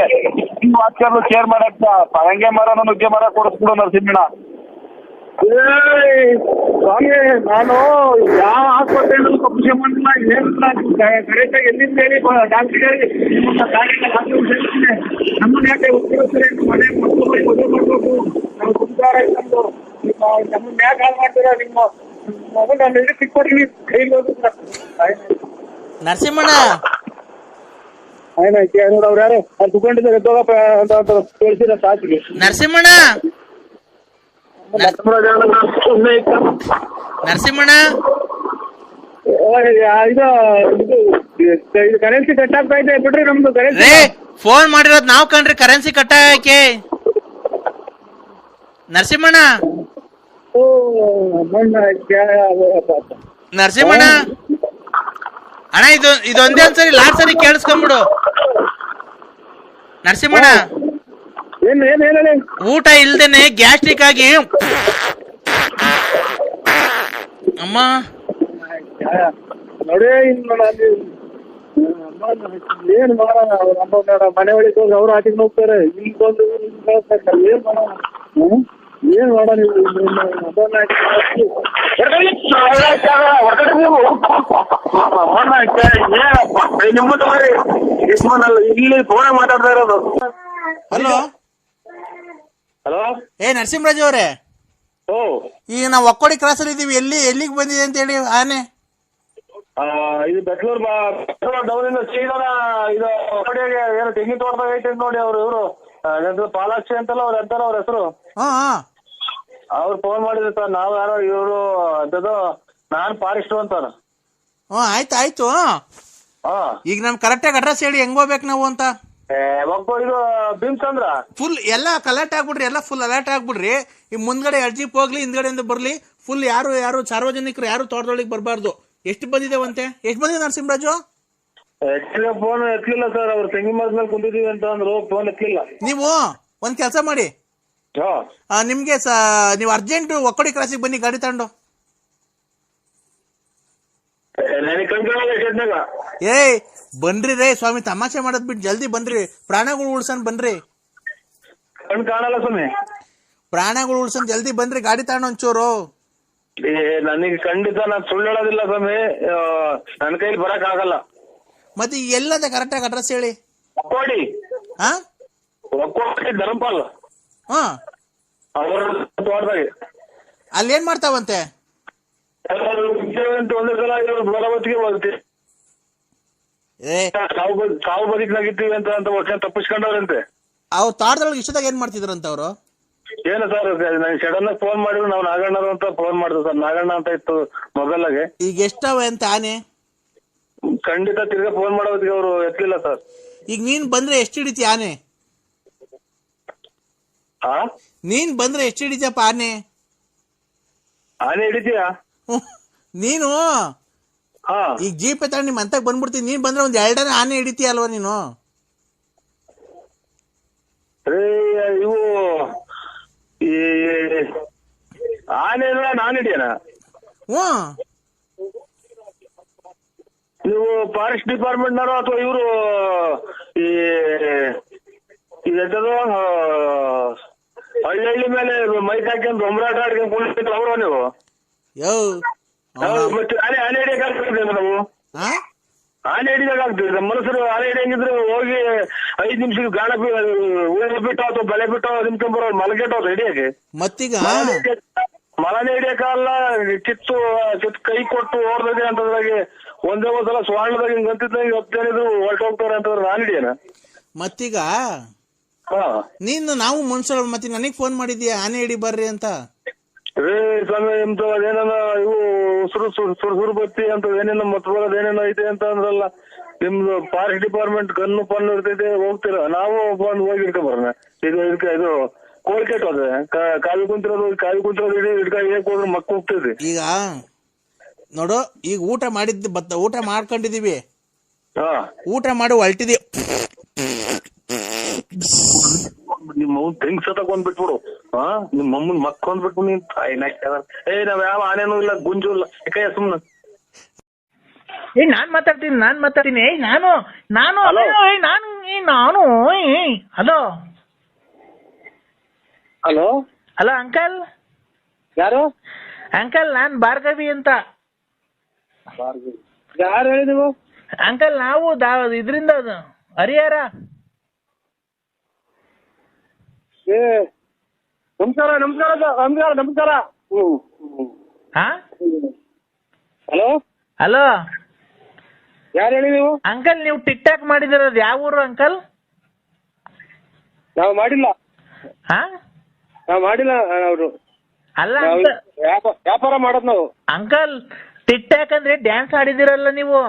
ವಾಚ್ಕರ್ಲು ಶೇರ್ ಮಾಡಕ್ ಪರಂಗೆ ಮರ ನುಗ್ಗೆ ಮರ ಕೊಡಿಸ್ಬಿಡು ನರಸಿಂಹಣ್ಣ. ಸ್ವಾಮಿ ನಾನು ಯಾವ ಆಸ್ಪತ್ರೆಯಲ್ಲೂ ತಪ್ಪು ಮಾಡಿಲ್ಲ. ಏನಿಲ್ಲ ಕರೆಕ್ಟಾಗಿ ಎಲ್ಲಿಂದ ಹೇಳಿ ಡಾಕ್ಟರ್ ಹೇಳಿ ನಮ್ಮನ್ನ ಯಾಕೆ ಉತ್ತರ ಮನೆ ಮದುವೆ ಮಾಡಬೇಕು. ನಾವು ಸುಧಾರ ಇಟ್ಕೊಂಡು ನಮ್ಮನ್ನ ಯಾಕೆ ಹಾಳು ಮಾಡ್ತೀರಾ? ನಿಮ್ಮ ಮಗು ನಾನು ಎಲ್ಲಿ ಸಿಕ್ಕೊಡ್ತೀನಿ ಕೈಲಿ ಹೋಗಿಲ್ಲ. ನರಸಿಂಹಣ್ಣ ನೋಡ ಅವ್ರು ಯಾರು ಅಲ್ಲಿ ಕುತ್ಕೊಂಡಿದ್ದಾರೆ ಎದ್ದೋಗಪ್ಪ ಅಂತ ತೋರಿಸಿದ ಸಾಚಿಗೆ. ನರಸಿಂಹಣ್ಣ, ನರಸಿಂಹಣ್ಣ ಇದು ಕರೆನ್ಸಿ ಕಟ್ ಆಗ್ತಾ ಇದೆ ಬಿಡ್ರಿ. ನಮ್ದು ಕರೆನ್ಸಿ ಫೋನ್ ಮಾಡಿರೋದು ನಾವ್ ಕಣ್ರಿ. ಕರೆನ್ಸಿ ಕಟ್ ಆಗಕ್ಕೆ ನರಸಿಂಹಣ್ಣ. ನರಸಿಂಹಣ್ಣ ಅಣ್ಣ ಇದೊಂದೇ ಒಂದ್ಸರಿ ಲಾಸ್ಟ್ ಸರಿ ಕೇಳಿಸ್ಕೊಂಡ್ಬಿಡು. ನರಸಿಂಹಣ್ಣ ಊಟ ಇಲ್ದೇನೆ ಗ್ಯಾಸ್ಟ್ರಿಕ್ ಆಗಿ ಅಮ್ಮ ನೋಡಿ ಏನ್ ಮಾಡೋಣ? ಮನೆ ಒಳಗೆ ಹೋಗಿ ಅವ್ರು ಆಟಿಗೆ ಹೋಗ್ತಾರೆ, ಇಲ್ಲಿ ಬಂದು ಏನ್ ಮಾಡೋಣ? ಏನ್ ಮಾಡೋಣ? ಇಲ್ಲಿ ಫೋನ್ ಮಾತಾಡ್ತಾ ಇರೋದು. ಹಲೋ ಹಲೋ ನರಸಿಂಹರಾಜ್ ಅವರೇ, ಈಗ ನಾವು ಒಕ್ಕೋಡಿ ಕ್ರಾಸ್ ಅಲ್ಲಿ ಇದೀವಿ. ಎಲ್ಲಿಗೆ ಬಂದಿದೆ ಅಂತ ಹೇಳಿ ಆನೆ? ಇದು ಬೆಟ್ಲೂರ್ ಡೌನ್ ಇಂದ ಸೀದಾ ಇದು ಹೊರಡಿಯಾಗೆ ಏನೋ ತೆಂಗಿನ ತೋಟದಾಗ ಐತೆ ನೋಡಿ ಇವರು ಪಾಲಾಕ್ಷಿ ಅಂತಲ್ಲ ಅವ್ರು ಎಂತಾರ ಅವ್ರ ಹೆಸರು. ಅವ್ರು ಫೋನ್ ಮಾಡಿದ್ರು ಸರ್, ನಾವು ಯಾರೋ ಇವರು ಅಂತದ್ದು ನಾನ್ ಫಾರೆಸ್ಟ್ ಅಂತಾರ. ಆಯ್ತು. ಈಗ ನಮ್ ಕರೆಕ್ಟಾಗಿ ಅಡ್ರೆಸ್ ಹೇಳಿ ಹೆಂಗ್ ಹೋಗ್ಬೇಕು ನಾವು ಅಂತ. ಇದು ಭೀಮಚಂದ್ರ ಫುಲ್ ಎಲ್ಲ ಕಲೆಕ್ಟ್ ಆಗ್ಬಿಡ್ರಿ, ಎಲ್ಲ ಫುಲ್ ಅಲರ್ಟ್ ಆಗ್ಬಿಡ್ರಿ. ಈ ಮುಂದ್ಗಡೆ ಜೀಪ್ ಹೋಗ್ಲಿ, ಹಿಂದ್ಗಡೆಯಿಂದ ಬರ್ಲಿ. ಫುಲ್ ಯಾರು ಸಾರ್ವಜನಿಕರು ಯಾರು ತೋಟದೊಳಗೆ ಬರಬಾರ್ದು. ಎಷ್ಟು ಬಂದಿದ್ದೇವಂತೆ? ಎಷ್ಟು ಬಂದಿದೆ ನರಸಿಂಹರಾಜು? ಫೋನ್ ಎತ್ತಲಿಲ್ಲ ಸರ್, ಅವ್ರು ತೆಂಗಿನ ಮರದ ಮೇಲೆ ಕುಂತಿದೀವಿ ಅಂತ ಅಂದ್ರು, ಫೋನ್ ಎತ್ತಲಿಲ್ಲ. ನೀವು ಒಂದ್ ಕೆಲಸ ಮಾಡಿ, ನಿಮ್ಗೆ ನೀವು ಅರ್ಜೆಂಟ್ ಒಕ್ಕಡಿ ಕ್ರಾಸಿಗೆ ಬನ್ನಿ ಗಾಡಿ ತಗೊಂಡು. ಏಯ್ ಬನ್ರಿ ರೇ ಸ್ವಾಮಿ, ತಮಾಷೆ ಮಾಡೋದ್ ಬಿಟ್ಟು ಜಲ್ದಿ ಬನ್ರಿ. ಪ್ರಾಣಗಳು ಉಳ್ಸನ್ ಬನ್ರಿ. ಕಣ್ ಕಾಣಲ್ಲ ಸ್ವಾಮಿ, ಪ್ರಾಣಗಳು ಉಳ್ಸನ್ ಜಲ್ದಿ ಬನ್ರಿ, ಗಾಡಿ ತಗೊಂಡು ಒಂಚೂರು. ನನಗೆ ಖಂಡಿತ ನಾನು ಸುಳ್ಳು ಹೇಳೋದಿಲ್ಲ ಸ್ವಾಮಿ, ನನ್ನ ಕೈಲಿ ಬರಕ್ ಆಗಲ್ಲ. ಮತ್ತೆ ಎಲ್ಲದ ಕರೆಕ್ಟಾಗಿ ಅಡ್ರೆಸ್ ಹೇಳಿ. ಒಕ್ಕೋಡಿ ಧರ್ಮಪಾಲ್ ತೋಟದಾಗೆ. ಅಲ್ಲಿ ಏನ್ ಮಾಡ್ತಾವಂತೆ? ಒಂದೇ ಸಲ ಬರೋವತ್ತಿಗೆ ಹೋಗ್ತೀವಿ, ಸಾವು ಬದುಕಿನಾಗಿರ್ತೀವಿ ಅಂತ ವರ್ಷ ತಪ್ಪಿಸ್ಕೊಂಡವ್ರಂತೆ. ಅವ್ರು ತೋಟದೊಳಗೆ ಇಷ್ಟದಾಗ ಏನ್ ಮಾಡ್ತಿದ್ರಂತ ಅವ್ರು? ಏನು ಸರ್, ನನ್ ಸಡನ್ ಫೋನ್ ಮಾಡಿದ್ರು, ನಾವು ನಾಗಣ್ಣರು ಅಂತ ಫೋನ್ ಮಾಡಿದ್ರು ಸರ್. ನಾಗಣ್ಣ ಅಂತ ಇತ್ತು ಮೊಬೈಲ್ ಆಗಿ. ಈಗ ಎಷ್ಟವೆ ಅಂತ ಆನೆ? ಖಂಡಿತ ತಿರ್ಗಾ ಫೋನ್ ಮಾಡೋದಕ್ಕೆ ಅವರು ಎತ್ತಲಿಲ್ಲ ಸರ್. ಈಗ ನೀನ್ ಬಂದ್ರೆ ಎಷ್ಟು ಹಿಡಿತಿ ಆನೆ? ನೀನ್ ಬಂದ್ರೆ ಎಷ್ಟು ಹಿಡಿತಪ್ಪ ಆನೆ? ಆನೆ ಹಿಡಿತೀಯಾ ನೀನು? ಈಗ ಜೀಪ್ ತಗೊಂಡು ನಿಮ್ ಅಂತಕ್ ಬಂದ್ಬಿಡ್ತೀನಿ. ನೀನ್ ಬಂದ್ರೆ ಒಂದ್ 2 ಆನೆ ಹಿಡಿತೀಯ ಅಲ್ವಾ ನೀನು? ಇವು ಈ ಆನೆ ನಾನು ಹಿಡಿಯನ? ನೀವು ಫಾರೆಸ್ಟ್ ಡಿಪಾರ್ಟ್ಮೆಂಟ್ ನವರು ಅಥವಾ ಇವರು ಇದೆಂತದು ಹಳ್ಳಿ ಮೇಲೆ ಮೈಕ್ ಹಾಕ್ಯಂತ ಒಮ್ರಾಟ ಆಡ್ಕೊಂಡು ಅವರು ನೀವು ಮತ್ತೆ ಆನೆ ಹಿಡಿಯಕ್ ಆಗ್ತದೆ ನಾವು? ಆನೆ ಹಿಡಿದಾಗ ಆಗ್ತದೆ ನಮ್ಮ ಮನಸ್ಸರು. ಆನೆ ಹಿಡಿಯಂಗಿದ್ರೆ ಹೋಗಿ 5 ನಿಮಿಷಕ್ಕೆ ಗಾಣ ಬಿಟ್ಟು ಅಥವಾ ಬಲೆ ಬಿಟ್ಟು ನಿಮ್ಕೊಂಬರೋ ಮಲಗೆಟ್ಟೋದು ಹಿಡಿಯಕ್ಕೆ. ಮತ್ತೀಗ ಮಲನೆ ಹಿಡಿಯಕ್ಕಲ್ಲ, ಕಿತ್ತು ಕೈ ಕೊಟ್ಟು ಓಡ್ದೆ ಅಂತದ್ರಾಗೆ ಒಂದೇ ಒಂದ್ಸಲ ಸ್ವರ್ಣದಾಗ ಹಿಂಗ್ ಅಂತಿದ್ದಂಗೆ ಹೊತ್ತೇನಿದ್ರು ಹೊರಟೋಗ್ತಾರೆ ಅಂತಂದ್ರೆ ನಾನು ಹಿಡಿಯನ? ಮತ್ತೀಗ ನೀನು ನಾವು ಮನುಷ್ಯರು, ಮತ್ತೆ ನನಗ್ ಫೋನ್ ಮಾಡಿದ್ಯಾ ಆನೆ ಹಿಡಿ ಬರ್ರಿ ಅಂತ? ಸ್ವಾಮಿ ಅದೇನ ಇವು ಸುರು ಬತ್ತಿ ಅಂತ ಏನೇನೋ ಮತ್ತ ಏನೇನೋ ಐತೆ ಅಂತ ಅಂದ್ರಲ್ಲ, ನಿಮ್ದು ಫಾರೆಸ್ಟ್ ಡಿಪಾರ್ಟ್ಮೆಂಟ್ ಕಣ್ಣು ಪಣ್ಣು ಇರ್ತೈತೆ, ಹೋಗ್ತೀರ. ನಾವು ಬಂದು ಹೋಗಿ ಇಟ್ಕೊಂಬರೋಣ. ಇದು ಕೋಳಿ ಕೆಟ್ಟೋದೆ, ಕಾವಿ ಕುಂತಿರೋದು ಹಿಡ್ಕ ಹೋದ್ರೆ ಮಕ್ಕ ಹೋಗ್ತೈತಿ. ಈಗ ನೋಡು, ಈಗ ಊಟ ಮಾಡ್ಕೊಂಡಿದೀವಿ, ಊಟ ಮಾಡಿ ಹೊಲ್ಟಿದೀವಿ. ನಿಮ್ಮ ಡ್ರಿಂಕ್ಸ್ ತಕೊಂಡ್ ಬಿಟ್ಬಿಡು. ನಿಮ್ಮ ಅಮ್ಮನ್ ಮಕ್ಕೊಂದ್ ಬಿಟ್ಬಿಡು. ನೀನ್ ನಾವ್ ಯಾವ ಆನೇನೂ ಇಲ್ಲ, ಗುಂಜು ಇಲ್ಲ, ಯಾಕೆ ಸುಮ್ನ? ನಾನ್ ಮಾತಾಡ್ತೀನಿ. ನಾನು ಹಲೋ ಹಲೋ ಹಲೋ ಅಂಕಲ್. ಯಾರು ಅಂಕಲ್? ನಾನ್ ಭಾರ್ಗವಿ ಅಂತ. ಯಾರು ಹೇಳಿ ನೀವು? ಅಂಕಲ್ ನಾವು ಇದ್ರಿಂದ ಹರಿಹರ. ನಮಸ್ಕಾರ. ಹಲೋ ಹಲೋ ಯಾರು ಹೇಳಿ ನೀವು? ಅಂಕಲ್ ನೀವು ಟಿಕ್ ಟಾಕ್ ಮಾಡಿದಿರೋದು ಯಾವ ಊರು ಅಂಕಲ್? ನಾವು ಮಾಡಿಲ್ಲ. ಅವರು ಅಲ್ಲ ವ್ಯಾಪಾರ ಮಾಡೋದು ನಾವು. ಅಂಕಲ್ ಟಿಕ್ ಟಾಕ್ ಅಂದ್ರೆ ಡ್ಯಾನ್ಸ್ ಆಡಿದಿರಲ್ಲ ನೀವು?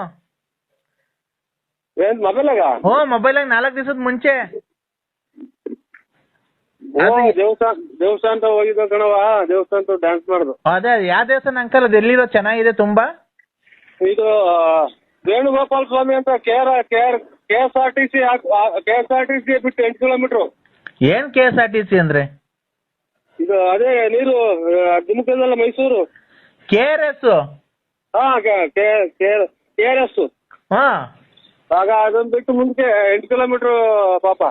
ಮೊಬೈಲಾಗ? ಮೊಬೈಲಾಗ 4 ದಿವಸದ ಮುಂಚೆ. ದೇವಸ್ಥಾನ ಹೋಗಿದ್ದ ಕಣವ, ದೇವಸ್ಥಾನ ಡ್ಯಾನ್ಸ್ ಮಾಡುದು. ಅದೇ ಯಾವ ದೇವಸ್ಥಾನ ಅಂಕಲ್? ಅದು ಎಲ್ಲಿರೋ? ಚೆನ್ನಾಗಿದೆ ತುಂಬಾ. ಇದು ವೇಣುಗೋಪಾಲ ಸ್ವಾಮಿ ಅಂತ KSRTC ಬಿಟ್ಟು 8 ಕಿಲೋಮೀಟರ್. ಏನ್ KSRTC ಅಂದ್ರೆ? ಇದು ಅದೇ ನೀರು ಧುಮುಕದಲ್ಲ, ಮೈಸೂರು KRS. KRS. ಆಗ ಅದನ್ನ ಬಿಟ್ಟು ಮುಂದೆ 8 ಕಿಲೋಮೀಟರ್ ಪಾಪ.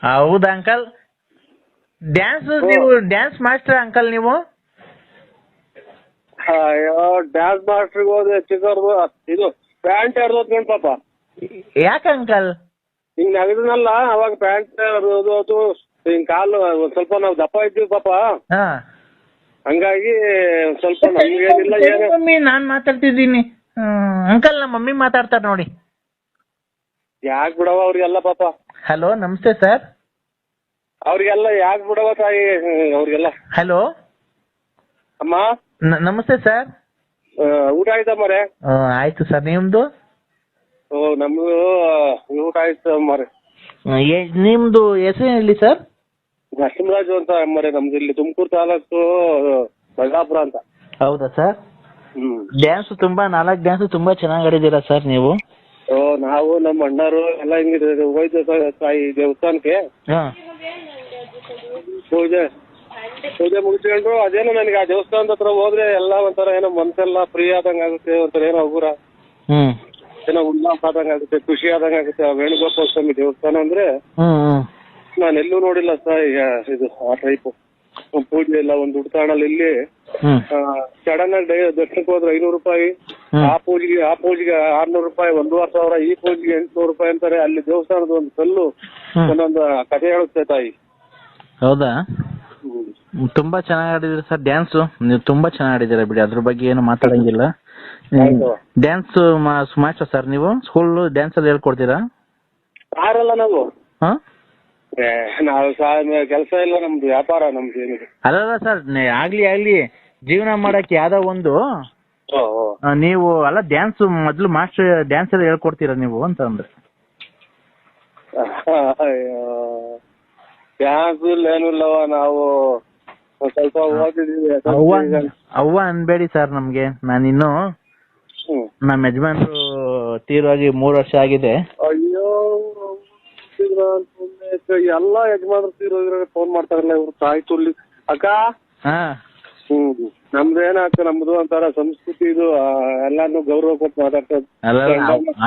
ಹೌದಾ ಅಂಕಲ್? ನೀವು ಡ್ಯಾನ್ಸ್ ಮಾಸ್ಟರ್ ಅಂಕಲ್ ನೀವು? ಅಯ್ಯೋ ಡ್ಯಾನ್ಸ್ ಮಾಸ್ಟರ್ಗೆ ಹೋದ್ರೆ ಚಿಕ್ಕವ್ರದು ಇದು ಪ್ಯಾಂಟ್ ಹರಿದೋದ್ಕೊಂಡು ಪಾಪ. ಯಾಕೆ ಅಂಕಲ್? ಹಿಂಗ್ ನಗದನಲ್ಲ ಅವಾಗ ಪ್ಯಾಂಟ್ ಹರಿದೋದು, ಹಿಂಗ್ ಕಾಲು ಒಂದ್ ಸ್ವಲ್ಪ ನಾವು ದಪ್ಪ ಇದ್ದೀವಿ ಪಾಪ, ಹಂಗಾಗಿ ಸ್ವಲ್ಪ ನಮ್ಗೇನಿಲ್ಲ. ನಾನ್ ಮಾತಾಡ್ತಿದ್ದೀನಿ. ಅಂಕಲ್ ನಮ್ಮ ಮಮ್ಮಿ ಮಾತಾಡ್ತಾರೆ ನೋಡಿ. ಯಾಕ್ ಬಿಡವ ಅವ್ರಿಗೆಲ್ಲ ಪಾಪ. ಹಲೋ ನಮಸ್ತೆ ಸರ್. ಅವ್ರಿಗೆಲ್ಲ ಯಾಕ್ ಬಿಡವ ತಾಯಿ ಅವ್ರಿಗೆಲ್ಲ. ಹಲೋ ಅಮ್ಮ ನಮಸ್ತೆ ಸರ್. ಊಟ ಆಯ್ತಾ ಮರೆ? ಆಯ್ತು ಸರ್, ನಿಮ್ದು? ನಮ್ದು ಊಟ ಆಯ್ತು ಮರೆ. ನಿಮ್ದು ಹೆಸರು ಹೇಳಿ ಸರ್. ನರಸಿಂಹರಾಜು ಅಂತ ಮರೆ, ನಮ್ದು ಇಲ್ಲಿ ತುಮಕೂರು ತಾಲೂಕು ಬಳ್ಳಾಪುರ ಅಂತ. ಹೌದಾ ಸರ್? ಡ್ಯಾನ್ಸ್ ತುಂಬಾ 4 ಡ್ಯಾನ್ಸ್ ತುಂಬಾ ಚೆನ್ನಾಗಿ ಆಡಿದ್ದೀರಾ ಸರ್ ನೀವು. ನಾವು ನಮ್ಮ ಅಣ್ಣರು ಎಲ್ಲ ಹಿಂಗಿದೆ ಹೋಯ್ತು ತಾಯಿ ದೇವಸ್ಥಾನಕ್ಕೆ. ಪೂಜೆ ಮುಗಿಸ್ಕೊಂಡ್ರು. ಅದೇನೋ ನನಗೆ ಆ ದೇವಸ್ಥಾನದ ಹತ್ರ ಹೋದ್ರೆ ಎಲ್ಲ ಒಂಥರ ಏನೋ ಮನ್ಸೆಲ್ಲ ಫ್ರೀ ಆದಂಗ ಆಗುತ್ತೆ, ಒಂಥರ ಏನೋ ಉಗುರ ಏನೋ ಉಲ್ಲಾಸ ಆದಂಗ ಆಗುತ್ತೆ, ಖುಷಿ ಆದಂಗ ಆಗುತ್ತೆ. ಆ ವೇಣುಗೋಪಾಲ ಸ್ವಾಮಿ ದೇವಸ್ಥಾನ ಅಂದ್ರೆ ನಾನು ಎಲ್ಲೂ ನೋಡಿಲ್ಲ ಸರ್ ಇದು ಆ ಟೈಪ್ ಪೂಜೆ ಎಲ್ಲ. ಒಂದು ಉಡ್ತಾಣಲ್ಲಿ ಇಲ್ಲಿ ಸಡನ್ ಆಗಿ ದರ್ಶನಕ್ಕೆ ಹೋದ್ರೆ 500 ರೂಪಾಯಿ, ಆ ಪೂಜೆಗೆ 600 ರೂಪಾಯಿ, 1,500. ಈ ಪೂಜೆಗೆ 800 ರೂಪಾಯಿ ಅಂತಾರೆ. ಅಲ್ಲಿ ದೇವಸ್ಥಾನದ ಒಂದು ಕಲ್ಲು ಒಂದೊಂದು ಕಥೆ ಹೇಳುತ್ತೆ ತಾಯಿ. ಹೌದಾ? ತುಂಬಾ ಚೆನ್ನಾಗಿ ಆಡಿದ್ರಿ ಸರ್ ಡ್ಯಾನ್ಸ್. ನೀವು ತುಂಬಾ ಚೆನ್ನಾಗಿ ಆಡಿದ್ದೀರಾ ಬಿಡಿ, ಅದ್ರ ಬಗ್ಗೆ ಏನು ಮಾತಾಡಂಗಿಲ್ಲ. ಡ್ಯಾನ್ಸ್ ಮಾಸ್ಟರ್ ಸರ್ ನೀವು? ಸ್ಕೂಲ್ ಡ್ಯಾನ್ಸ್ ಅಲ್ಲಿ ಹೇಳ್ಕೊಡ್ತೀರಾ? ಯಾರಲ್ಲ ನಾವು ಕೆಲಸ ಇಲ್ಲ, ನಮ್ದು ವ್ಯಾಪಾರ ನಮ್ದು ಏನಿದೆ. ಅಲ್ಲ ಸರ್, ಆಗ್ಲಿ ಜೀವನ ಮಾಡಕ್ಕೆ ಯಾವ್ದೋ ಒಂದು ನೀವು ಅಲ್ಲ ಡ್ಯಾನ್ಸ್ ಮೊದ್ಲು ಮಾಸ್ಟರ್ ಡ್ಯಾನ್ಸ್ ಎಲ್ಲ ಹೇಳ್ಕೊಡ್ತೀರಾ ನೀವು ಅಂತ ಅಂದ್ರೆ. ಡ್ಯಾನ್ಸ್ ಇಲ್ಲ ಏನು ಇಲ್ಲವ, ನಾವು ಸ್ವಲ್ಪ ಓದಿದೀವಿ. ಅವ್ವ ಅನ್ಬೇಡಿ ಸರ್ ನಮ್ಗೆ. ನಾನಿನ್ನು ನಮ್ಮ ಯಜಮಾನ್ರು ತೀರೋಗಿ 3 ವರ್ಷ ಆಗಿದೆ. ಅಯ್ಯೋ ಎಲ್ಲ ಯಜಮಾನ್ರು ತೀರೋಗಿರೋ ಫೋನ್ ಮಾಡ್ತಾರಲ್ಲ ಇವ್ರು ತಾಯಿ ತುಳ್ಳಿ. ಅಕ್ಕ ನಮ್ದೇನಾಕ ನಮ್ದು ಒಂಥರ ಸಂಸ್ಕೃತಿ ಇದು, ಎಲ್ಲಾನು ಗೌರವ ಕೊಟ್ಟು ಮಾತಾಡ್ತದ.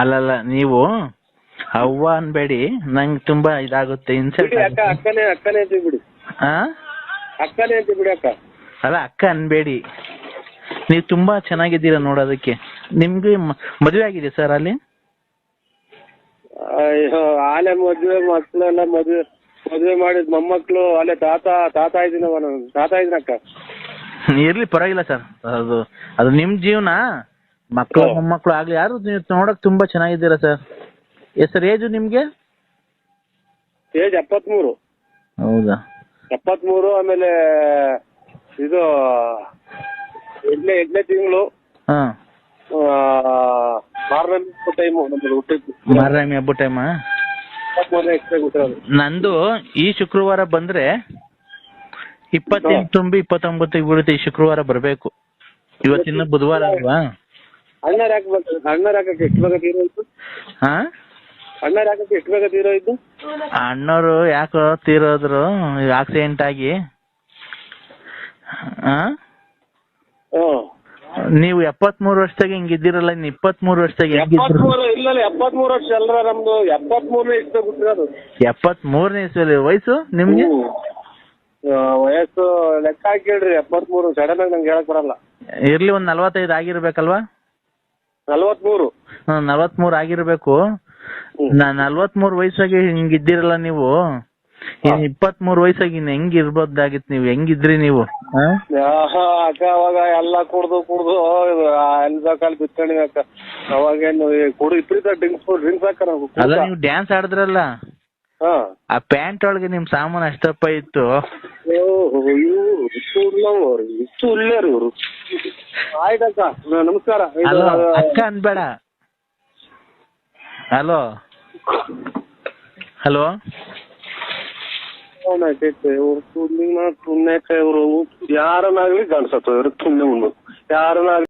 ಅಲ್ಲಲ್ಲ ನೀವು ಅವ್ವ ಅನ್ಬೇಡಿ, ನಂಗೆ ತುಂಬಾ ಇದಾಗುತ್ತೆ. ಅಕ್ಕನೇ ಅಂತೀವಿ ಬಿಡಿ. ಅಕ್ಕನೇ ಅಂತೀವಿ ಬಿಡಿ ಅಕ್ಕ. ಅಲ್ಲ ಅಕ್ಕ ಅನ್ಬೇಡಿ, ನೀವು ತುಂಬಾ ಚೆನ್ನಾಗಿದ್ದೀರಾ ನೋಡೋದಕ್ಕೆ. ನಿಮ್ಗೆ ಮದುವೆ ಆಗಿದೆ ಸರ್ ಅಲ್ಲಿ? ಅಯ್ಯೋ ಆಲೆ ಮಕ್ಳೆಲ್ಲ ಮದ್ವೆ ಮಾಡಿದ್ ಮೊಮ್ಮಕ್ಳು ಅಲ್ಲೇ ತಾತ ಇದ್ದೀನಕ್ಕ. ಇರ್ಲಿ ಪರವಾಗಿಲ್ಲ ಸರ್, ಅದು ನಿಮ್ ಜೀವನ. ಮಕ್ಕಳು ಮೊಮ್ಮಕ್ಳು ಆಗ್ಲಿ ಯಾರು ನೀವು ನೋಡಕ್ ತುಂಬಾ ಚೆನ್ನಾಗಿದ್ದೀರಾ ಸರ್. ಸರ್ ಏಜು ನಿಮ್ಗೆ? ಏಜ್ 73. ಹೌದಾ? 73. ಆಮೇಲೆ ಇದು 8ನೇ ತಿಂಗಳು ಮಾರನೇ ಟೈಮು ನಮ್ದು ಹುಟ್ಟಿದ್ದು. ಮಾರನೇ ಹಬ್ಬ ಟೈಮಾ? ನಂದು ಈ ಶುಕ್ರವಾರ ಬಂದ್ರೆ 28 ತುಂಬಿ 29 ಬೀಳುತ್ತೆ. ಈ ಶುಕ್ರವಾರ ಬರ್ಬೇಕು. ಇವತ್ತಿನ ಬುಧವಾರ ಅಲ್ವಾ? ಅಣ್ಣಾರ್ ಹಾಕಕ್ಕೆ ಎಷ್ಟು ಬೇಗ ತೀರೋಯ್ತು? ಅಣ್ಣಾರ್ ಹಾಕಕ್ಕೆ ಎಷ್ಟು ಬೇಗ ತೀರೋಯ್ತು? ಅಣ್ಣವರು ಯಾಕೋ ತೀರೋದ್ರು ಆಕ್ಸಿಡೆಂಟ್ ಆಗಿ. ನೀವು 73 ವರ್ಷದಾಗ ಹಿಂಗಿದ್ದೀರಲ್ಲ, 23 ವರ್ಷದಾಗ ಹೆಂಗಿದ್ರು? ಇಲ್ಲ 73 ವರ್ಷ ಅಲ್ರ ನಮ್ದು. 73ನೇ ಇಷ್ಟ ಬಿಟ್ಟಿರೋದು. 73ನೇ ಇಸ್ವಿಯಲ್ಲಿ ವಯಸ್ಸು ನಿಮ್ಗೆ? ವಯಸ್ಸು ಲೆಕ್ಕ ಹಾಕಿಡ್ರಿ 73. ಸಡನ್ ಆಗಿ ನಂಗೆ ಹೇಳಕ್ ಬರಲ್ಲ. ಇರ್ಲಿ ಒಂದ್ 45 ಆಗಿರ್ಬೇಕಲ್ವಾ? 43. 43 ಆಗಿರ್ಬೇಕು. 43 ವಯಸ್ಸಾಗಿ ಹಿಂಗಿದ್ದೀರಲ್ಲ ನೀವು. 23 ವಯಸ್ಸಾಗಿ ಹೆಂಗ್ ಇರ್ಬೋದಾಗಿತ್ತು? ನೀವು ಹೆಂಗಿದ್ರಿ ನೀವು? ಅಕ್ಕ ಅವಾಗ ಎಲ್ಲ ಕುಡ್ದು ಎಲ್ಬೇಕಾಲ್ ಬಿತ್ಕೊಂಡಿವಿ ಅಕ್ಕ. ಅವಾಗೇನು ವಿಪರೀತ ಡ್ರಿಂಕ್ಸ್ ಹಾಕ. ಅಲ್ಲ ನೀವು ಡ್ಯಾನ್ಸ್ ಆಡಿದ್ರಲ್ಲ, ಆ ಪ್ಯಾಂಟ್ ಒಳಗೆ ನಿಮ್ ಸಾಮಾನು ಅಷ್ಟಪ್ಪ ಇತ್ತು. ಇಷ್ಟು ಒಳ್ಳೆಯರು ಇವರು. ಆಯ್ತಕ್ಕ, ನಮಸ್ಕಾರ. ಅಕ್ಕ ಅನ್ಬೇಡ. ಹಲೋ ಇವರು ಯಾರನ್ನಾಗ್ಲಿ ಕಾಣಿಸತ್ತ, ಇವ್ರು ಸುಮ್ಮನೆ ಉಣ್ಬೇಕು ಯಾರನ್ನಾಗ್ಲಿ.